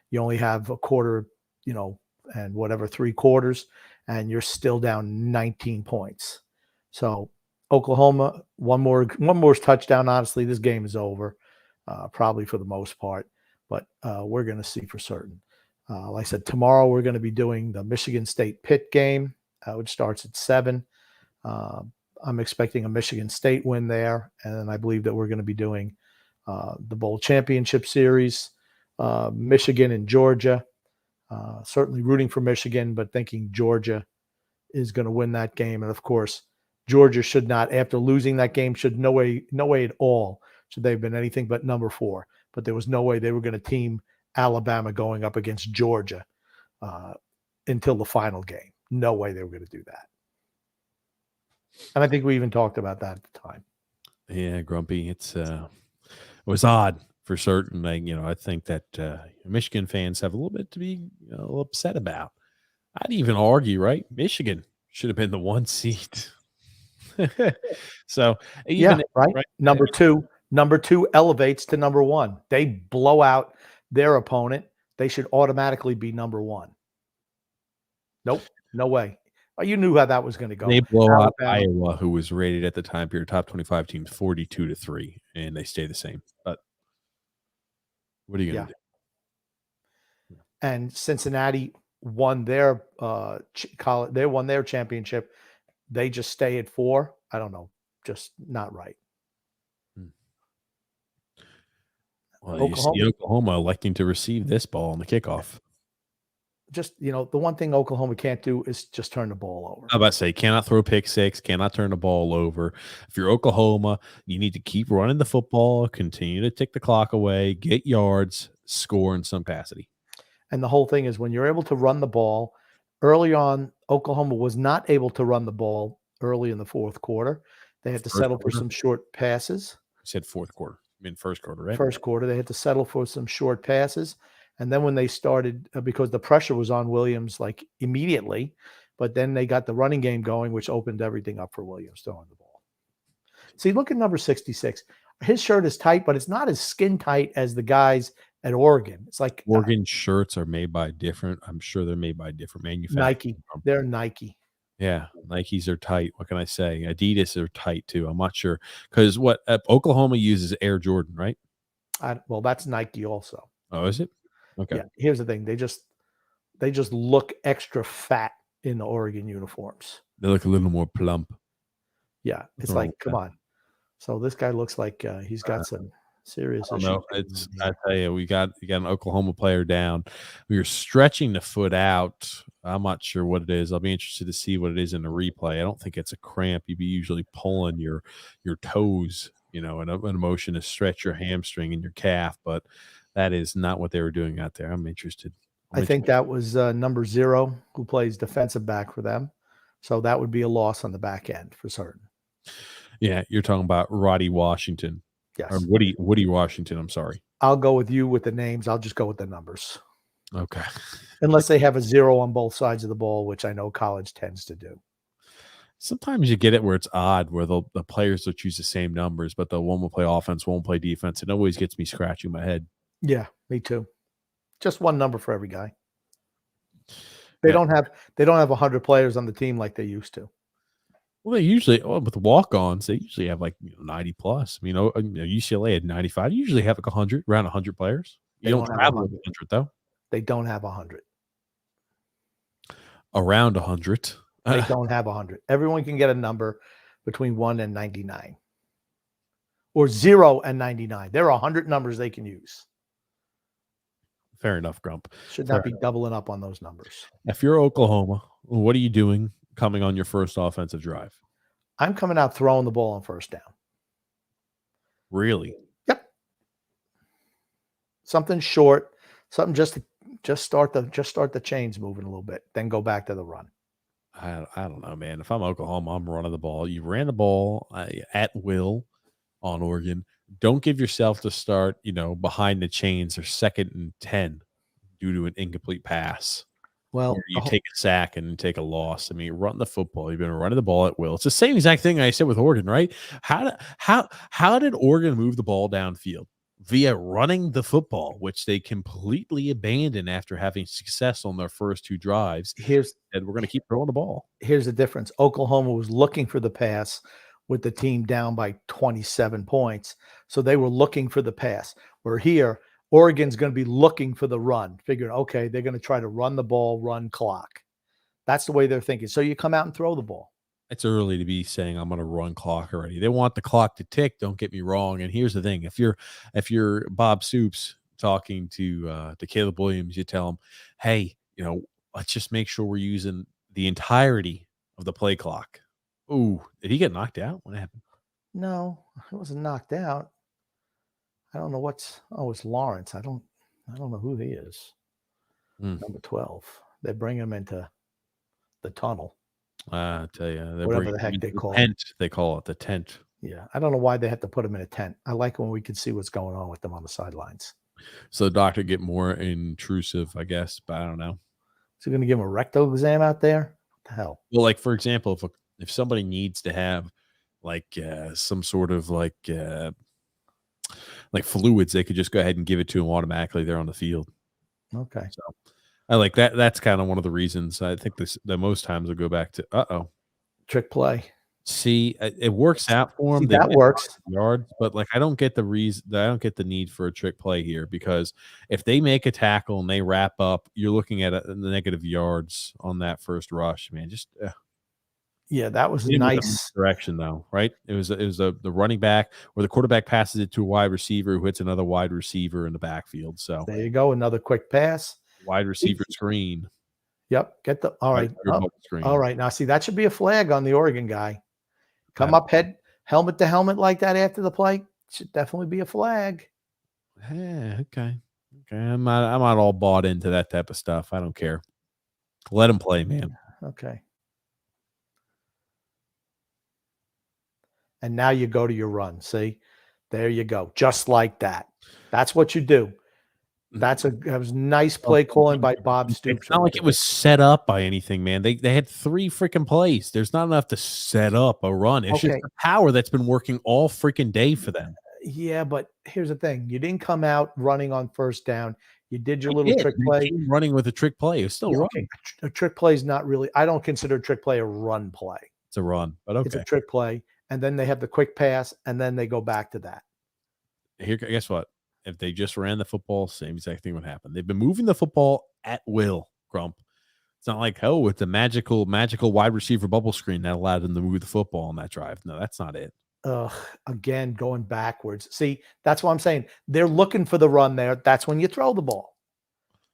You only have a quarter, and whatever 3 quarters, and you're still down 19 points. So Oklahoma, one more touchdown. Honestly, this game is over, probably for the most part. But we're going to see for certain. Like I said, tomorrow we're going to be doing the Michigan State Pitt game, which starts at 7. I'm expecting a Michigan State win there, and then I believe that we're going to be doing the Bowl Championship Series, Michigan and Georgia. Certainly rooting for Michigan, but thinking Georgia is going to win that game. And of course, Georgia should not, after losing that game, should no way at all should they have been anything but number 4. But there was no way they were going to team Alabama going up against Georgia until the final game. No way they were going to do that. And I think we even talked about that at the time. Yeah, Grumpy. It was odd for certain. I think that Michigan fans have a little bit to be a little upset about. I'd even argue, right? Michigan should have been the 1 seed. So even right. Number two elevates to number 1. They blow out their opponent. They should automatically be number 1. Nope, no way. You knew how that was going to go. They blow out Iowa, who was rated at the time period top 25 teams 42-3, and they stay the same. But what are you going to do? And Cincinnati won their they won their championship. They just stay at 4. I don't know, just not right. Well, you see Oklahoma electing to receive this ball on the kickoff. Just, the one thing Oklahoma can't do is just turn the ball over. I was about to say, cannot throw pick 6, cannot turn the ball over. If you're Oklahoma, you need to keep running the football, continue to tick the clock away, get yards, score in some capacity. And the whole thing is when you're able to run the ball early on, Oklahoma was not able to run the ball early in the 4th quarter. They had to settle for some short passes. I said 4th quarter. I mean, 1st quarter, right? 1st quarter. They had to settle for some short passes. And then when they started, because the pressure was on Williams like immediately, but then they got the running game going, which opened everything up for Williams throwing the ball. See, look at number 66. His shirt is tight, but it's not as skin tight as the guys at Oregon. It's like Oregon shirts are made by different. I'm sure they're made by different manufacturers. Nike. They're Nike. Yeah, Nikes are tight. What can I say? Adidas are tight too. I'm not sure because what Oklahoma uses Air Jordan, right? Well, that's Nike also. Oh, is it? Okay. Yeah. Here's the thing: they just look extra fat in the Oregon uniforms. They look a little more plump. Yeah, it's like, come on. So this guy looks like he's got some serious issues. No, it's. I tell you, you got an Oklahoma player down. We were stretching the foot out. I'm not sure what it is. I'll be interested to see what it is in the replay. I don't think it's a cramp. You'd be usually pulling your toes, and an motion to stretch your hamstring and your calf, but that is not what they were doing out there. I'm interested. I think that was number 0 who plays defensive back for them. So that would be a loss on the back end for certain. Yeah, you're talking about Roddy Washington. Yes. Or Woody Washington, I'm sorry. I'll go with you with the names. I'll just go with the numbers. Okay. Unless they have a 0 on both sides of the ball, which I know college tends to do. Sometimes you get it where it's odd, where the players will choose the same numbers, but the one will play offense, one will play defense. It always gets me scratching my head. Yeah, me too. Just one number for every guy. They don't have 100 players on the team like they used to. Well, they usually with walk-ons, they usually have like 90 plus. UCLA had 95. You usually have like 100, around 100 players. You don't travel with 100 though. They don't have 100. Around 100. They don't have 100. Everyone can get a number between 1 and 99, or 0 and 99. There are 100 numbers they can use. Fair enough, Grump. Should not be doubling up on those numbers. If you're Oklahoma, what are you doing coming on your first offensive drive? I'm coming out throwing the ball on first down. Really? Yep. Something short, something just start the chains moving a little bit, then go back to the run. I don't know, man. If I'm Oklahoma, I'm running the ball. You ran the ball at will on Oregon. Don't give yourself the start, behind the chains or 2nd and 10 due to an incomplete pass. Well, or you take a sack and take a loss. I mean, run the football. You've been running the ball at will. It's the same exact thing I said with Oregon, right? How did Oregon move the ball downfield? Via running the football, which they completely abandoned after having success on their first 2 drives. And we're going to keep throwing the ball. Here's the difference. Oklahoma was looking for the pass with the team down by 27 points. So they were looking for the pass. Where here, Oregon's going to be looking for the run, figuring, okay, they're going to try to run the ball, run clock. That's the way they're thinking. So you come out and throw the ball. It's early to be saying I'm going to run clock already. They want the clock to tick. Don't get me wrong. And here's the thing: if you're Bob Soups talking to Caleb Williams, you tell him, hey, let's just make sure we're using the entirety of the play clock. Ooh, did he get knocked out? What happened? No, he wasn't knocked out. I don't know it's Lawrence. I don't know who he is. Number 12. They bring him into the tunnel. I tell you, whatever the heck they call it. They call it the tent. Yeah, I don't know why they have to put him in a tent. I like when we can see what's going on with them on the sidelines. So the doctor get more intrusive, I guess, but I don't know. Is he going to give him a rectal exam out there? What the hell? Well, like for example, if somebody needs to have like some sort of like fluids, they could just go ahead and give it to him automatically. They're on the field. Okay. So I like that. That's kind of one of the reasons I think that most times will go back to trick play. See, it works out for them. That works yards, but I don't get the reason. I don't get the need for a trick play here because if they make a tackle and they wrap up, you're looking at the negative yards on that first rush, man. Just yeah, that was nice direction though, right? It was the running back where the quarterback passes it to a wide receiver who hits another wide receiver in the backfield. So there you go, another quick pass, wide receiver screen. Yep, get the all right. All right, now see that should be a flag on the Oregon guy. Come up helmet to helmet like that after the play. Should definitely be a flag. Yeah, okay. I'm not all bought into that type of stuff. I don't care. Let him play, man. Okay. And now you go to your run. See, there you go. Just like that. That's what you do. That was nice play calling by Bob Stoops. It's not like it was set up by anything, man. They had 3 freaking plays. There's not enough to set up a run. It's just the power that's been working all freaking day for them. Yeah, but here's the thing. You didn't come out running on first down. You did your little trick play. Running with a trick play. It's still running. Okay. A trick play is not really – I don't consider a trick play a run play. It's a run, but okay. It's a trick play, and then they have the quick pass, and then they go back to that. Here, guess what? If they just ran the football, same exact thing would happen. They've been moving the football at will, Grump. It's not like, oh, it's a magical wide receiver bubble screen that allowed them to move the football on that drive. No, that's not it. Again, going backwards. See, that's what I'm saying. They're looking for the run there. That's when you throw the ball.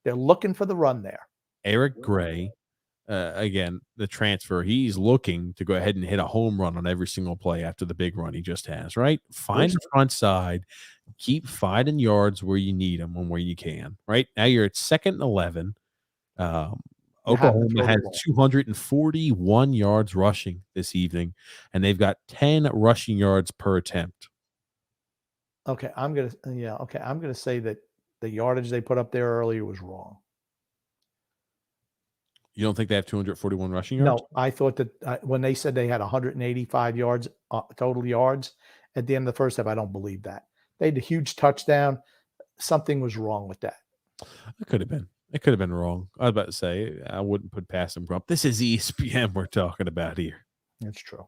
They're looking for the run there. Eric Gray, again, the transfer, he's looking to go ahead and hit a home run on every single play after the big run he just has, right? Find the front side. Keep finding yards where you need them and where you can, right? Now you're at 2nd and 11. Oklahoma has 241 yards rushing this evening, and they've got 10 rushing yards per attempt. Okay, I'm gonna say that the yardage they put up there earlier was wrong. You don't think they have 241 rushing yards? No, I thought that when they said they had 185 yards total yards at the end of the first half, I don't believe that. They had a huge touchdown. Something was wrong with that. It could have been. It could have been wrong. I was about to say, I wouldn't put past them, Grump. This is ESPN we're talking about here. That's true.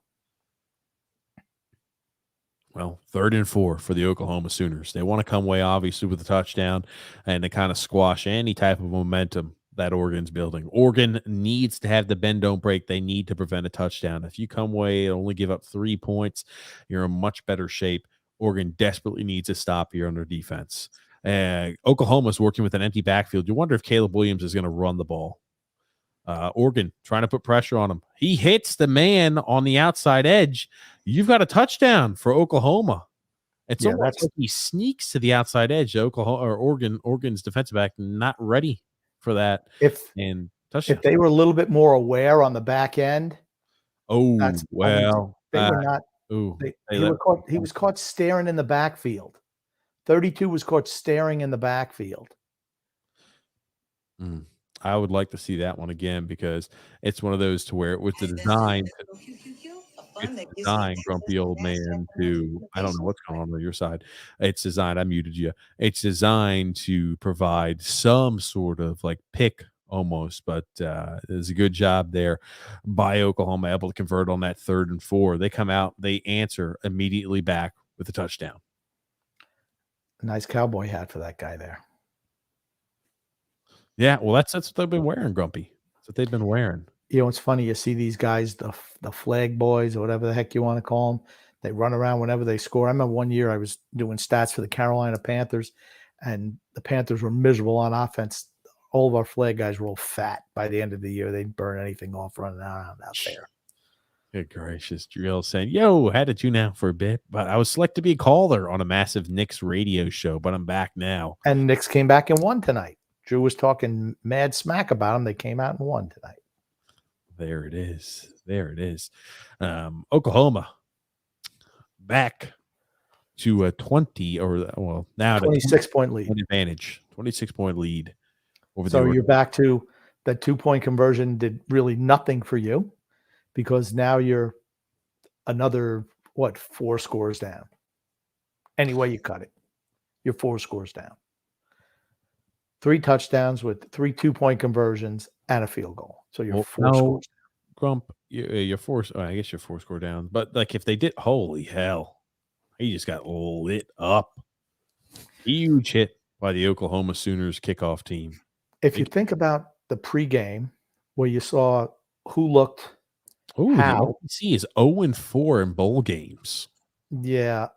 Well, 3rd and 4 for the Oklahoma Sooners. They want to come away, obviously, with a touchdown and to kind of squash any type of momentum that Oregon's building. Oregon needs to have the bend don't break. They need to prevent a touchdown. If you come away and only give up 3 points, you're in much better shape. Oregon desperately needs a stop here on their defense. Oklahoma's working with an empty backfield. You wonder if Caleb Williams is going to run the ball. Oregon trying to put pressure on him. He hits the man on the outside edge. You've got a touchdown for Oklahoma. It's almost like he sneaks to the outside edge. Oregon's defensive back not ready for that. If they were a little bit more aware on the back end. Oh, well. They were not. He was caught staring in the backfield. 32 was caught staring in the backfield. I would like to see that one again because it's one of those to where with the design, it's designed, grumpy old man, to I don't know what's going on your side. It's designed. I muted you. It's designed to provide some sort of like pick almost, but there's a good job there by Oklahoma, able to convert on that 3rd and 4. They come out, they answer immediately back with a touchdown. Nice cowboy hat for that guy there. Yeah, well, that's what they've been wearing, Grumpy. That's what they've been wearing. You know, it's funny. You see these guys, the flag boys or whatever the heck you want to call them. They run around whenever they score. I remember one year I was doing stats for the Carolina Panthers, and the Panthers were miserable on offense. All of our flag guys were all fat by the end of the year. They didn't burn anything off running around out there. Good gracious. Drill saying, yo, had to tune out for a bit, but I was selected to be a caller on a massive Knicks radio show, but I'm back now. And Knicks came back and won tonight. Drew was talking mad smack about them. They came out and won tonight. There it is. There it is. Oklahoma back to a 20 or well now 26-point lead advantage. 26-point lead over. So you're back to that 2-point conversion did really nothing for you because now you're another 4 scores down. Any way you cut it, you're 4 scores down. 3 touchdowns with 3 2-point conversions and a field goal. So you're 4 scores down. Grump, you're 4. I guess you're 4 score down. But like if they did, holy hell, he just got lit up. Huge hit by the Oklahoma Sooners kickoff team. If you think about the pregame where you saw who looked how. The OPC is 0-4 in bowl games. Yeah.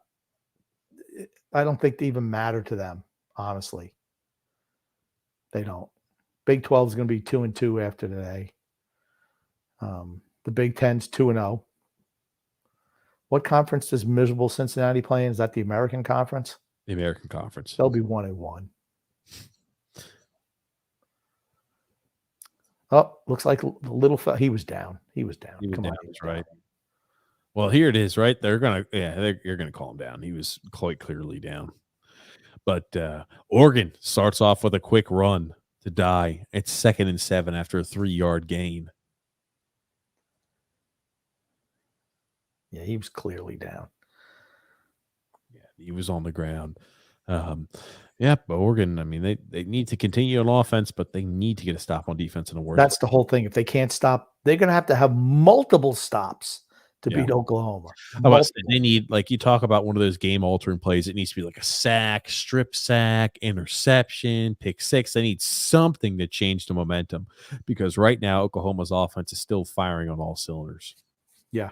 I don't think they even matter to them, honestly. They don't. Big 12 is going to be 2-2 after today. The Big 10's 2-0. What conference does miserable Cincinnati play in? Is that the American Conference? The American Conference. They'll be 1-1. Oh, looks like the little he was down. He was down. Come on, that's right. Well, here it is, right? You're gonna call him down. He was quite clearly down. But Oregon starts off with a quick run to die. It's 2nd and 7 after a 3-yard gain. Yeah, he was clearly down. Yeah, he was on the ground. But Oregon, I mean, they need to continue on offense, but they need to get a stop on defense in the worst. That's the whole thing. If they can't stop, they're going to have multiple stops to beat Oklahoma. They need, like, you talk about one of those game-altering plays. It needs to be like a sack, strip sack, interception, pick six. They need something to change the momentum because right now Oklahoma's offense is still firing on all cylinders. Yeah.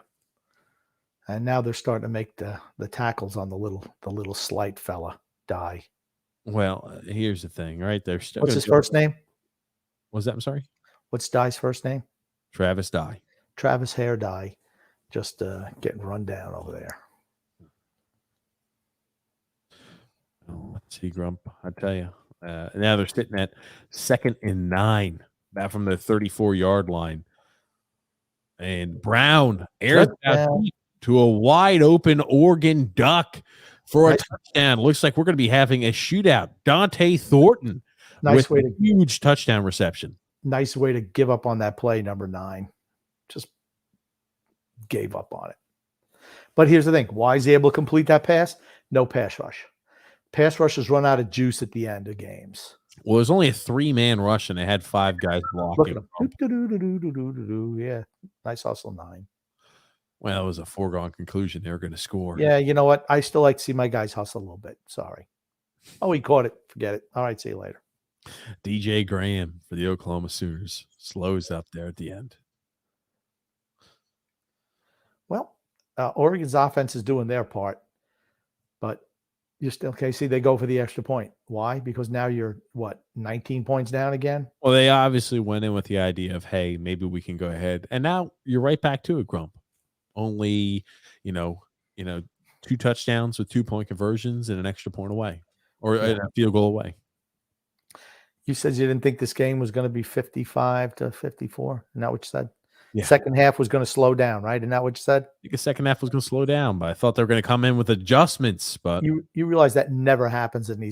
And now they're starting to make the tackles on the little slight fella die. Well, here's the thing, right? They're still. What's his first name? What's that? I'm sorry. What's Dye's first name? Travis Dye. Travis Hair Dye, just getting run down over there. Oh, let's see, Grump. I tell you, now they're sitting at 2nd and 9, back from the 34-yard line, and Brown airs out to a wide open Oregon Duck for a touchdown. Looks like we're going to be having a shootout. Dante Thornton with a huge touchdown reception. Nice way to give up on that play, number 9. Just gave up on it. But here's the thing. Why is he able to complete that pass? No pass rush. Pass rushers run out of juice at the end of games. Well, there's only a 3-man rush, and they had 5 guys blocking. Yeah, nice hustle 9. Well, it was a foregone conclusion they were going to score. Yeah, you know what? I still like to see my guys hustle a little bit. Sorry. Oh, he caught it. Forget it. All right, see you later. DJ Graham for the Oklahoma Sooners slows up there at the end. Well, Oregon's offense is doing their part, but you're still see they go for the extra point. Why? Because now you're 19 points down again? Well, they obviously went in with the idea of, hey, maybe we can go ahead. And now you're right back to it, Grump. Only, 2 touchdowns with 2-point conversions and an extra point away, or a field goal away. You said you didn't think this game was going to be 55-54. Isn't that what you said? Yeah. Second half was going to slow down, right? Isn't that what you said? I think the second half was going to slow down, but I thought they were going to come in with adjustments. But you realize that never happens in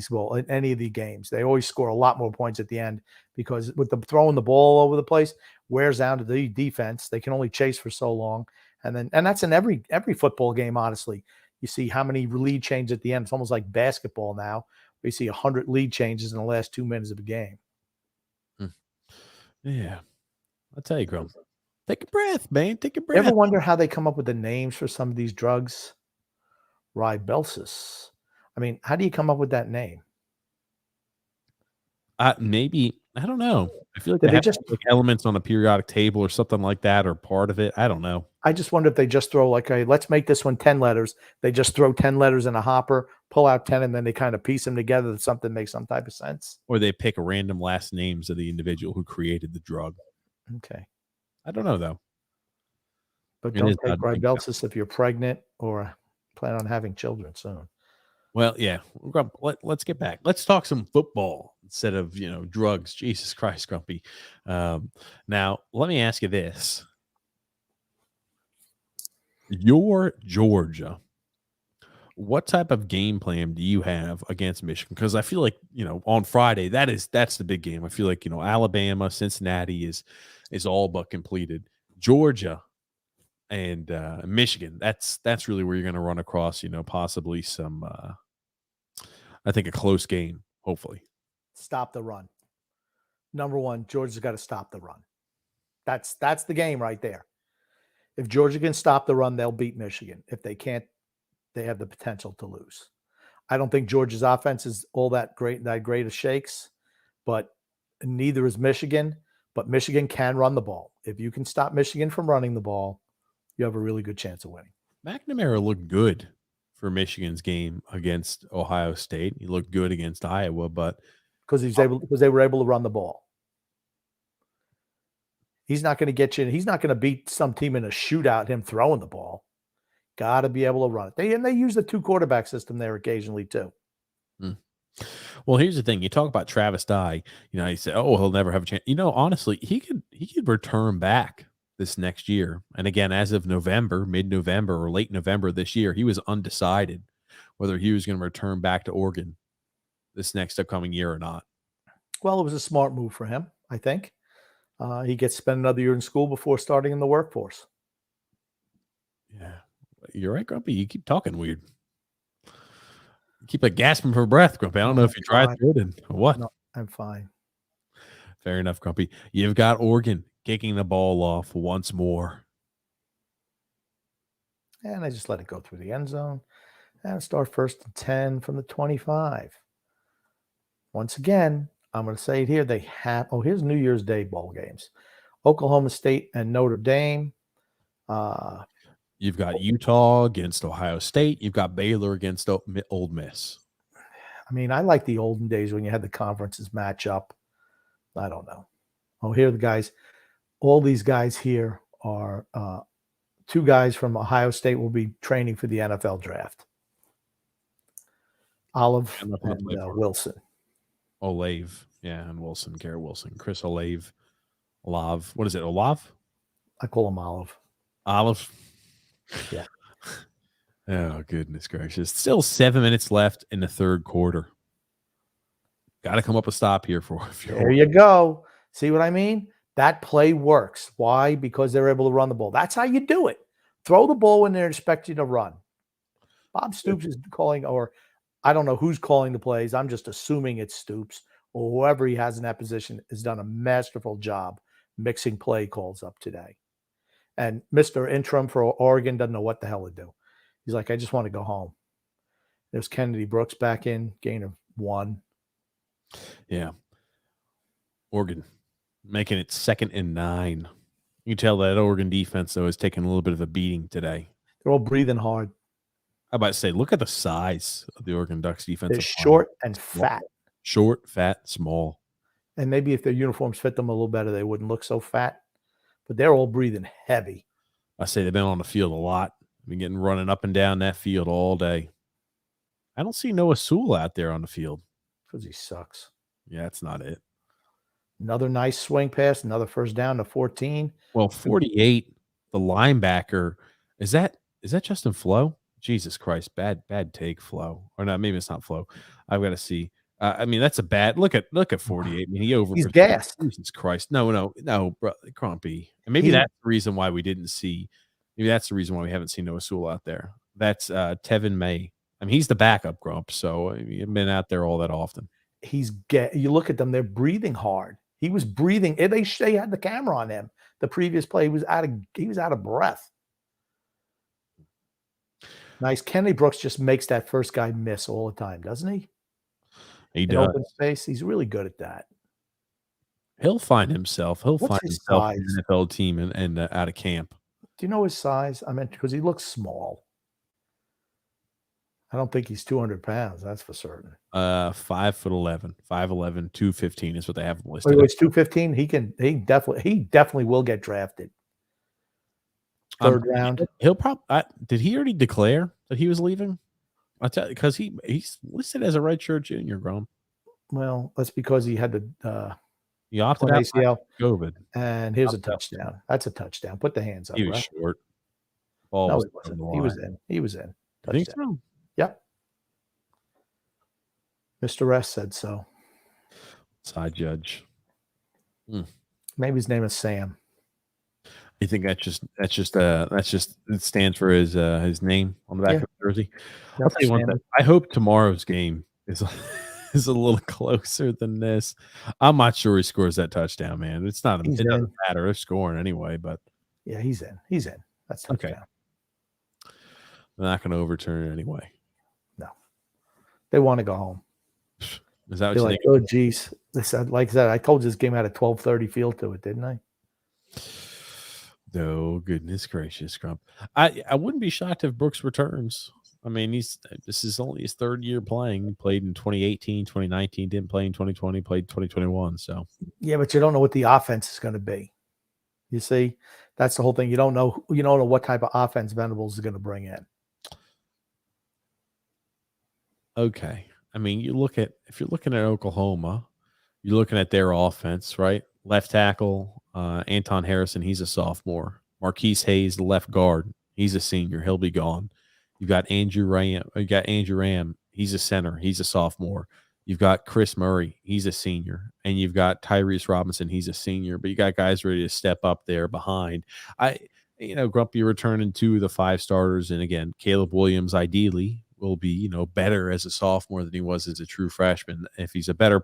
any of the games. They always score a lot more points at the end because with them throwing the ball over the place, wears down to the defense. They can only chase for so long. And that's in every football game, honestly. You see how many lead changes at the end. It's almost like basketball now. We see 100 lead changes in the last 2 minutes of a game. Yeah. I'll tell you, Grump. Take a breath, man. Take a breath. Ever wonder how they come up with the names for some of these drugs? Ribelsis. I mean, how do you come up with that name? Maybe, I don't know. I feel like they just like elements on a periodic table or something like that, or part of it. I don't know. I just wonder if they just throw let's make this one 10 letters. They just throw 10 letters in a hopper, pull out 10, and then they kind of piece them together that something makes some type of sense. Or they pick random last names of the individual who created the drug. Okay. I don't know, though. But don't take Ribelsis if you're pregnant or plan on having children soon. Well, yeah. Let's get back. Let's talk some football instead of, drugs. Jesus Christ, Grumpy. Now, let me ask you this. Your Georgia, what type of game plan do you have against Michigan? Because I feel like, on Friday, that's the big game. I feel like, Alabama, Cincinnati is all but completed. Georgia and Michigan, that's really where you're going to run across, possibly some, I think, a close game, hopefully. Stop the run. Number one, Georgia's got to stop the run. That's the game right there. If Georgia can stop the run, they'll beat Michigan. If they can't, they have the potential to lose. I don't think Georgia's offense is all that great as shakes, but neither is Michigan. But Michigan can run the ball. If you can stop Michigan from running the ball, you have a really good chance of winning. McNamara looked good for Michigan's game against Ohio State. He looked good against Iowa, but because they were able to run the ball. He's not going to get you. He's not going to beat some team in a shootout. Him throwing the ball, got to be able to run it. They use the 2 quarterback system there occasionally too. Well, here's the thing. You talk about Travis Dye. You say, "Oh, he'll never have a chance." Honestly, he could return back this next year. And again, as of November, mid-November or late November this year, he was undecided whether he was going to return back to Oregon this next upcoming year or not. Well, it was a smart move for him, I think. He gets to spend another year in school before starting in the workforce. Yeah, you're right, Grumpy. You keep talking weird. You keep like gasping for breath, Grumpy. I don't know if you tried through it or what. No, I'm fine. Fair enough, Grumpy. You've got Oregon kicking the ball off once more. And I just let it go through the end zone and start 1st and 10 from the 25. Once again, I'm going to say it here. They have, here's New Year's Day bowl games. Oklahoma State and Notre Dame. You've got Utah against Ohio State. You've got Baylor against Ole Miss. I mean, I like the olden days when you had the conferences match up. I don't know. Oh, here are the guys. All these guys here are 2 guys from Ohio State will be training for the NFL draft. Olive and Wilson. Olave. Yeah, and Wilson, Garrett Wilson. Chris Olave. Olav. What is it, Olav? I call him Olive. Olive? Yeah. Oh, goodness gracious. Still 7 minutes left in the third quarter. Got to come up a stop here for you. There you go. See what I mean? That play works. Why? Because they're able to run the ball. That's how you do it. Throw the ball when they're expecting to run. Bob Stoops is calling, or I don't know who's calling the plays. I'm just assuming it's Stoops or whoever he has in that position has done a masterful job mixing play calls up today. And Mr. Interim for Oregon doesn't know what the hell to do. He's like, I just want to go home. There's Kennedy Brooks back in, gain of 1. Yeah. Oregon making it 2nd and 9. You can tell that Oregon defense, though, is taking a little bit of a beating today. They're all breathing hard. I about to say, look at the size of the Oregon Ducks defense. They're short and fat. Short, fat, small. And maybe if their uniforms fit them a little better, they wouldn't look so fat. But they're all breathing heavy. I say they've been on the field a lot. Been getting running up and down that field all day. I don't see Noah Sewell out there on the field. Because he sucks. Yeah, that's not it. Another nice swing pass, another first down to 14. Well, 48, the linebacker. Is that Justin Flo? Jesus Christ, bad take, Flo. Or not, maybe it's not Flo. I've got to see. I mean, that's a bad look at 48. I mean, he's gassed. Jesus Christ. No, bro, Crumpy. And maybe that's the reason why we didn't see. Maybe that's the reason why we haven't seen Noah Sewell out there. That's Tevin May. I mean, he's the backup, Grump, so he hasn't been out there all that often. You look at them, they're breathing hard. He was breathing. They had the camera on him. The previous play, he was out of breath. Nice. Kennedy Brooks just makes that first guy miss all the time, doesn't he? He does. Open space. He's really good at that. He'll find himself. He'll find himself in an NFL team and out of camp. Do you know his size? I mean, because he looks small. I don't think he's 200 pounds. That's for certain. 5'11", 215 is what they have listed. Wait, it's 215. He definitely will get drafted. Third round. He'll probably. Did he already declare that he was leaving? I tell you, because he's listed as a redshirt junior, Grom. Well, that's because he had the he opted out ACL. COVID. And here's a touchdown. That's a touchdown. Put the hands up. He was short. No, he wasn't. He was in. He was in. I think so. Yep. Mr. S said so. Side judge. Maybe his name is Sam. You think that's just it stands for his name on the back of the jersey? I'll tell you one thing. I hope tomorrow's game is a little closer than this. I'm not sure he scores that touchdown, man. It doesn't matter. They're scoring anyway, but yeah, he's in. He's in. That's touchdown. Okay. They're not going to overturn it anyway. No, they want to go home. Is that what They're you like, think? oh, geez. Like I said, I told you this game had a 12:30 feel to it, didn't I? No, goodness gracious, Crump. I wouldn't be shocked if Brooks returns. I mean, this is only his 3rd year playing. He played in 2018, 2019, didn't play in 2020, played 2021. So yeah, but you don't know what the offense is going to be. You see, that's the whole thing. You don't know what type of offense Venables is going to bring in. Okay. I mean, if you're looking at Oklahoma, you're looking at their offense, right? Left tackle, Anton Harrison, he's a sophomore. Marquise Hayes, the left guard, he's a senior. He'll be gone. You got Andrew Ram. He's a center. He's a sophomore. You've got Chris Murray, he's a senior, and you've got Tyrese Robinson, he's a senior, but you got guys ready to step up there behind. Grumpy returning 2 of the 5 starters, and again, Caleb Williams ideally will be, better as a sophomore than he was as a true freshman. If he's a better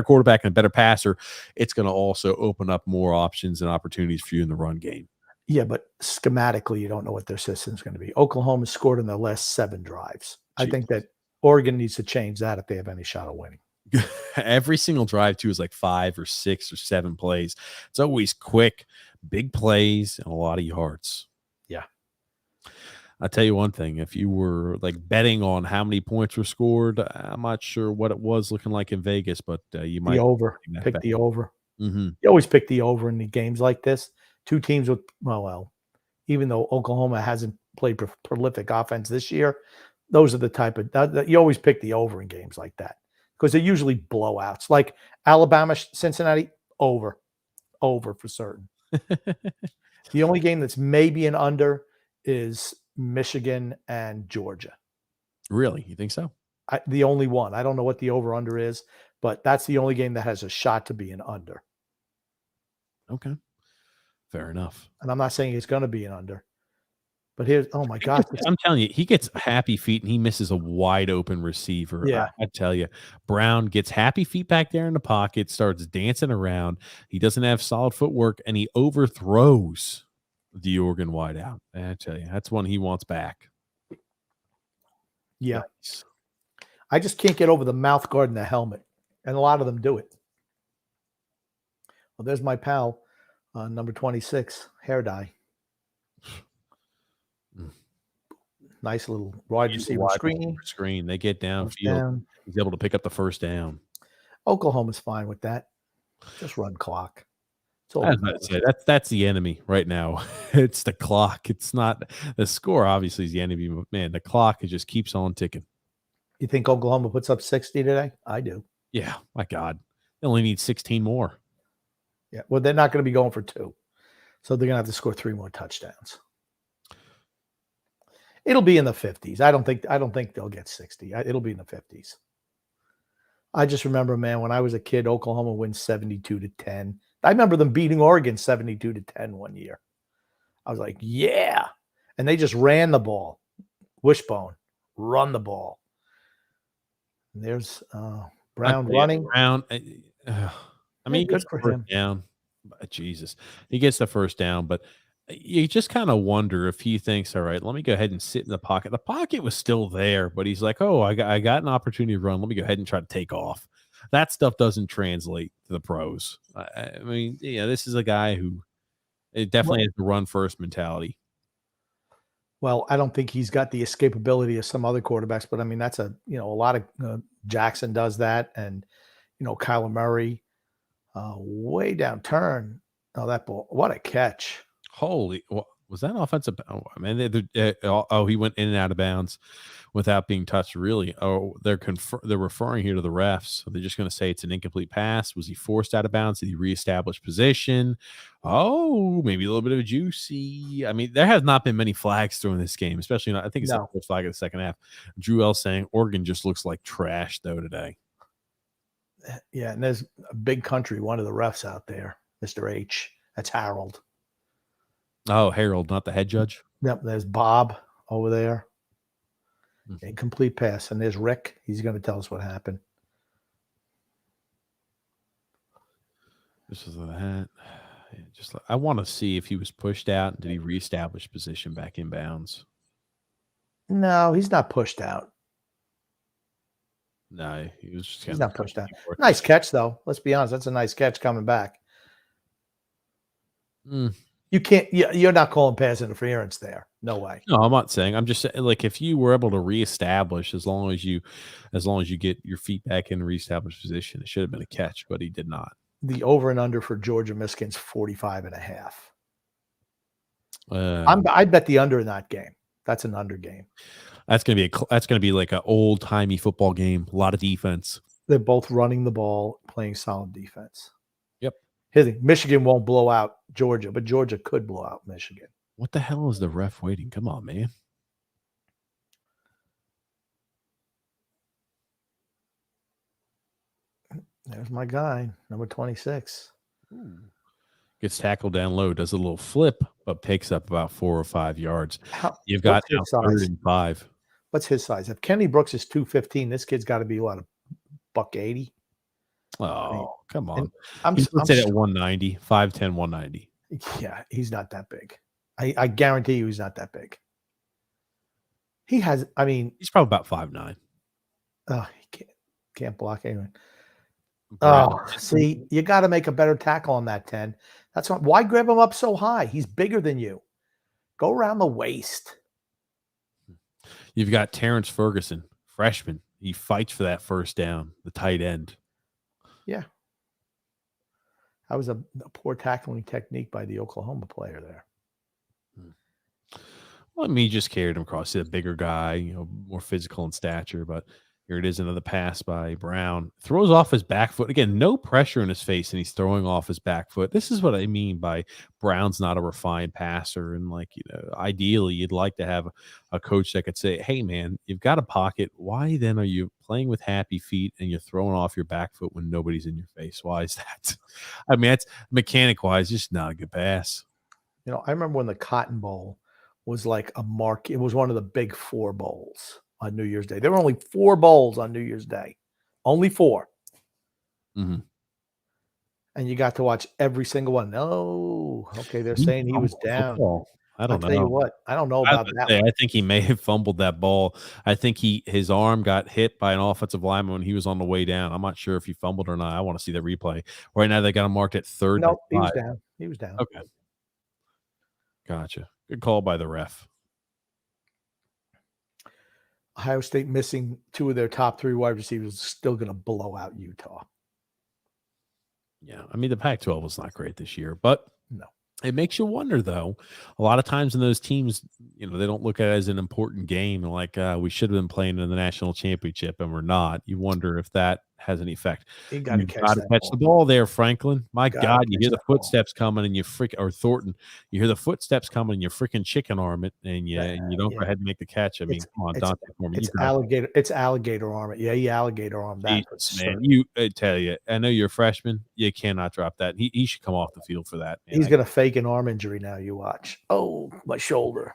quarterback and a better passer, it's going to also open up more options and opportunities for you in the run game. Yeah, but schematically, you don't know what their system's going to be. Oklahoma scored in the last 7 drives. Jeez. I think that Oregon needs to change that if they have any shot of winning. Every single drive, too, is like 5 or 6 or 7 plays. It's always quick, big plays, and a lot of yards. Yeah. I'll tell you one thing. If you were like betting on how many points were scored, I'm not sure what it was looking like in Vegas, but you might pick the over. Mm-hmm. You always pick the over in the games like this. 2 teams with, even though Oklahoma hasn't played prolific offense this year, those are the type of that you always pick the over in games like that because they're usually blowouts. Like Alabama, Cincinnati, over for certain. The only game that's maybe an under is Michigan and Georgia. Really? You think so? The only one. I don't know what the over-under is, but that's the only game that has a shot to be an under. Okay. Fair enough. And I'm not saying it's going to be an under. But here's, oh my God. I'm telling you, he gets happy feet and he misses a wide open receiver. Yeah. I tell you, Brown gets happy feet back there in the pocket, starts dancing around. He doesn't have solid footwork and he overthrows the Oregon wideout. I tell you, that's one he wants back. Yeah. Nice. I just can't get over the mouth guard and the helmet. And a lot of them do it. Well, there's my pal, number 26, hair dye. Nice little wide receiver screen. They get downfield. He's able to pick up the first down. Oklahoma's fine with that. Just run clock. I was about to say, that's the enemy right now. It's the clock. It's not the score. Obviously, is the enemy, but man, the clock just keeps on ticking. You think Oklahoma puts up 60 today? I do. Yeah, my God, they only need 16 more. Yeah, well, they're not going to be going for 2, so they're going to have to score 3 more touchdowns. It'll be in the 50s. I don't think they'll get 60. It'll be in the 50s. I just remember, man, when I was a kid, Oklahoma wins 72-10. I remember them beating Oregon 72-10 one year. I was like, yeah. And they just ran the ball. Wishbone, run the ball. And there's Brown running. Brown. I mean, he gets the first down. Jesus. He gets the first down, but you just kind of wonder if he thinks, all right, let me go ahead and sit in the pocket. The pocket was still there, but he's like, oh, I got an opportunity to run. Let me go ahead and try to take off. That stuff doesn't translate to the pros. I mean, this is a guy who definitely has the run first mentality. Well, I don't think he's got the escapability of some other quarterbacks, but I mean, that's a lot of Jackson does that. And, Kyler Murray way down turn. Oh, that ball. What a catch. Holy, was that offensive? Oh, I mean, he went in and out of bounds without being touched. Really? Oh, they're referring here to the refs. So they're just going to say it's an incomplete pass. Was he forced out of bounds? Did he reestablish position? Oh, maybe a little bit of a juicy. I mean, there has not been many flags thrown in this game, especially not. I think it's the first flag of the second half. Drew L saying Oregon just looks like trash though today. Yeah, and there's a big country. One of the refs out there, Mr. H. That's Harold. Oh, Harold, not the head judge? Yep, there's Bob over there. Mm-hmm. Incomplete pass. And there's Rick. He's going to tell us what happened. This is that. I want to see if he was pushed out. Did he reestablish position back in bounds? No, he's not pushed out. No, he was just he's not pushed out. Nice catch, though. Let's be honest. That's a nice catch coming back. You can't. You're not calling pass interference there. No way. No, I'm not saying. I'm just saying, like, if you were able to reestablish, as long as you get your feet back in reestablished position, it should have been a catch, but he did not. The over and under for Georgia Michigan's 45.5. I bet the under in that game. That's an under game. That's gonna be like an old timey football game. A lot of defense. They're both running the ball, playing solid defense. Yep. Michigan won't blow out Georgia, but Georgia could blow out Michigan. What the hell is the ref waiting? Come on, man. There's my guy, number 26. Ooh. Gets tackled down low, does a little flip, but picks up about 4 or 5 yards. You've got What's now his size? 3rd and 5. What's his size? If Kenny Brooks is 215, this kid's got to be what, a $180? Oh, come And on. He's listed at 190, 5'10", 190. yeah, he's not that big. I guarantee you he's not that big. He has, I mean, He's probably about 5'9". he can't block anyone. Oh, see, you got to make a better tackle on that 10. That's why grab him up so high. He's bigger than you. Go around the waist. You've got Terrence Ferguson, freshman. He fights for that first down, the tight end. Yeah. That was a poor tackling technique by the Oklahoma player there. Well, I mean, he just carried him across. He's a bigger guy, more physical in stature, but here it is, another pass by Brown. Throws off his back foot. Again, no pressure in his face, and he's throwing off his back foot. This is what I mean by Brown's not a refined passer. And, ideally, you'd like to have a coach that could say, hey, man, you've got a pocket. Why then are you playing with happy feet and you're throwing off your back foot when nobody's in your face? Why is that? I mean, that's mechanic-wise just not a good pass. I remember when the Cotton Bowl was like a mark. It was one of the big 4 bowls on New Year's Day. There were only 4 bowls on New Year's Day. Only 4. Mm-hmm. And you got to watch every single one. No. Okay, they're saying he was down. I don't know. Tell you what, I don't know about that. I think he may have fumbled that ball. I think his arm got hit by an offensive lineman when he was on the way down. I'm not sure if he fumbled or not. I want to see that replay. Right now, they got him marked at 3rd. No, he was down. He was down. Okay. Gotcha. Good call by the ref. Ohio State missing 2 of their top 3 wide receivers, still going to blow out Utah. Yeah, I mean, the Pac-12 was not great this year, but no. It makes you wonder, though. A lot of times in those teams, they don't look at it as an important game. Like, we should have been playing in the national championship, and we're not. You wonder if that has any effect. You got to catch the ball there, Franklin. My God, you hear the footsteps coming, and or Thornton. You hear the footsteps coming, and you freaking chicken arm it, and you don't go ahead and make the catch. I mean, come on, Dante Foreman. It's alligator. It's alligator arm it. Yeah, you alligator arm that. Jesus, man, I tell you, I know you're a freshman. You cannot drop that. He should come off the field for that. Man. He's going to fake an arm injury now. You watch. Oh, my shoulder.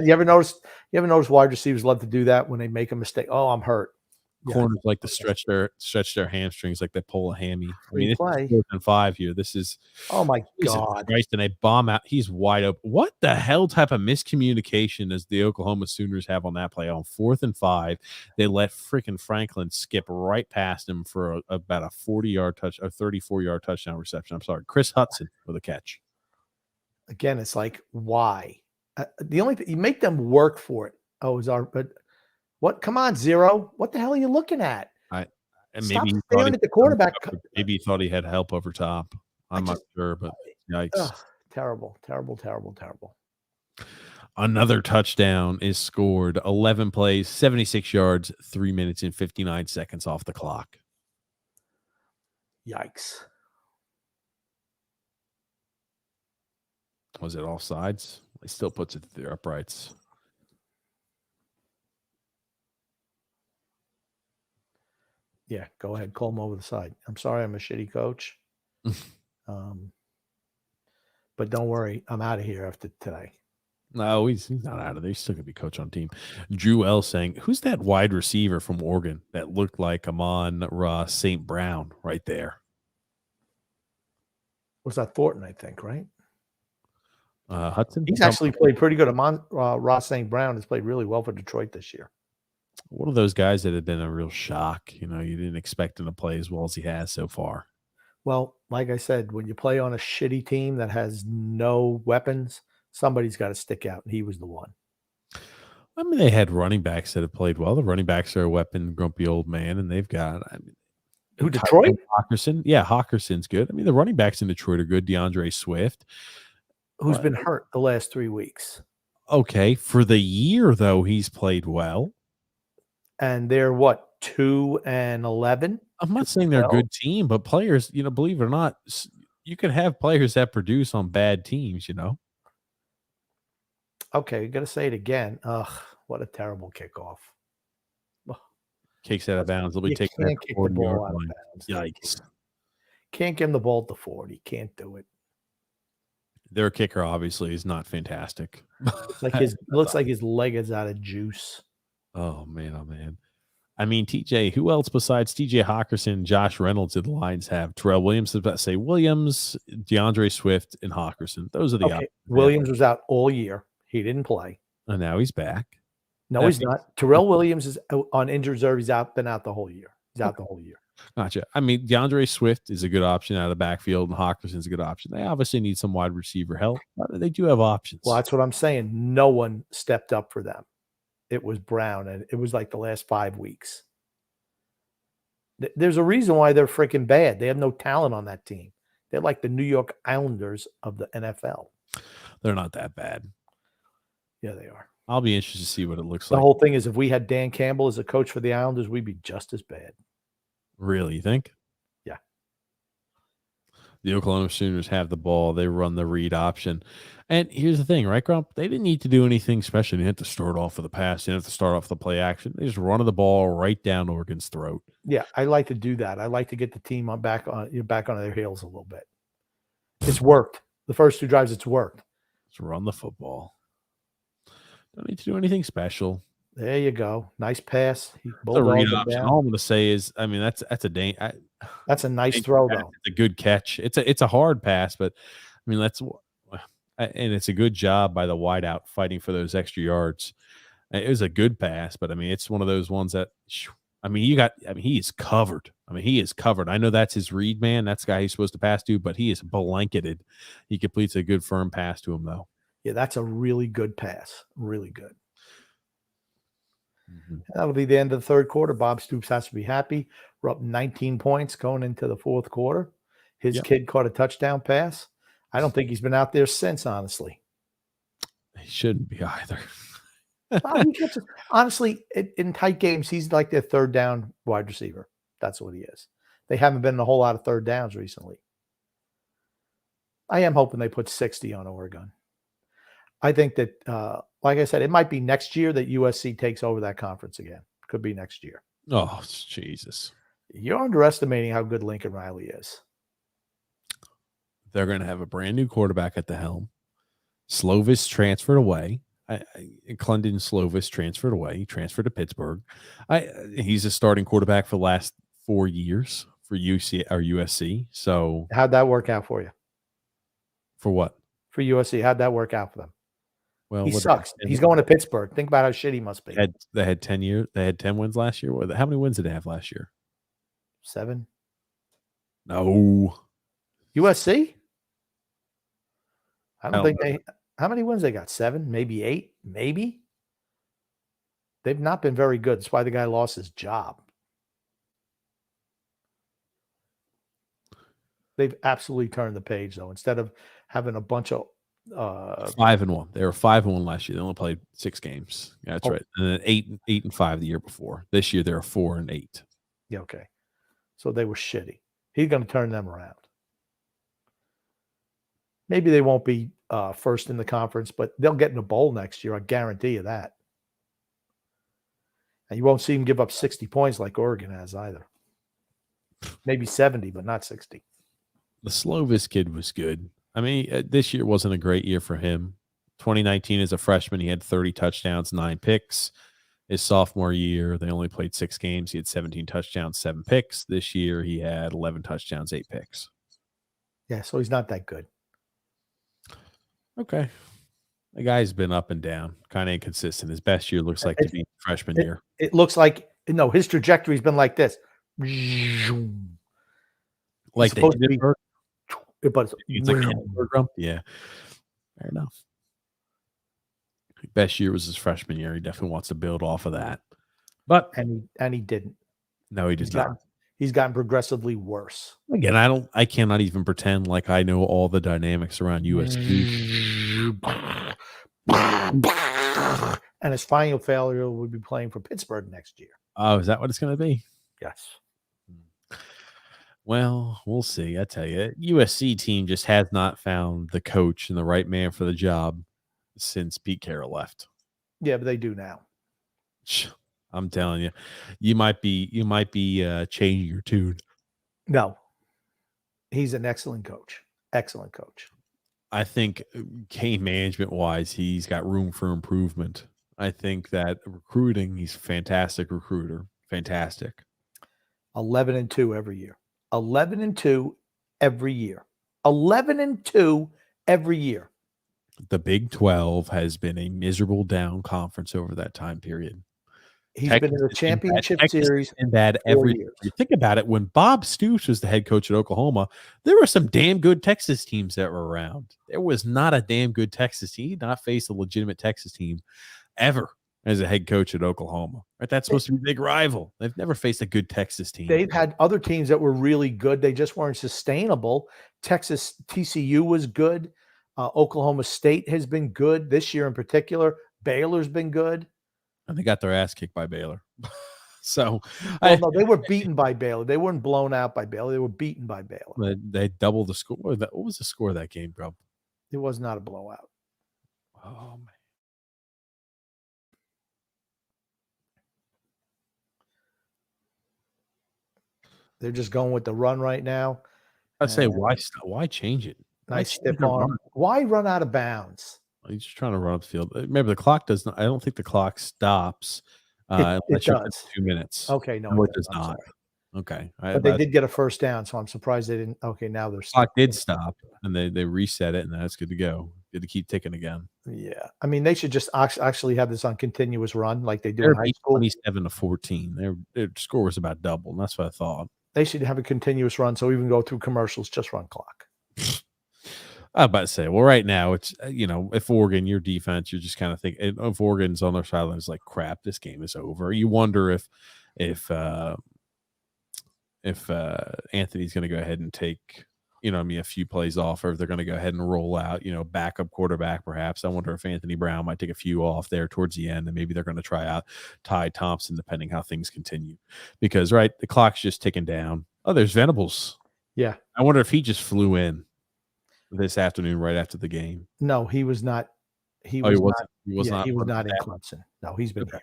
You ever notice wide receivers love to do that when they make a mistake? Oh, I'm hurt. Corners like to stretch their hamstrings like they pull a hammy. I mean, it's 4th and 5 here. This is oh my God. Christ, and they bomb out. He's wide open. What the hell type of miscommunication does the Oklahoma Sooners have on that play? On 4th and 5, they let freaking Franklin skip right past him for about a 40-yard touch, a 34-yard touchdown reception. I'm sorry, Chris Hudson with a catch. Again, it's like why? The only thing you make them work for it. But what? Come on, Zero. What the hell are you looking at? Maybe staring at the quarterback. Maybe he thought he had help over top. I'm not sure, but yikes! Terrible, terrible, terrible, terrible. Another touchdown is scored. 11 plays, 76 yards, 3 minutes and 59 seconds off the clock. Yikes! Was it offsides? He still puts it through uprights. Yeah, go ahead. Call him over the side. I'm sorry I'm a shitty coach. But don't worry. I'm out of here after today. No, he's not out of there. He's still going to be coach on team. Drew L saying, who's that wide receiver from Oregon that looked like Amon-Ra St. Brown right there? Was that Thornton, I think, right? Hudson? He's actually played pretty good. Amon-Ra St. Brown has played really well for Detroit this year. One of those guys that had been a real shock. You didn't expect him to play as well as he has so far. Well, like I said, when you play on a shitty team that has no weapons, somebody's got to stick out, and he was the one. I mean, they had running backs that have played well. The running backs are a weapon, grumpy old man, and they've got who, Detroit? Hawkinson. Yeah, Hawkinson's good. I mean, the running backs in Detroit are good. DeAndre Swift. Who's been hurt the last 3 weeks. Okay. For the year, though, he's played well. And they're what, 2-11? I'm not saying they're a good team, but players, believe it or not, you can have players that produce on bad teams, Okay, you got to say it again. Ugh, what a terrible kickoff. Kicks out of bounds. They'll be You taking that can't kick the 40-yard ball out of line. bounds. Yikes. Can't give him the ball at the 40. Can't do it. Their kicker obviously is not fantastic. Looks like his leg is out of juice. Oh man, oh man. I mean, TJ, who else besides TJ Hawkinson, Josh Reynolds did the Lions have? Terrell Williams, Williams, DeAndre Swift, and Hawkinson. Those are the options. Williams was out all year. He didn't play. And now he's back. No, he's not. Terrell Williams is on injured reserve. He's been out the whole year. He's out the whole year. Gotcha. I mean, DeAndre Swift is a good option out of the backfield, and Hawkinson's a good option. They obviously need some wide receiver help, but they do have options. Well, that's what I'm saying. No one stepped up for them. It was Brown, and it was like the last 5 weeks. There's a reason why they're freaking bad. They have no talent on that team. They're like the New York Islanders of the NFL. They're not that bad. Yeah, they are. I'll be interested to see what it looks like. The whole thing is if we had Dan Campbell as a coach for the Islanders, we'd be just as bad. Really, you think? Yeah. The Oklahoma Sooners have the ball. They run the read option. And here's the thing, right, Grump? They didn't need to do anything special. They didn't have to start off with the pass. They didn't have to start off the play action. They just run the ball right down Oregon's throat. Yeah, I like to do that. I like to get the team back on their heels a little bit. It's worked. The first 2 drives, it's worked. Let's run the football. Don't need to do anything special. There you go. Nice pass. The read option. All I'm going to say is, I mean, that's a nice throw, though. It's a good catch. It's a hard pass, but I mean, and it's a good job by the wideout fighting for those extra yards. It was a good pass, but I mean, it's one of those ones that, he is covered. He is covered. I know that's his read man. That's the guy he's supposed to pass to, but he is blanketed. He completes a good firm pass to him, though. Yeah, that's a really good pass. Really good. Mm-hmm. That'll be the end of the third quarter. Bob Stoops has to be happy. We're up 19 points going into the fourth quarter. His kid caught a touchdown pass. I don't think he's been out there since, honestly. He shouldn't be either. Honestly, in tight games, he's like their third down wide receiver. That's what he is. They haven't been in a whole lot of third downs recently. I am hoping they put 60 on Oregon. I think that, like I said, it might be next year that USC takes over that conference again. Could be next year. Oh, Jesus. You're underestimating how good Lincoln Riley is. They're going to have a brand new quarterback at the helm. Slovis transferred away. Clendon Slovis transferred away. He transferred to Pittsburgh. He's a starting quarterback for the last 4 years for USC. So how'd that work out for you? For what? For USC. How'd that work out for them? Well, he sucks. He's going to Pittsburgh. Think about how shit he must be. They had 10 years. They had 10 wins last year. How many wins did they have last year? 7. No. USC? I don't think they. How many wins they got? 7, maybe 8, maybe. They've not been very good. That's why the guy lost his job. They've absolutely turned the page, though. Instead of having a bunch of 5-1. They were 5-1 last year. They only played 6 games. Yeah, that's right. And then 8-5 the year before. This year they're 4-8. Yeah, okay. So they were shitty. He's going to turn them around. Maybe they won't be first in the conference, but they'll get in a bowl next year. I guarantee you that. And you won't see him give up 60 points like Oregon has either. Maybe 70, but not 60. The Slovis kid was good. I mean, this year wasn't a great year for him. 2019 as a freshman, he had 30 touchdowns, 9 picks. His sophomore year, they only played 6 games. He had 17 touchdowns, 7 picks. This year, he had 11 touchdowns, 8 picks. Yeah, so he's not that good. Okay. The guy's been up and down, kind of inconsistent. His best year looks like to be freshman year. It looks like, no, his trajectory's been like this. Like the Hindenburg? But it's like Hindenburg rump? Yeah. Fair enough. Best year was his freshman year. He definitely wants to build off of that. But and he didn't. No, he did not. He's gotten progressively worse. Again, I cannot even pretend like I know all the dynamics around USC. And his final failure would be playing for Pittsburgh next year. Oh, is that what it's going to be? Yes. Well, we'll see. I tell you, USC team just has not found the coach and the right man for the job since Pete Carroll left. Yeah, but they do now. I'm telling you, you might be changing your tune. No, he's an excellent coach. Excellent coach. I think game management wise, he's got room for improvement. I think that recruiting, he's a fantastic recruiter. Fantastic. 11-2 every year. 11-2 every year. 11-2 every year. The Big 12 has been a miserable down conference over that time period. He's Texas been in the has been bad. championship Texas has series been bad 4 every years. year. Think about it. When Bob Stoops was the head coach at Oklahoma, there were some damn good Texas teams that were around. There was not a damn good Texas team. He did not face a legitimate Texas team ever as a head coach at Oklahoma. Right? That's supposed to be a big rival. They've never faced a good Texas team. They've had other teams that were really good. They just weren't sustainable. Texas TCU was good. Oklahoma State has been good this year in particular. Baylor's been good. And they got their ass kicked by Baylor. So, no, they were beaten by Baylor. They weren't blown out by Baylor. They were beaten by Baylor. They doubled the score. What was the score of that game, bro? It was not a blowout. Oh, man. They're just going with the run right now. I say, why change it? Nice stiff arm. Why run out of bounds? He's just trying to run up the field. Remember, the clock does not. I don't think the clock stops it does. 2 minutes. Okay, no, it does not. Okay, but they did get a first down, so I'm surprised they didn't. Okay, now they're clock did stop, and they reset it, and that's good to go. Good to keep ticking again. Yeah, I mean, they should just actually have this on continuous run like they do in high school. 27-14. Their score was about double, and that's what I thought. They should have a continuous run, so even go through commercials, just run clock. I was about to say, well, right now it's if Oregon, your defense, you're just kind of thinking if Oregon's on their sideline, it's like crap, this game is over. You wonder if Anthony's going to go ahead and take a few plays off, or if they're going to go ahead and roll out backup quarterback perhaps. I wonder if Anthony Brown might take a few off there towards the end, and maybe they're going to try out Ty Thompson depending how things continue, because the clock's just ticking down. Oh, there's Venables. Yeah, I wonder if he just flew in this afternoon right after the game. No, he was not. He was not in Clemson. No, he's been here.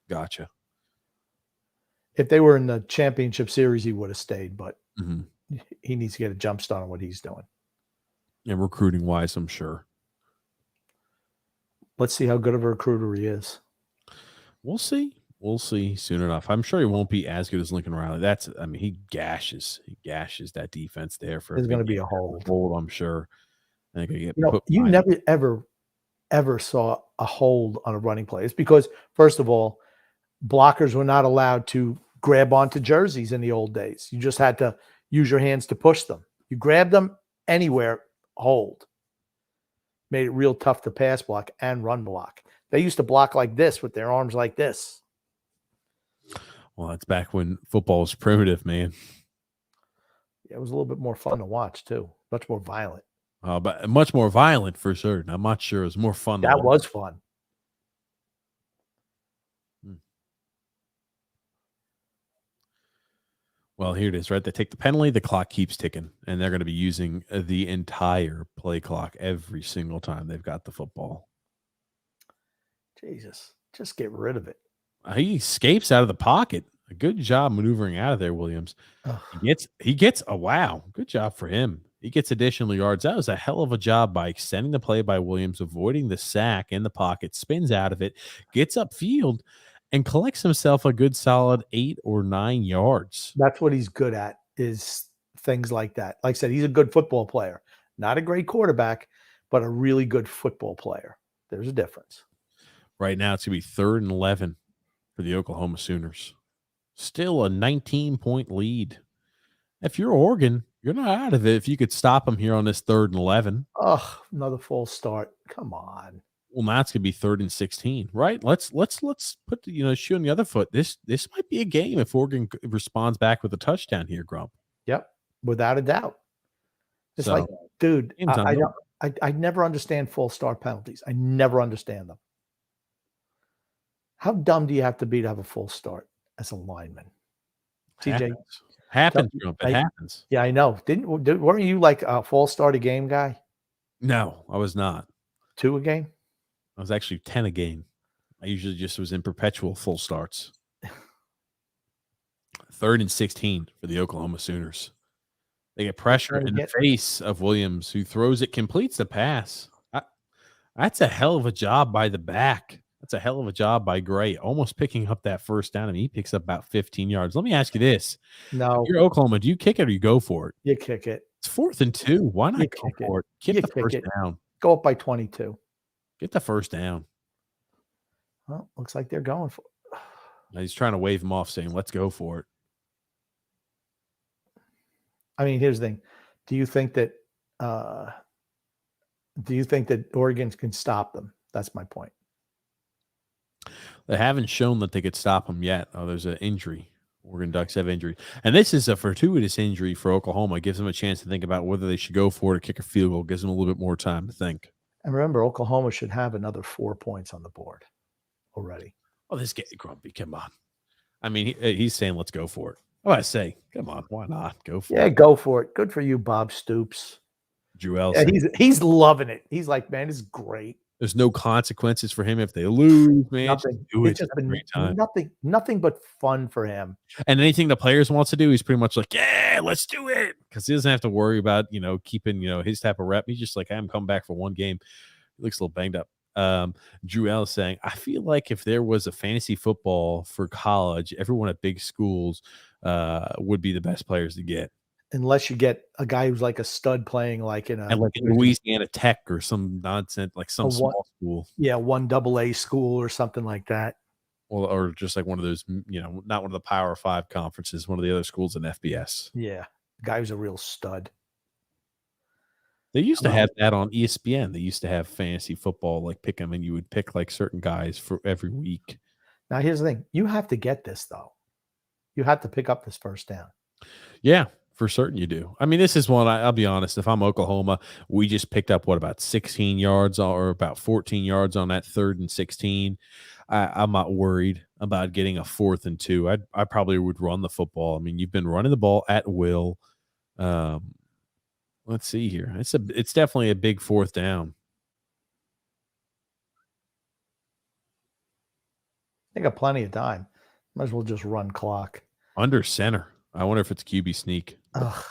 Gotcha. If they were in the championship series, he would have stayed, but he needs to get a jump start on what he's doing. And recruiting wise, I'm sure. Let's see how good of a recruiter he is. We'll see. We'll see soon enough. I'm sure he won't be as good as Lincoln Riley. He gashes that defense there for. There's going to be a hold. I'm sure. You never ever saw a hold on a running play. It's because, first of all, blockers were not allowed to grab onto jerseys in the old days. You just had to use your hands to push them. You grab them anywhere, hold. Made it real tough to pass block and run block. They used to block like this with their arms like this. Well, that's back when football was primitive, man. Yeah, it was a little bit more fun to watch, too. Much more violent. But much more violent for certain. I'm not sure it was more fun. That was fun. Well, here it is, right? They take the penalty, the clock keeps ticking, and they're going to be using the entire play clock every single time they've got the football. Jesus, just get rid of it. He escapes out of the pocket. A good job maneuvering out of there, Williams. He gets a wow. Good job for him. He gets additional yards. That was a hell of a job by extending the play by Williams, avoiding the sack in the pocket, spins out of it, gets upfield, and collects himself a good solid 8 or 9 yards. That's what he's good at, is things like that. Like I said, he's a good football player. Not a great quarterback, but a really good football player. There's a difference. Right now, it's going to be 3rd and 11 for the Oklahoma Sooners. Still a 19-point lead. If you're Oregon, you're not out of it if you could stop them here on this 3rd and 11. Oh, another false start. Come on. Well, now it's going to be 3rd and 16, right? Let's put the shoe on the other foot. This might be a game if Oregon responds back with a touchdown here, Grump. Yep, without a doubt. It's like, dude, I never understand false start penalties. I never understand them. How dumb do you have to be to have a false start as a lineman? TJ, happens, Grump. It happens. Yeah, I know. Weren't you like a false start a game guy? No, I was not. 2 a game? I was actually 10 a game. I usually just was in perpetual full starts. 3rd and 16 for the Oklahoma Sooners. They get pressure in the face of Williams, who throws it, completes the pass. That's a hell of a job by the back. That's a hell of a job by Gray, almost picking up that first down. I mean, he picks up about 15 yards. Let me ask you this. No. If you're Oklahoma, do you kick it or you go for it? You kick it. It's 4th and 2. Why not go for it? Get the first down. Go up by 22. Get the first down. Well, looks like they're going for it. He's trying to wave him off, saying, let's go for it. I mean, here's the thing. Do you think that Oregon can stop them? That's my point. They haven't shown that they could stop them yet. Oh, there's an injury. Oregon Ducks have injury. And this is a fortuitous injury for Oklahoma. It gives them a chance to think about whether they should go for it or kick a field goal. It gives them a little bit more time to think. And remember, Oklahoma should have another 4 points on the board already. Oh, this guy, Grumpy, come on. I mean, he's saying, let's go for it. Oh, I say, come on, why not? Go for it. Yeah, go for it. Good for you, Bob Stoops. Jewel. Yeah, he's loving it. He's like, man, it's great. There's no consequences for him if they lose, man. Nothing. It's just been nothing but fun for him. And anything the players wants to do, he's pretty much like, yeah, let's do it. Because he doesn't have to worry about, keeping, his type of rep. He's just like, I'm coming back for one game. He looks a little banged up. Drew L is saying, I feel like if there was a fantasy football for college, everyone at big schools would be the best players to get. Unless you get a guy who's like a stud playing like in Louisiana Tech or some nonsense, like some small school. Yeah, 1AA school or something like that. Well, or just like one of those, not one of the Power 5 conferences, one of the other schools in FBS. Yeah, the guy who's a real stud. They used to have that on ESPN. They used to have fantasy football, like pick them, and you would pick like certain guys for every week. Now, here's the thing. You have to get this, though. You have to pick up this first down. Yeah, for certain you do. I mean, this is one, I'll be honest, if I'm Oklahoma, we just picked up, about 16 yards or about 14 yards on that 3rd and 16. I'm not worried about getting a 4th and 2. I probably would run the football. I mean, you've been running the ball at will. Let's see here. It's definitely a big 4th down. They got plenty of time. Might as well just run clock. Under center. I wonder if it's QB sneak. Ugh.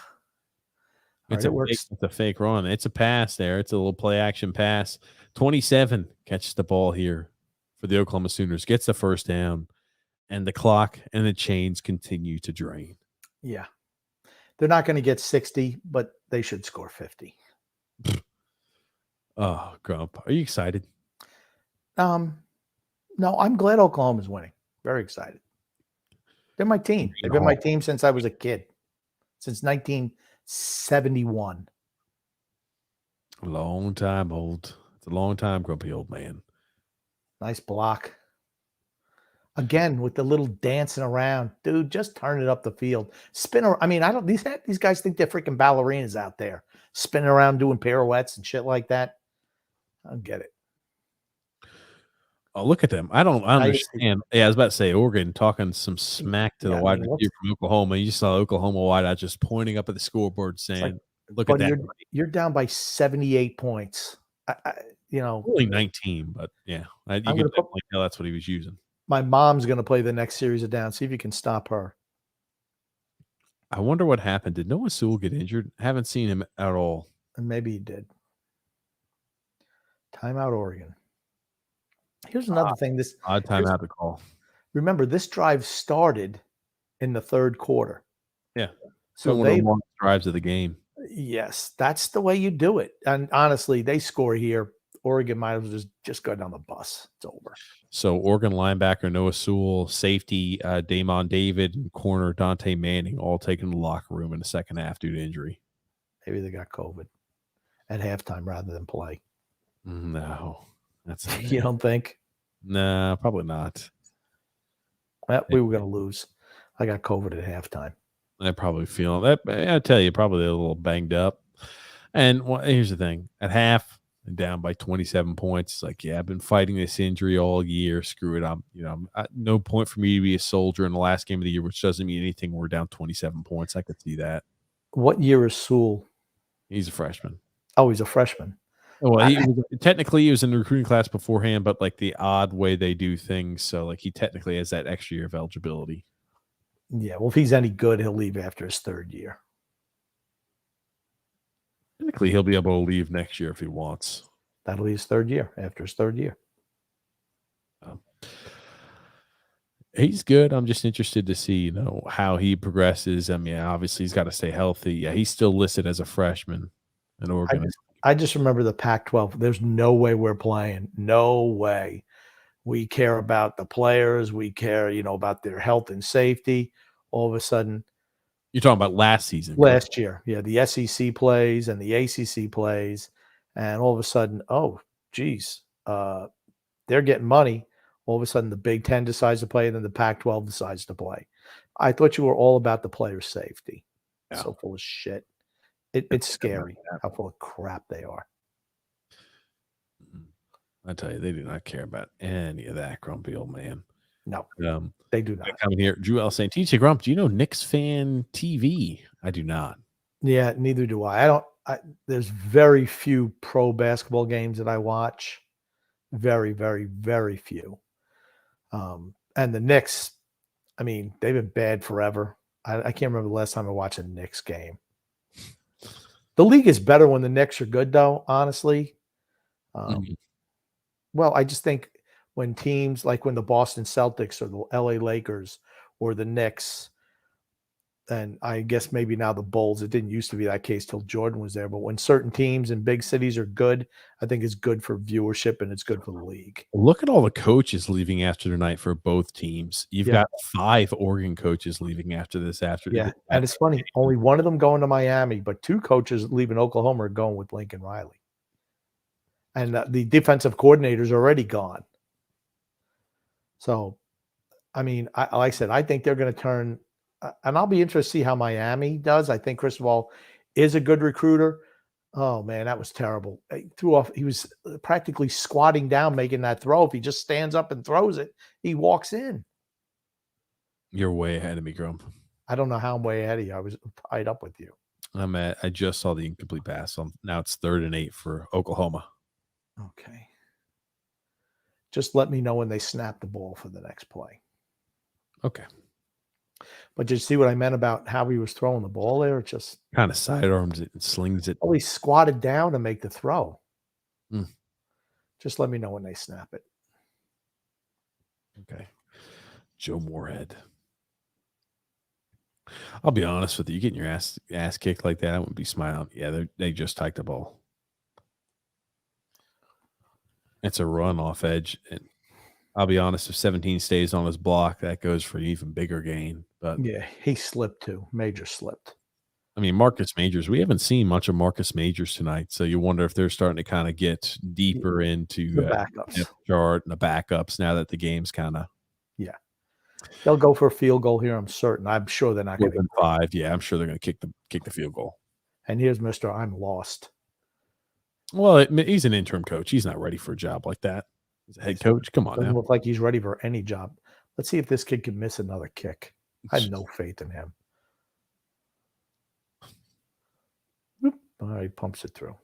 It's a fake run. It's a pass there. It's a little play action pass. 27 catches the ball here for the Oklahoma Sooners. Gets the first down, and the clock and the chains continue to drain. Yeah. They're not going to get 60, but they should score 50. Oh, Grump. Are you excited? No, I'm glad Oklahoma's winning. Very excited. They're my team. They've been my team since I was a kid, since 1971. A long time, old. It's a long time, grumpy old man. Nice block. Again, with the little dancing around. Dude, just turn it up the field. Spin around. I mean, these guys think they're freaking ballerinas out there, spinning around doing pirouettes and shit like that. I don't get it. Oh, look at them. I don't understand. Yeah, I was about to say Oregon talking some smack to the wide receiver from Oklahoma. You saw Oklahoma wideout just pointing up at the scoreboard saying, look at that. You're down by 78 points. Only 19, but yeah. You can definitely tell that's what he was using. My mom's going to play the next series of down. See if you can stop her. I wonder what happened. Did Noah Sewell get injured? Haven't seen him at all. And maybe he did. Timeout, Oregon. Here's another thing. Odd timeout to call. Remember, this drive started in the 3rd quarter. Yeah. So one of the longest drives of the game. Yes, that's the way you do it. And honestly, they score here. Oregon might as well just go down the bus. It's over. So Oregon linebacker Noah Sewell, safety Damon David, and corner Dante Manning all taken to the locker room in the second half due to injury. Maybe they got COVID at halftime rather than play. No. You don't think? No, probably not. Well, we were going to lose. I got COVID at halftime. I probably feel that. I tell you, probably a little banged up. And here's the thing: at half, down by 27 points. It's like, yeah, I've been fighting this injury all year. Screw it. No point for me to be a soldier in the last game of the year, which doesn't mean anything. We're down 27 points. I could see that. What year is Sewell? He's a freshman. Oh, he's a freshman. Well, technically he was in the recruiting class beforehand, but like the odd way they do things, so like he technically has that extra year of eligibility. Yeah, well, if he's any good, he'll leave after his third year. Technically, he'll be able to leave next year if he wants. That'll be his third year. After his third year, he's good. I'm just interested to see, how he progresses. I mean, obviously he's got to stay healthy. Yeah, he's still listed as a freshman in Oregon. I just remember the Pac-12. There's no way we're playing. No way. We care about the players. We care, about their health and safety. All of a sudden, you're talking about last season, last year, yeah, the SEC plays and the ACC plays, and all of a sudden, oh, geez, they're getting money. All of a sudden, the Big Ten decides to play, and then the Pac-12 decides to play. I thought you were all about the players' safety. Yeah. So full of shit. It's scary how full of crap they are. I tell you, they do not care about any of that, grumpy old man. No, they do not. Coming here, Drew L saying, TJ Grump, do you know Knicks Fan TV? I do not. Yeah, neither do I. There's very few pro basketball games that I watch. Very, very, very few. And the Knicks, I mean, they've been bad forever. I can't remember the last time I watched a Knicks game. The league is better when the Knicks are good, though, honestly. Well, I just think when teams like when the Boston Celtics or the LA Lakers or the Knicks, and I guess maybe now the Bulls, it didn't used to be that case till Jordan was there, but when certain teams in big cities are good, I think it's good for viewership and it's good for the league. Look at all the coaches leaving after tonight for both teams. You've got 5 Oregon coaches leaving after this. And it's funny, only one of them going to Miami, but 2 coaches leaving Oklahoma are going with Lincoln Riley. And the defensive coordinator is already gone. So, I mean, like I said, I think they're going to turn, and I'll be interested to see how Miami does. I think Cristobal is a good recruiter. Oh, man, that was terrible. He was practically squatting down making that throw. If he just stands up and throws it, he walks in. You're way ahead of me, Grump. I don't know how I'm way ahead of you. I was tied up with you. I just saw the incomplete pass. So now it's 3rd and 8 for Oklahoma. Okay. Just let me know when they snap the ball for the next play. Okay. But did you see what I meant about how he was throwing the ball there? It just kind of sidearms it and slings it. Oh, he squatted down to make the throw. Just let me know when they snap it. Okay. Joe Moorhead. I'll be honest with you. You getting your ass kicked like that, I wouldn't be smiling. Yeah, they just hiked the ball. It's a run off edge. And I'll be honest, if 17 stays on his block, that goes for an even bigger gain. But yeah, he slipped too. Major slipped. I mean, Marcus Majors, we haven't seen much of Marcus Majors tonight. So you wonder if they're starting to kind of get deeper into the backups chart and the backups now that the game's kind of. Yeah. They'll go for a field goal here, I'm certain. I'm sure they're not going to 5. Yeah, I'm sure they're going to kick the field goal. And here's Mr. I'm lost. Well, he's an interim coach. He's not ready for a job like that. He's a head coach. Come on, doesn't now. Look like he's ready for any job. Let's see if this kid can miss another kick. I have no faith in him. All right, he pumps it through.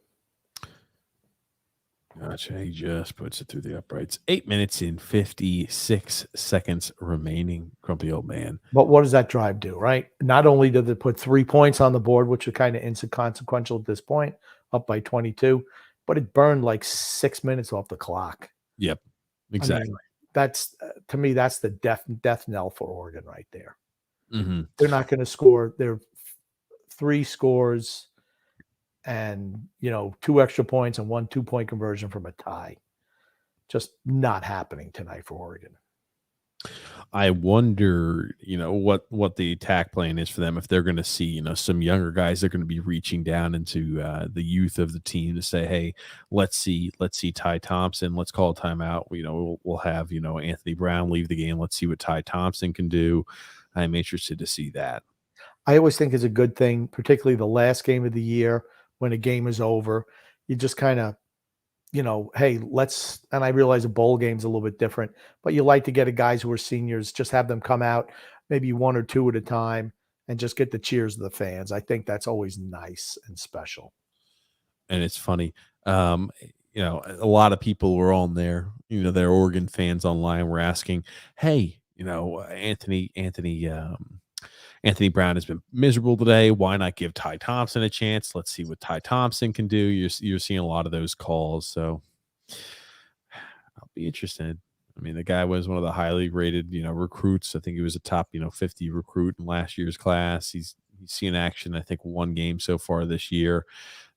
Gotcha. He just puts it through the uprights. 8 minutes and 56 seconds remaining. Grumpy old man. But what does that drive do, right? Not only did they put 3 points on the board, which are kind of inconsequential at this point, up by 22, but it burned like 6 minutes off the clock. Yep, exactly. I mean, that's to me, that's the death knell for Oregon right there. Mm-hmm. They're not going to score. They're 3 scores and 2 extra points and 1 2-point conversion from a tie. Just not happening tonight for Oregon. I wonder, what the attack plan is for them. If they're going to see, some younger guys, they're going to be reaching down into the youth of the team to say, hey, let's see Ty Thompson. Let's call a timeout. We'll have, Anthony Brown leave the game. Let's see what Ty Thompson can do. I'm interested to see that. I always think it's a good thing, particularly the last game of the year when a game is over. You just kind of, hey, and I realize a bowl game's a little bit different, but you like to get guys who are seniors, just have them come out, maybe 1 or 2 at a time, and just get the cheers of the fans. I think that's always nice and special. And it's funny. You know, a lot of people were on there, you know, their Oregon fans online were asking, hey, you know, Anthony Brown has been miserable today. Why not give Ty Thompson a chance? Let's see what Ty Thompson can do. You're seeing a lot of those calls. So I'll be interested. I mean, the guy was one of the highly rated, you know, recruits. I think he was a top, you know, 50 recruit in last year's class. He's seen action, I think, one game so far this year.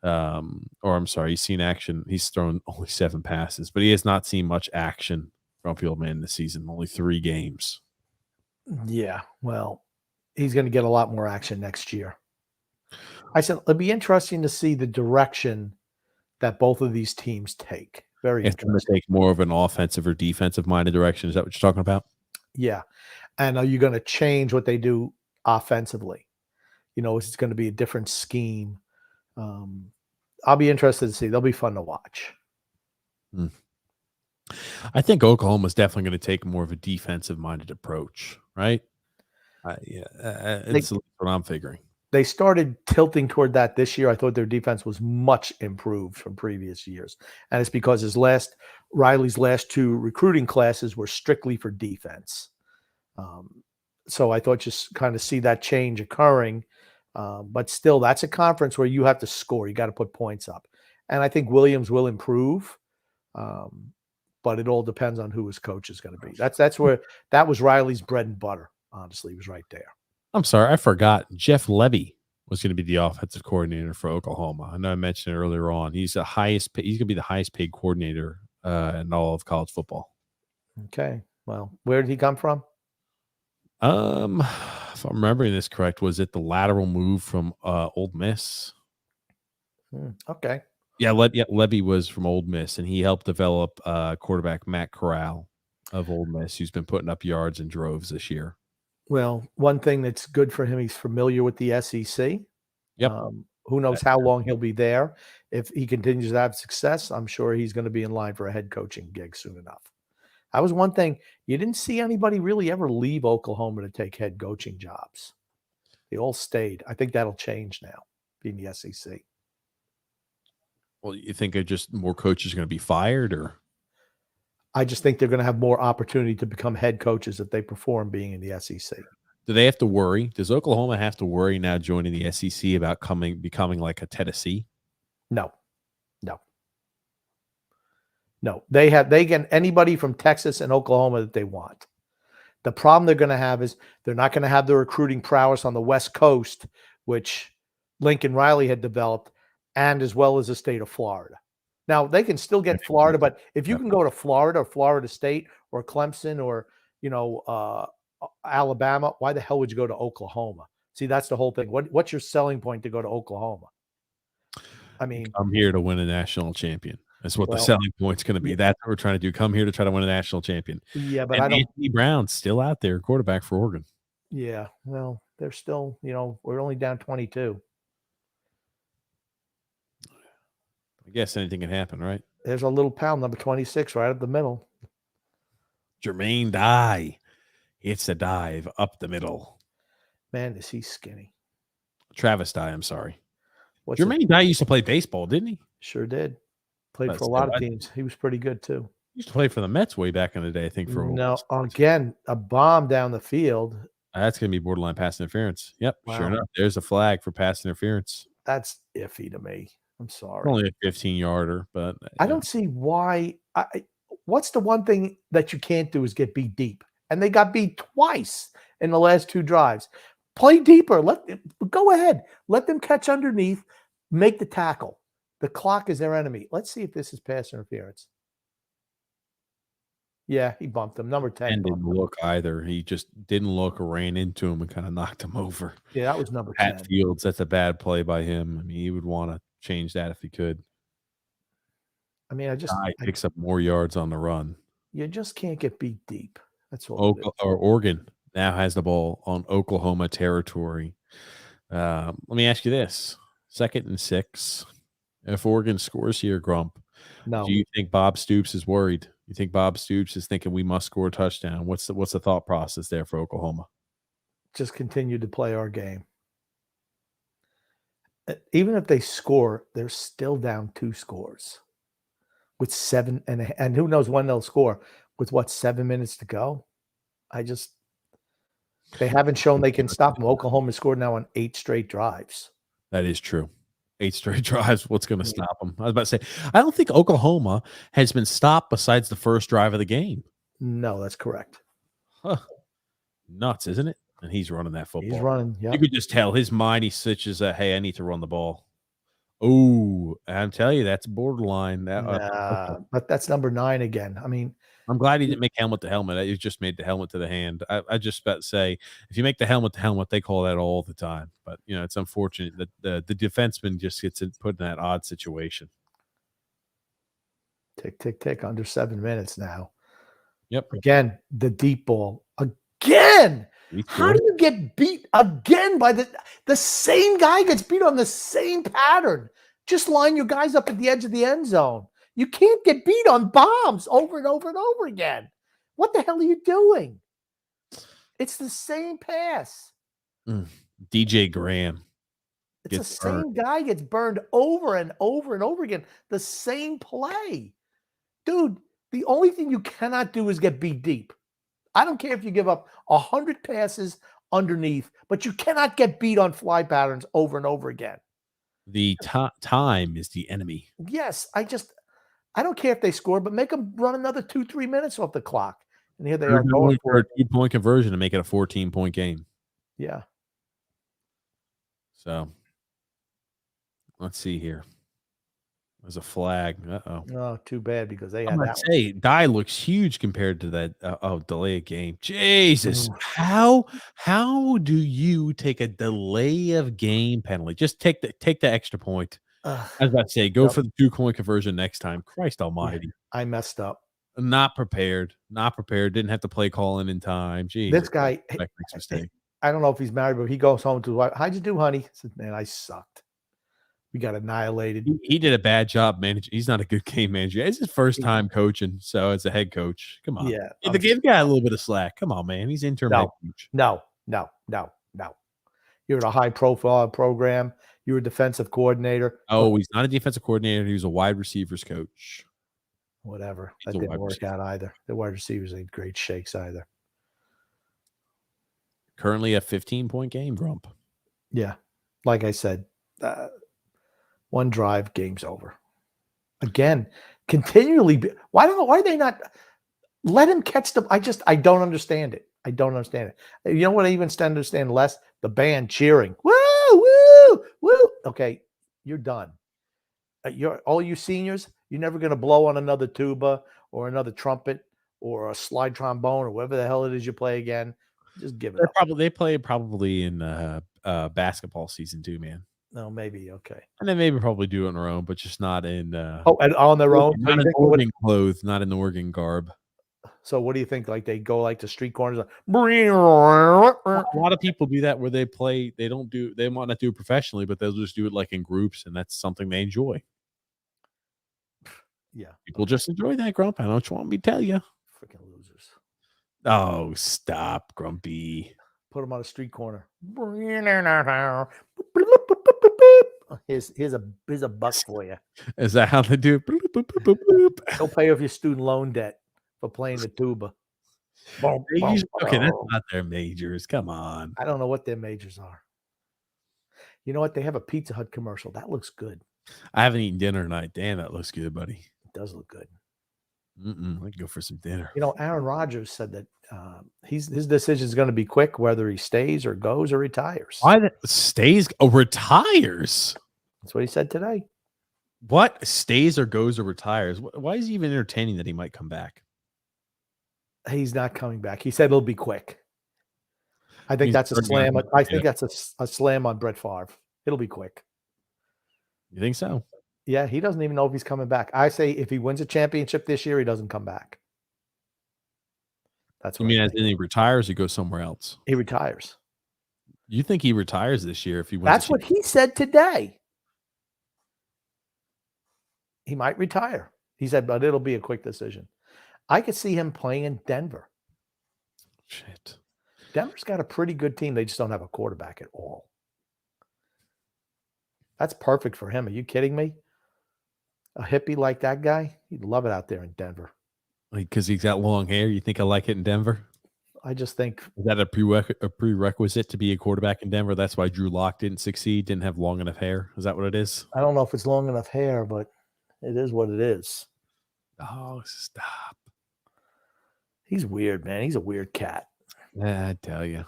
Or I'm sorry, he's seen action. He's thrown only 7 passes, but he has not seen much action from Field Man this season. Only 3 games. Yeah, well, he's going to get a lot more action next year. I said it'll be interesting to see the direction that both of these teams take. Very It's going to interesting. take more of an offensive or defensive minded direction. Is that what you're talking about? Yeah. And are you going to change what they do offensively? You know, is it going to be a different scheme? I'll be interested to see. They'll be fun to watch. I think Oklahoma's definitely going to take more of a defensive minded approach, right? It's what I'm figuring. They started tilting toward that this year. I thought their defense was much improved from previous years. And it's because Riley's last 2 recruiting classes were strictly for defense. So I thought just kind of see that change occurring. But still, that's a conference where you have to score. You got to put points up. And I think Williams will improve. But it all depends on who his coach is going to be. That was Riley's bread and butter. Honestly, he was right there. I'm sorry, I forgot. Jeff Levy was going to be the offensive coordinator for Oklahoma. I know I mentioned it earlier on. He's going to be the highest paid coordinator in all of college football. Okay. Well, where did he come from? If I'm remembering this correct, was it the lateral move from Ole Miss? Okay. Yeah, Levy was from Ole Miss, and he helped develop quarterback Matt Corral of Ole Miss, who's been putting up yards in droves this year. Well, one thing that's good for him, he's familiar with the SEC. Yep. Who knows how long he'll be there. If he continues to have success, I'm sure he's going to be in line for a head coaching gig soon enough. That was one thing. You didn't see anybody really ever leave Oklahoma to take head coaching jobs. They all stayed. I think that'll change now, being the SEC. Well, you think just more coaches are going to be fired, or? I just think they're going to have more opportunity to become head coaches if they perform being in the SEC. Do they have to worry? Does Oklahoma have to worry now joining the SEC about becoming like a Tennessee? No. They get anybody from Texas and Oklahoma that they want. The problem they're going to have is they're not going to have the recruiting prowess on the West Coast, which Lincoln Riley had developed, and as well as the state of Florida. Now, they can still get Florida, but if you can go to Florida or Florida State or Clemson or, Alabama, why the hell would you go to Oklahoma? See, that's the whole thing. What's your selling point to go to Oklahoma? I mean, I'm here to win a national champion. That's what the selling point's going to be. That's what we're trying to do. Come here to try to win a national champion. Yeah, but Anthony Brown's still out there, quarterback for Oregon. Yeah, well, they're still, we're only down 22. I guess anything can happen, right? There's a little pal, number 26, right up the middle. Jermaine Dye. It's a dive up the middle. Man, is he skinny. Travis Dye, I'm sorry. Jermaine Dye used to play baseball, didn't he? Sure did. Played for a lot of teams. He was pretty good, too. He used to play for the Mets way back in the day, I think. Again, a bomb down the field. That's going to be borderline pass interference. Yep, wow. Sure enough. There's a flag for pass interference. That's iffy to me. I'm sorry. Only a 15-yarder, but I don't see why. What's the one thing that you can't do is get beat deep, and they got beat twice in the last 2 drives. Play deeper. Go ahead. Let them catch underneath. Make the tackle. The clock is their enemy. Let's see if this is pass interference. Yeah, he bumped him. Number 10. And didn't look either. He just didn't look, ran into him, and kind of knocked him over. Yeah, that was number Pat 10. Fields, that's a bad play by him. I mean, he would want to change that if he could. I mean, He picks up more yards on the run. You just can't get beat deep. That's all. Oregon now has the ball on Oklahoma territory. Let me ask you this: 2nd and 6. If Oregon scores here, Grump, no. Do you think Bob Stoops is worried? You think Bob Stoops is thinking we must score a touchdown? What's the thought process there for Oklahoma? Just continue to play our game. Even if they score, they're still down 2 scores with 7 and who knows when they'll score with 7 minutes to go. They haven't shown they can stop them. Oklahoma scored now on 8 straight drives. That is true. 8 straight drives. What's going to stop them? I was about to say, I don't think Oklahoma has been stopped besides the first drive of the game. No, that's correct. Huh. Nuts, isn't it? And he's running that football. He's running. Yeah, you could just tell his mind. He switches. Hey, I need to run the ball. Oh, I'm telling you, that's borderline. But that's number 9 again. I mean, I'm glad he didn't make helmet to helmet. He just made the helmet to the hand. I just about to say, if you make the helmet to helmet, they call that all the time. But it's unfortunate that the defenseman just gets put in that odd situation. Tick, tick, tick. Under 7 minutes now. Yep. Again, the deep ball. Again. How do you get beat again by the same guy gets beat on the same pattern? Just line your guys up at the edge of the end zone. You can't get beat on bombs over and over and over again. What the hell are you doing? It's the same pass. DJ Graham. It's the same guy gets burned over and over and over again. The same play. Dude, the only thing you cannot do is get beat deep. I don't care if you give up 100 passes underneath, but you cannot get beat on fly patterns over and over again. The time is the enemy. Yes, I don't care if they score, but make them run another 2-3 minutes off the clock. And here they are going for a 2-point conversion to make it a 14-point game. Yeah. So let's see here. There's a flag. Uh-oh. Oh, too bad because they had I'm that. Say, Dye looks huge compared to that delay of game. Jesus. How do you take a delay of game penalty? Just take the extra point. I was about to say, go for the 2-point conversion next time. Christ almighty. Yeah, I messed up. Not prepared. Didn't have to play calling in time. Jesus. This guy makes mistake. I don't know if he's married, but he goes home to his wife. How'd you do, honey? I said, man, I sucked. We got annihilated. He did a bad job managing. He's not a good game manager. It's his first time coaching, so as a head coach, come on. Yeah, give guy a little bit of slack. Come on, man. He's interim head coach. No. You're in a high-profile program. You're a defensive coordinator. Oh, he's not a defensive coordinator. He was a wide receivers coach. Whatever. That didn't work out either. The wide receivers ain't great shakes either. Currently a 15-point game, Grump. Yeah. Like I said, one drive, game's over. Again, continually. Why are they not let him catch them? I don't understand it. I don't understand it. You know what I even understand less? The band cheering. Woo, woo, woo. Okay, you're done. All you seniors, you're never going to blow on another tuba or another trumpet or a slide trombone or whatever the hell it is you play again. Just give it up. They play probably in basketball season too, man. No, maybe. Okay. And they maybe probably do it on their own, but just not in and on their own. Not in Oregon clothes, not in the Oregon garb. So what do you think? Like they go like the street corners? A lot of people do that where they play. They might not do it professionally, but they'll just do it like in groups, and that's something they enjoy. Yeah. People just enjoy that, Grump. I don't want me to tell you. Freaking losers. Oh, stop, Grumpy. Put them on a street corner. Here's a buck for you. Is that how they do it? Go pay off your student loan debt for playing the tuba. Okay, that's not their majors. Come on. I don't know what their majors are. You know what? They have a Pizza Hut commercial. That looks good. I haven't eaten dinner tonight. Damn, that looks good, buddy. It does look good. I can go for some dinner. You know, Aaron Rodgers said that his decision is going to be quick, whether he stays or goes or retires. Why stays or retires? That's what he said today. What stays or goes or retires? Why is he even entertaining that he might come back? He's not coming back. He said it'll be quick. I think that's a slam. I think that's a slam on Brett Favre. It'll be quick. You think so? Yeah, he doesn't even know if he's coming back. I say if he wins a championship this year, he doesn't come back. That's what you mean. As in he retires, he goes somewhere else. He retires. You think he retires this year if he wins? That's what he said today. He might retire. He said, but it'll be a quick decision. I could see him playing in Denver. Shit. Denver's got a pretty good team. They just don't have a quarterback at all. That's perfect for him. Are you kidding me? A hippie like that guy, he'd love it out there in Denver. Because he's got long hair. You think I like it in Denver? I just think Is that a prerequisite to be a quarterback in Denver? That's why Drew Lock didn't succeed, didn't have long enough hair. Is that what it is? I don't know if it's long enough hair, but it is what it is. Oh, stop. He's weird, man. He's a weird cat. I tell you.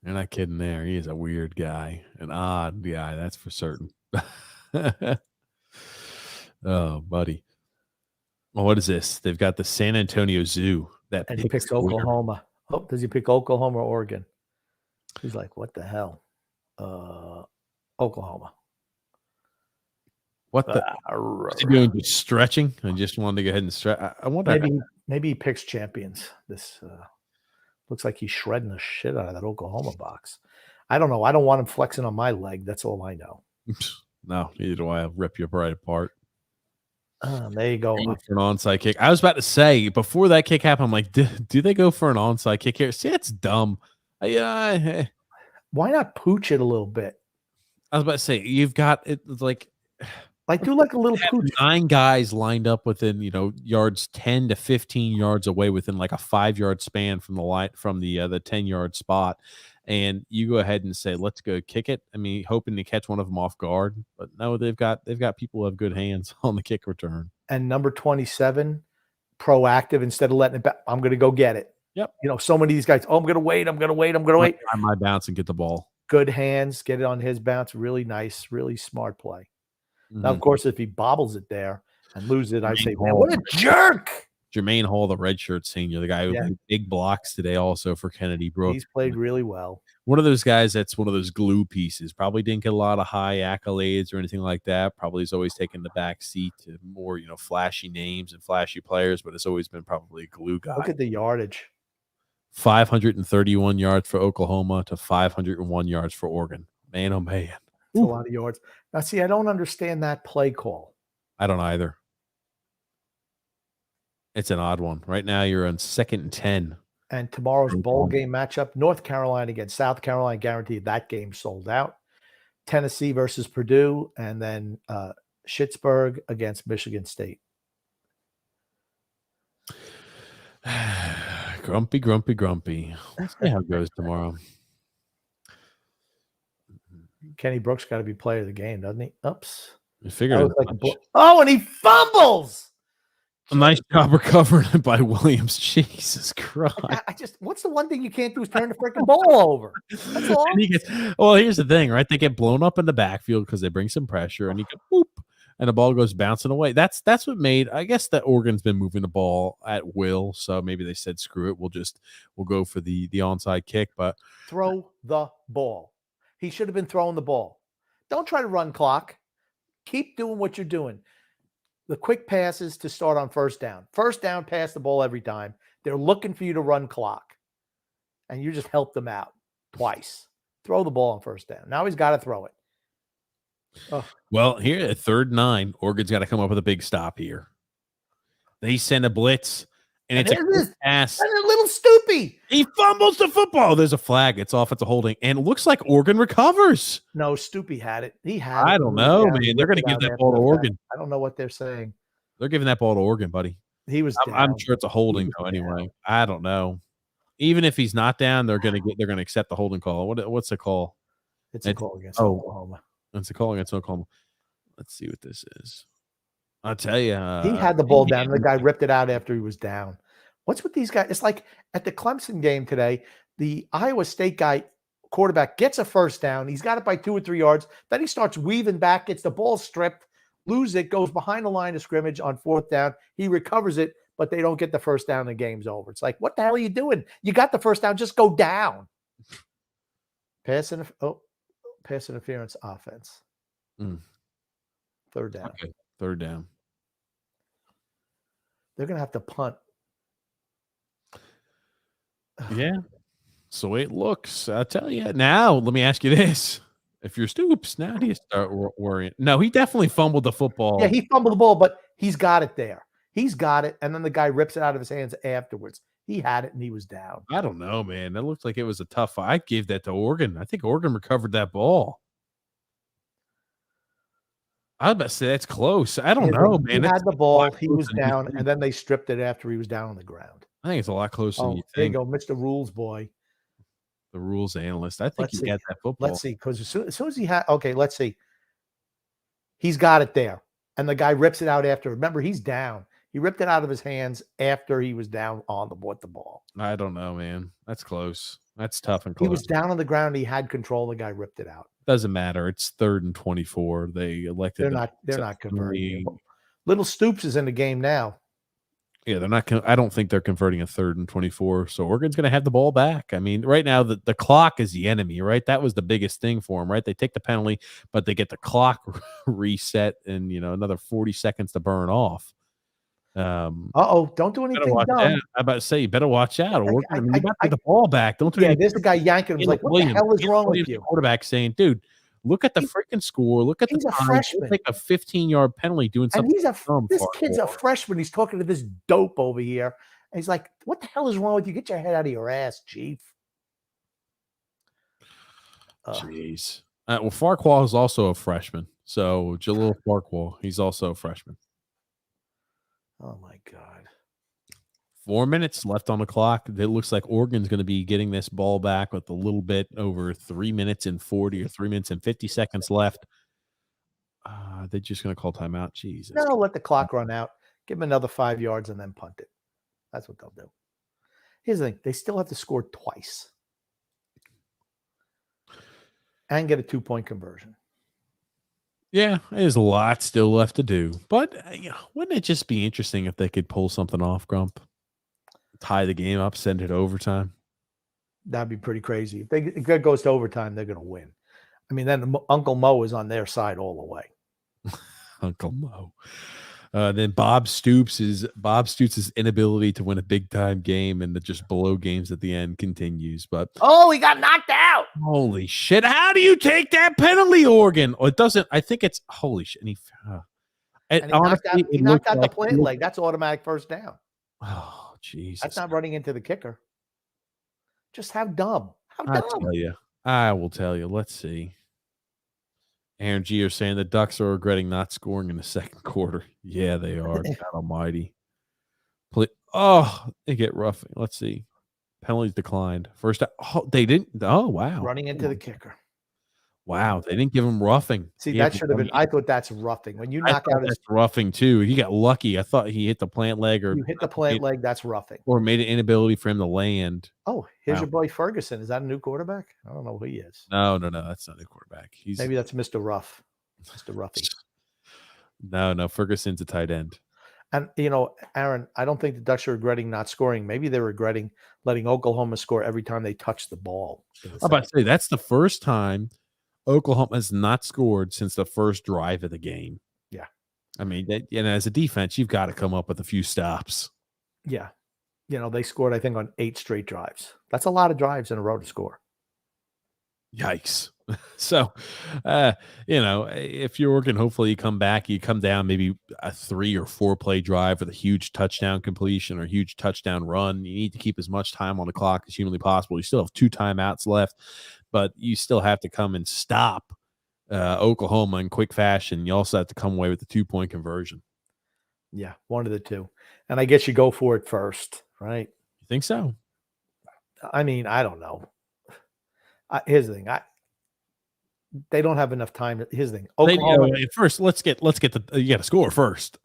You're not kidding there. He is a weird guy, an odd guy, that's for certain. Oh, buddy. Well, what is this? They've got the San Antonio Zoo. That And he picks Oklahoma. Oh, does he pick Oklahoma or Oregon? He's like, what the hell? Oklahoma. What the? Is he doing just stretching? I just wanted to go ahead and stretch. I wonder. Maybe he picks champions. This looks like he's shredding the shit out of that Oklahoma box. I don't know. I don't want him flexing on my leg. That's all I know. No, neither do I. I'll rip you right apart. There you go. For an onside kick. I was about to say, before that kick happened, I'm like, do they go for an onside kick here? See, it's dumb. Why not pooch it a little bit? I was about to say, you've got it like do like a little pooch. 9 guys lined up within, yards 10 to 15 yards away within like a 5-yard span from the line, from the 10-yard spot. And you go ahead and say, let's go kick it. I mean, hoping to catch one of them off guard, but no, they've got people who have good hands on the kick return. And number 27, proactive instead of letting it back. I'm going to go get it. Yep. So many of these guys, I'm going to wait. I'm going to wait. Time my bounce and get the ball. Good hands, get it on his bounce. Really nice, really smart play. Mm-hmm. Now, of course, if he bobbles it there and loses it, I say, man, what a jerk. Jermaine Hall, the redshirt senior, the guy who made big blocks today also for Kennedy Brook. He's played really well. One of those guys that's one of those glue pieces. Probably didn't get a lot of high accolades or anything like that. Probably has always taken the back seat to more, flashy names and flashy players, but has always been probably a glue guy. Look at the yardage. 531 yards for Oklahoma to 501 yards for Oregon. Man, oh, man. That's a lot of yards. Now, see, I don't understand that play call. I don't either. It's an odd one. Right now, you're on 2nd and 10. And tomorrow's bowl game matchup, North Carolina against South Carolina, guaranteed that game sold out. Tennessee versus Purdue, and then Schittsburg against Michigan State. Grumpy. Let's see how it goes tomorrow. Kenny Brooks got to be player of the game, doesn't he? Oops. I figured. And he fumbles. A nice job recovering it by Williams. Jesus Christ. What's the one thing you can't do is turn the freaking ball over. That's all. Here's the thing, right? They get blown up in the backfield because they bring some pressure and you go boop, and the ball goes bouncing away. That's what made, I guess, that Oregon's been moving the ball at will. So maybe they said, screw it. We'll go for the onside kick, but throw the ball. He should have been throwing the ball. Don't try to run clock. Keep doing what you're doing. The quick passes to start on first down. First down, pass the ball every time. They're looking for you to run clock. And you just help them out twice. Throw the ball on first down. Now he's got to throw it. Oh. Well, here at 3rd and 9, Oregon's got to come up with a big stop here. They send a blitz, and it's a quick pass. And a little Stoopy. He fumbles the football. There's a flag. It's offensive holding, and it looks like Oregon recovers. No, Stoopy had it. He had it. I don't know, man. They're going to give that ball to Oregon. I don't know what they're saying. They're giving that ball to Oregon, buddy. He was. I'm sure it's a holding though. Anyway, I don't know. Even if he's not down, they're going to accept the holding call. What's the call? It's a call against Oklahoma. It's a call against Oklahoma. Let's see what this is. I'll tell you. He had the ball down. The guy ripped it out after he was down. What's with these guys? It's like at the Clemson game today, the Iowa State guy, quarterback, gets a first down. He's got it by 2 or 3 yards. Then he starts weaving back, gets the ball stripped, loses it, goes behind the line of scrimmage on 4th down. He recovers it, but they don't get the first down. The game's over. It's like, what the hell are you doing? You got the first down. Just go down. Pass interference offense. 3rd down. Okay. 3rd down. They're going to have to punt. Yeah. So it looks. I'll tell you. Now, let me ask you this. If you're Stoops, now do you start worrying? No, he definitely fumbled the football. Yeah, he fumbled the ball, but he's got it there. He's got it, and then the guy rips it out of his hands afterwards. He had it, and he was down. I don't know, man. That looked like it was a tough fight. I gave that to Oregon. I think Oregon recovered that ball. I was about to say that's close. I don't Here's know, the man. he It's had the a lot ball, he closer was than you down, think. and then they stripped it after he was down on the ground. I think it's a lot closer than you Oh, there you think. go, Mr. Rules Boy. The rules analyst. I think Let's he see. got that Let's football. see, because as soon as he had okay, let's see. He's got it there. And the guy rips it out after. Remember, he's down. He ripped it out of his hands after he was down on the ball. I don't know, man. That's close. That's tough and He close. was down on the ground. He had control. The guy ripped it out. Doesn't matter. It's 3rd and 24. They elected. They're not converting it. Little Stoops is in the game now. Yeah, they're not. I don't think they're converting a 3rd and 24. So Oregon's going to have the ball back. I mean, right now the clock is the enemy, right? That was the biggest thing for them, right? They take the penalty, but they get the clock reset and another 40 seconds to burn off. Don't do anything dumb. I'm about to say you better watch out. Oregon, you got to get the ball back. Don't do yeah, anything. there's the guy yanking him. He's like, what the hell is wrong with you? Quarterback saying, dude, look at the freaking score. Look at the He's a time. freshman. Take a 15-yard penalty doing And something. this kid's a freshman. He's talking to this dope over here. And he's like, what the hell is wrong with you? Get your head out of your ass, Chief. Jeez. Well, Farquhar is also a freshman. So Jalil Farquhar, he's also a freshman. Oh, my God. 4 minutes left on the clock. It looks like Oregon's going to be getting this ball back with a little bit over 3 minutes and 40 or 3 minutes and 50 seconds left. They're just going to call timeout. Jesus. No, let the clock run out. Give them another 5 yards and then punt it. That's what they'll do. Here's the thing. They still have to score twice and get a 2-point conversion. Yeah, there's a lot still left to do. But wouldn't it just be interesting if they could pull something off, Grump? Tie the game up, send it to overtime. That'd be pretty crazy. If it goes to overtime, they're going to win. I mean, then Uncle Mo is on their side all the way. Uncle Mo. Then Bob Stoops' inability to win a big time game and the just below games at the end continues. But he got knocked out. Holy shit! How do you take that penalty, Oregon? Oh, it doesn't. I think it's holy shit. And he knocked out the plant leg. That's automatic first down. Oh Jesus! That's not running into the kicker. Just how dumb. I will tell you. Let's see. Aaron G are saying the Ducks are regretting not scoring in the second quarter. Yeah, they are. God almighty. They get rough. Let's see. Penalties declined. First, they didn't. Oh, wow. Running into the kicker. Wow, they didn't give him roughing. See, that should have been. I thought that's roughing. When you knock out that's roughing too. He got lucky. I thought he hit the plant leg, or you hit the plant leg. That's roughing, or made an inability for him to land. Oh, here's your boy Ferguson. Is that a new quarterback? I don't know who he is. No, that's not a new quarterback. Maybe that's Mr. Ruff, Mr. Ruffy. No, Ferguson's a tight end. And Aaron, I don't think the Ducks are regretting not scoring. Maybe they're regretting letting Oklahoma score every time they touch the ball. I'm about to say that's the first time Oklahoma has not scored since the first drive of the game. Yeah. I mean, as a defense, you've got to come up with a few stops. Yeah. They scored, I think, on 8 straight drives. That's a lot of drives in a row to score. Yikes. So, if you're working, hopefully you come back, you come down maybe a 3 or 4 play drive with a huge touchdown completion or a huge touchdown run. You need to keep as much time on the clock as humanly possible. You still have 2 timeouts left, but you still have to come and stop Oklahoma in quick fashion. You also have to come away with the 2-point conversion. Yeah, one of the two. And I guess you go for it first, right? You think so? I mean, I don't know. Here's the thing. They don't have enough time. Here's the thing. Oklahoma, first, let's get you got to score first.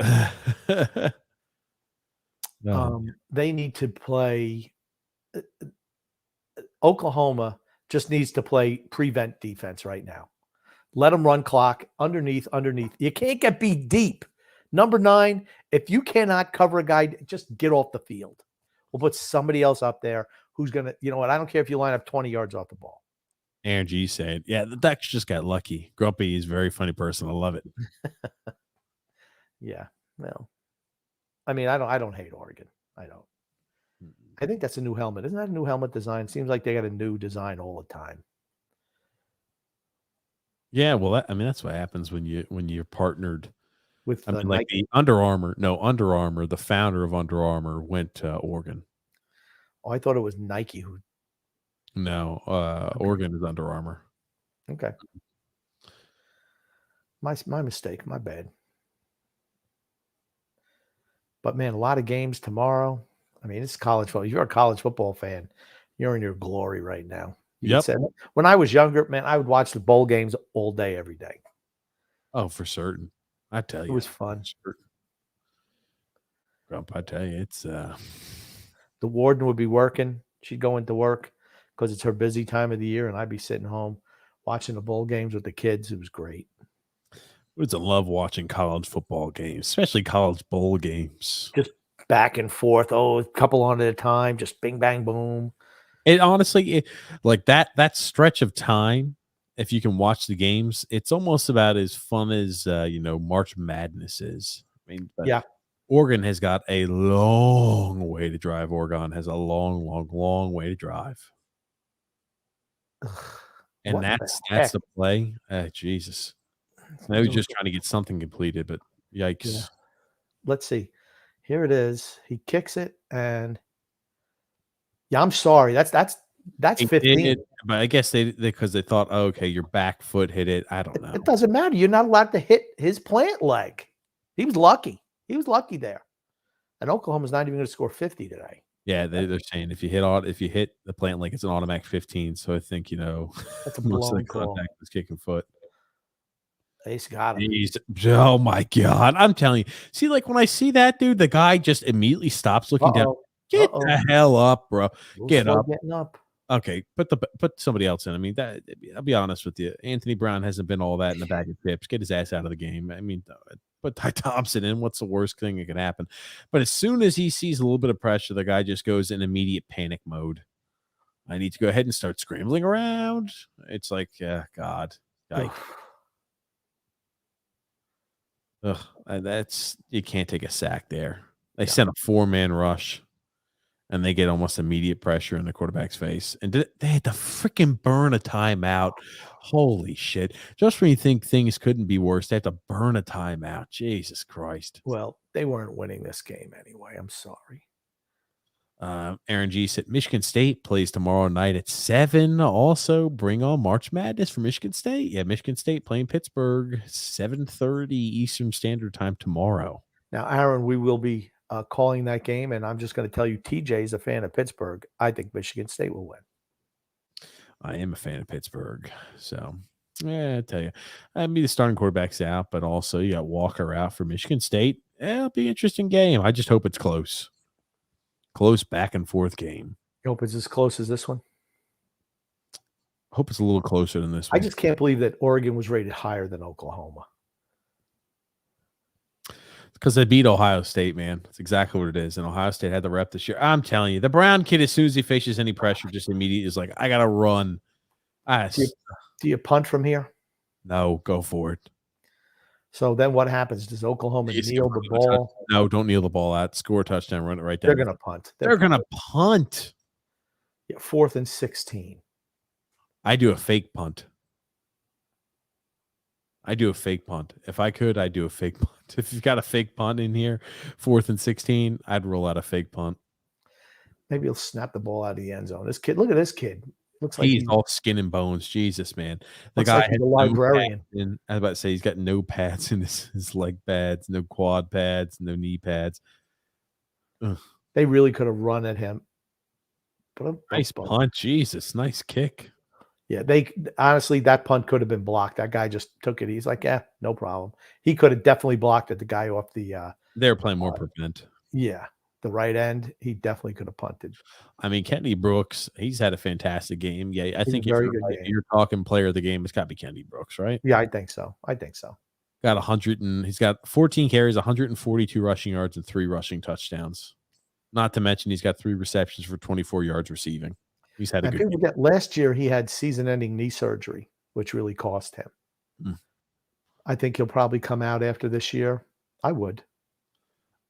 They need to play. Oklahoma just needs to play prevent defense right now. Let them run clock underneath. You can't get beat deep. Number 9, if you cannot cover a guy, just get off the field. We'll put somebody else up there who's going to, I don't care if you line up 20 yards off the ball. Aaron G said, yeah, the Ducks just got lucky. Grumpy is a very funny person. I love it. Yeah. Well, I mean, I don't hate Oregon. I don't. I think that's a new helmet. Isn't that a new helmet design? Seems like they got a new design all the time. Yeah, well, that's what happens when you're partnered with. Like the Under Armour. No, Under Armour. The founder of Under Armour went to Oregon. Oh, I thought it was Nike who. No, Oregon is Under Armour. Okay. My mistake. My bad. But man, a lot of games tomorrow. I mean, it's college football. If you're a college football fan, you're in your glory right now. You Yep. said when I was younger, man, I would watch the bowl games all day, every day. Oh, for certain. I tell you, It was fun. Grump, I tell you, it's The warden would be working. She'd go into work because it's her busy time of the year, and I'd be sitting home watching the bowl games with the kids. It was great. I love watching college football games, especially college bowl games. Just back and forth. Oh, a couple on at a time. Just bing, bang, boom. It honestly, like that stretch of time, if you can watch the games, it's almost about as fun as March Madness is. I mean, but Yeah. Oregon has got a long way to drive. Oregon has a long, long, long way to drive. And What that's the play. Jesus. Now he's just trying to get something completed, but yikes. Yeah. Let's see. Here it is. He kicks it, and yeah, I'm sorry. That's 15. But I guess because they thought, oh, okay, your back foot hit it. I don't know. It doesn't matter. You're not allowed to hit his plant leg. He was lucky. He was lucky there. And Oklahoma's not even going to score 50 today. Yeah, they're saying if you hit the plant leg, it's an automatic 15. So I think That's a most of the blown call. contact was kicking foot. Ace got him. Oh my god! I'm telling you. See, like when I see that dude, the guy just immediately stops looking down. Get the hell up, bro. Get up. Getting up. Okay, put somebody else in. I mean, I'll be honest with you. Anthony Brown hasn't been all that in the bag of chips. Get his ass out of the game. I mean, put Ty Thompson in. What's the worst thing that can happen? But as soon as he sees a little bit of pressure, the guy just goes in immediate panic mode. I need to go ahead and start scrambling around. It's like, God. That's you can't take a sack there. They sent a 4-man rush, and they get almost immediate pressure in the quarterback's face. And they had to freaking burn a timeout. Holy shit. Just when you think things couldn't be worse, they have to burn a timeout. Jesus Christ. Well, they weren't winning this game anyway. I'm sorry. Aaron G said Michigan State plays tomorrow night at 7. Also, bring on March Madness for Michigan State. Yeah, Michigan State playing Pittsburgh, 7:30 Eastern Standard Time tomorrow. Now, Aaron, we will be calling that game, and I'm just going to tell you, TJ is a fan of Pittsburgh. I think Michigan State will win. I am a fan of Pittsburgh, so yeah, I tell you, I mean the starting quarterback's out, but also you got Walker out for Michigan State. It'll be an interesting game. I just hope it's close. Close back and forth game. You hope it's as close as this one? Hope it's a little closer than this one. I just can't believe that Oregon was rated higher than Oklahoma. Because they beat Ohio State, man. That's exactly what it is. And Ohio State had the rep this year. I'm telling you, the Brown kid, as soon as he faces any pressure, just immediately is like, I got to run. Do you punt from here? No, go for it. So then what happens? Does Oklahoma kneel the ball? No, don't kneel the ball out. Score a touchdown, run it right down. They're going to punt. They're going to punt. Yeah, 4th and 16. I do a fake punt. If I could, I'd do a fake punt. If you've got a fake punt in here, 4th and 16, I'd roll out a fake punt. Maybe he'll snap the ball out of the end zone. This kid, look at this kid. Looks like he's all skin and bones. Jesus, man. The guy had a librarian. I was about to say he's got no pads in his leg pads, no quad pads, no knee pads. Ugh. They really could have run at him. Nice punt. Jesus, nice kick. Yeah, honestly, that punt could have been blocked. That guy just took it. He's like, yeah, no problem. He could have definitely blocked it. The guy off the they were playing more prevent. Yeah. The right end, he definitely could have punted. I mean, Kennedy Brooks, he's had a fantastic game. Yeah, I think if you're talking player of the game, it's got to be Kennedy Brooks, right? Yeah, I think so. Got 100 and he's got 14 carries, 142 rushing yards, and 3 rushing touchdowns. Not to mention he's got 3 receptions for 24 yards receiving. He's had a good game. Last year he had season-ending knee surgery, which really cost him. I think he'll probably come out after this year. I would.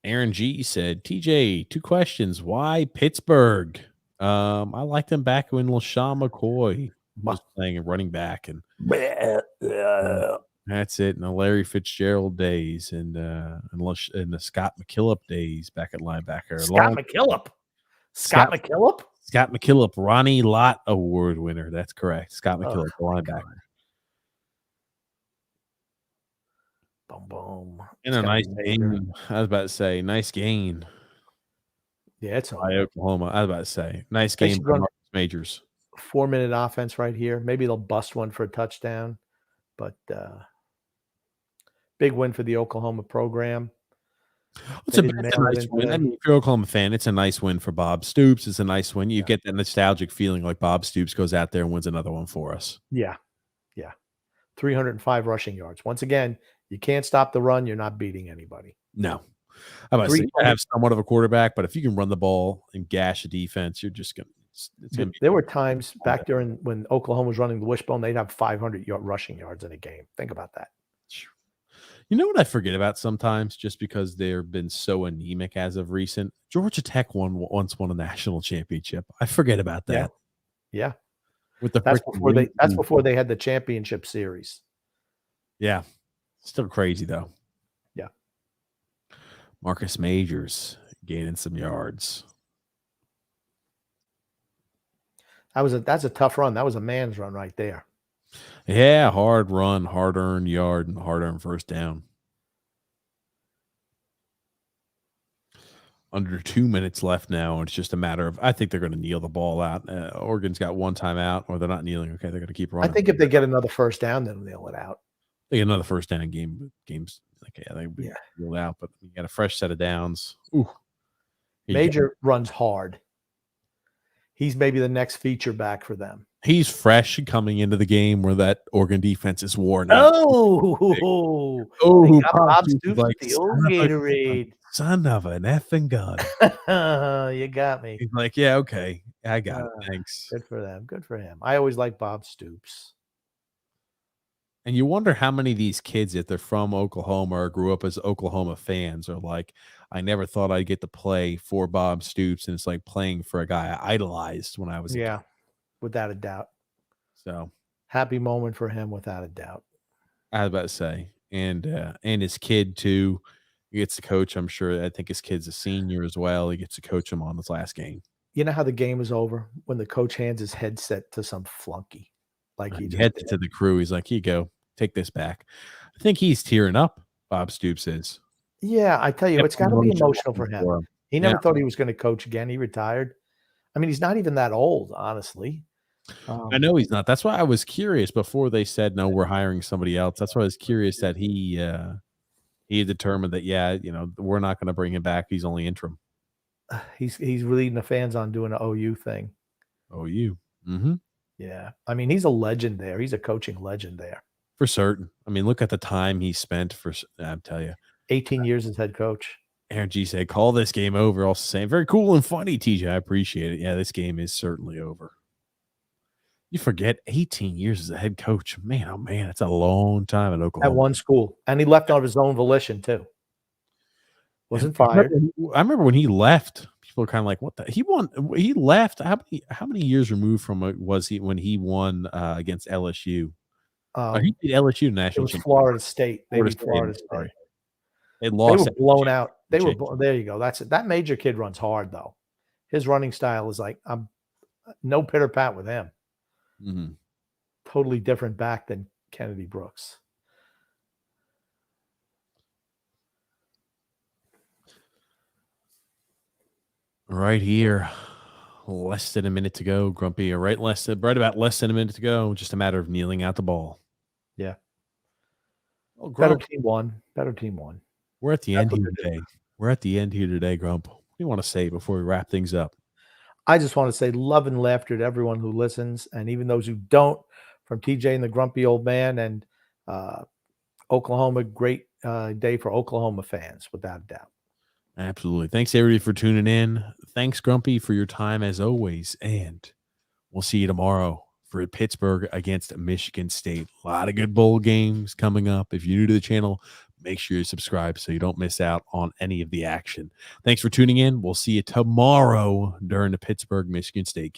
Aaron G said, TJ, 2 questions. Why Pittsburgh? I liked them back when LaShawn McCoy was playing a running back, and that's it. And the Larry Fitzgerald days, and the Scott McKillop days back at linebacker. Scott McKillop, Ronnie Lott Award winner. That's correct. Scott McKillop, linebacker. Boom, boom. And It's a gotta nice be major. gain. I was about to say, nice gain Yeah, it's by over. Oklahoma. I was about to say, nice They game should by run Marcus Majors. 4-minute offense right here. Maybe they'll bust one for a touchdown, but big win for the Oklahoma program. It's They a didn't it's a mail it nice in win. I today. mean, if you're an Oklahoma fan, it's a nice win for Bob Stoops. It's a nice win. You Yeah. get that nostalgic feeling like Bob Stoops goes out there and wins another one for us. Yeah. Yeah. 305 rushing yards. Once again, you can't stop the run. You're not beating anybody. No. I about to say, you 320 have somewhat of a quarterback, but if you can run the ball and gash a defense, you're just going to it's going to be There were times back during when Oklahoma was running the wishbone, they'd have 500 rushing yards in a game. Think about that. You know what I forget about sometimes, just because they've been so anemic as of recent? Georgia Tech once won a national championship. I forget about Yeah. that. Yeah. With the That's freaking before they had the championship series. Yeah. Still crazy though. Yeah. Marcus Majors gaining some yards. That's a tough run. That was a man's run right there. Yeah, hard run, hard earned yard, and hard earned first down. Under 2 minutes left now. It's just a matter of, I think they're going to kneel the ball out. Oregon's got one timeout, or they're not kneeling. Okay, they're going to keep running. I think if they get another first down, they'll nail it out. They get another first down in games. Okay, they kneel out, but you got a fresh set of downs. Ooh. Major runs hard. He's maybe the next feature back for them. He's fresh coming into the game where that Oregon defense is worn out. Oh, Bob Stoops like the old Gatorade. Son of an effing gun. You got me. He's like, yeah, okay. I got it. Thanks. Good for them. Good for him. I always like Bob Stoops. And you wonder how many of these kids, if they're from Oklahoma or grew up as Oklahoma fans, are like, I never thought I'd get to play for Bob Stoops. And it's like playing for a guy I idolized when I was a kid. Without a doubt. So happy moment for him, without a doubt. I was about to say, and his kid too. He gets to coach. I'm sure. I think his kid's a senior as well. He gets to coach him on his last game. You know how the game is over when the coach hands his headset to some flunky, like he heads it to the crew. He's like, "Here you go, take this back." I think he's tearing up. Bob Stoops is. Yeah, I tell you, it's got to be emotional for him. He never thought he was going to coach again. He retired. I mean, he's not even that old, honestly. I know he's not. That's why I was curious before they said, no, we're hiring somebody else. That's why I was curious that he determined that, we're not going to bring him back. He's only interim. He's leading the fans on doing an OU thing. OU. Mm-hmm. Yeah. I mean, he's a legend there. He's a coaching legend there. For certain. I mean, look at the time he spent I'll tell you. 18 years as head coach. Aaron G said, call this game over. Also saying, very cool and funny, TJ. I appreciate it. Yeah, this game is certainly over. You forget 18 years as a head coach. Man, oh man, it's a long time at Oklahoma. At one school. And he left on his own volition too. Wasn't fired. I remember when he left, people were kind of like, what the? He left. How many years removed from it was he when he won against LSU? He beat LSU national championship. Florida State. They beat Florida State. They lost. They were blown out. There you go. That's it. That Major kid runs hard though. His running style is like, I'm no pitter pat with him. Mm-hmm. Totally different back than Kennedy Brooks. Right here, less than a minute to go. Grumpy, right about less than a minute to go. Just a matter of kneeling out the ball. Yeah. Well, Better team won. We're at the end here today. Grump. What do you want to say before we wrap things up? I just want to say love and laughter to everyone who listens, and even those who don't, from TJ and the Grumpy Old Man, and Oklahoma. Great day for Oklahoma fans, without a doubt. Absolutely. Thanks, everybody, for tuning in. Thanks, Grumpy, for your time as always. And we'll see you tomorrow for Pittsburgh against Michigan State. A lot of good bowl games coming up. If you're new to the channel, make sure you subscribe so you don't miss out on any of the action. Thanks for tuning in. We'll see you tomorrow during the Pittsburgh-Michigan State game.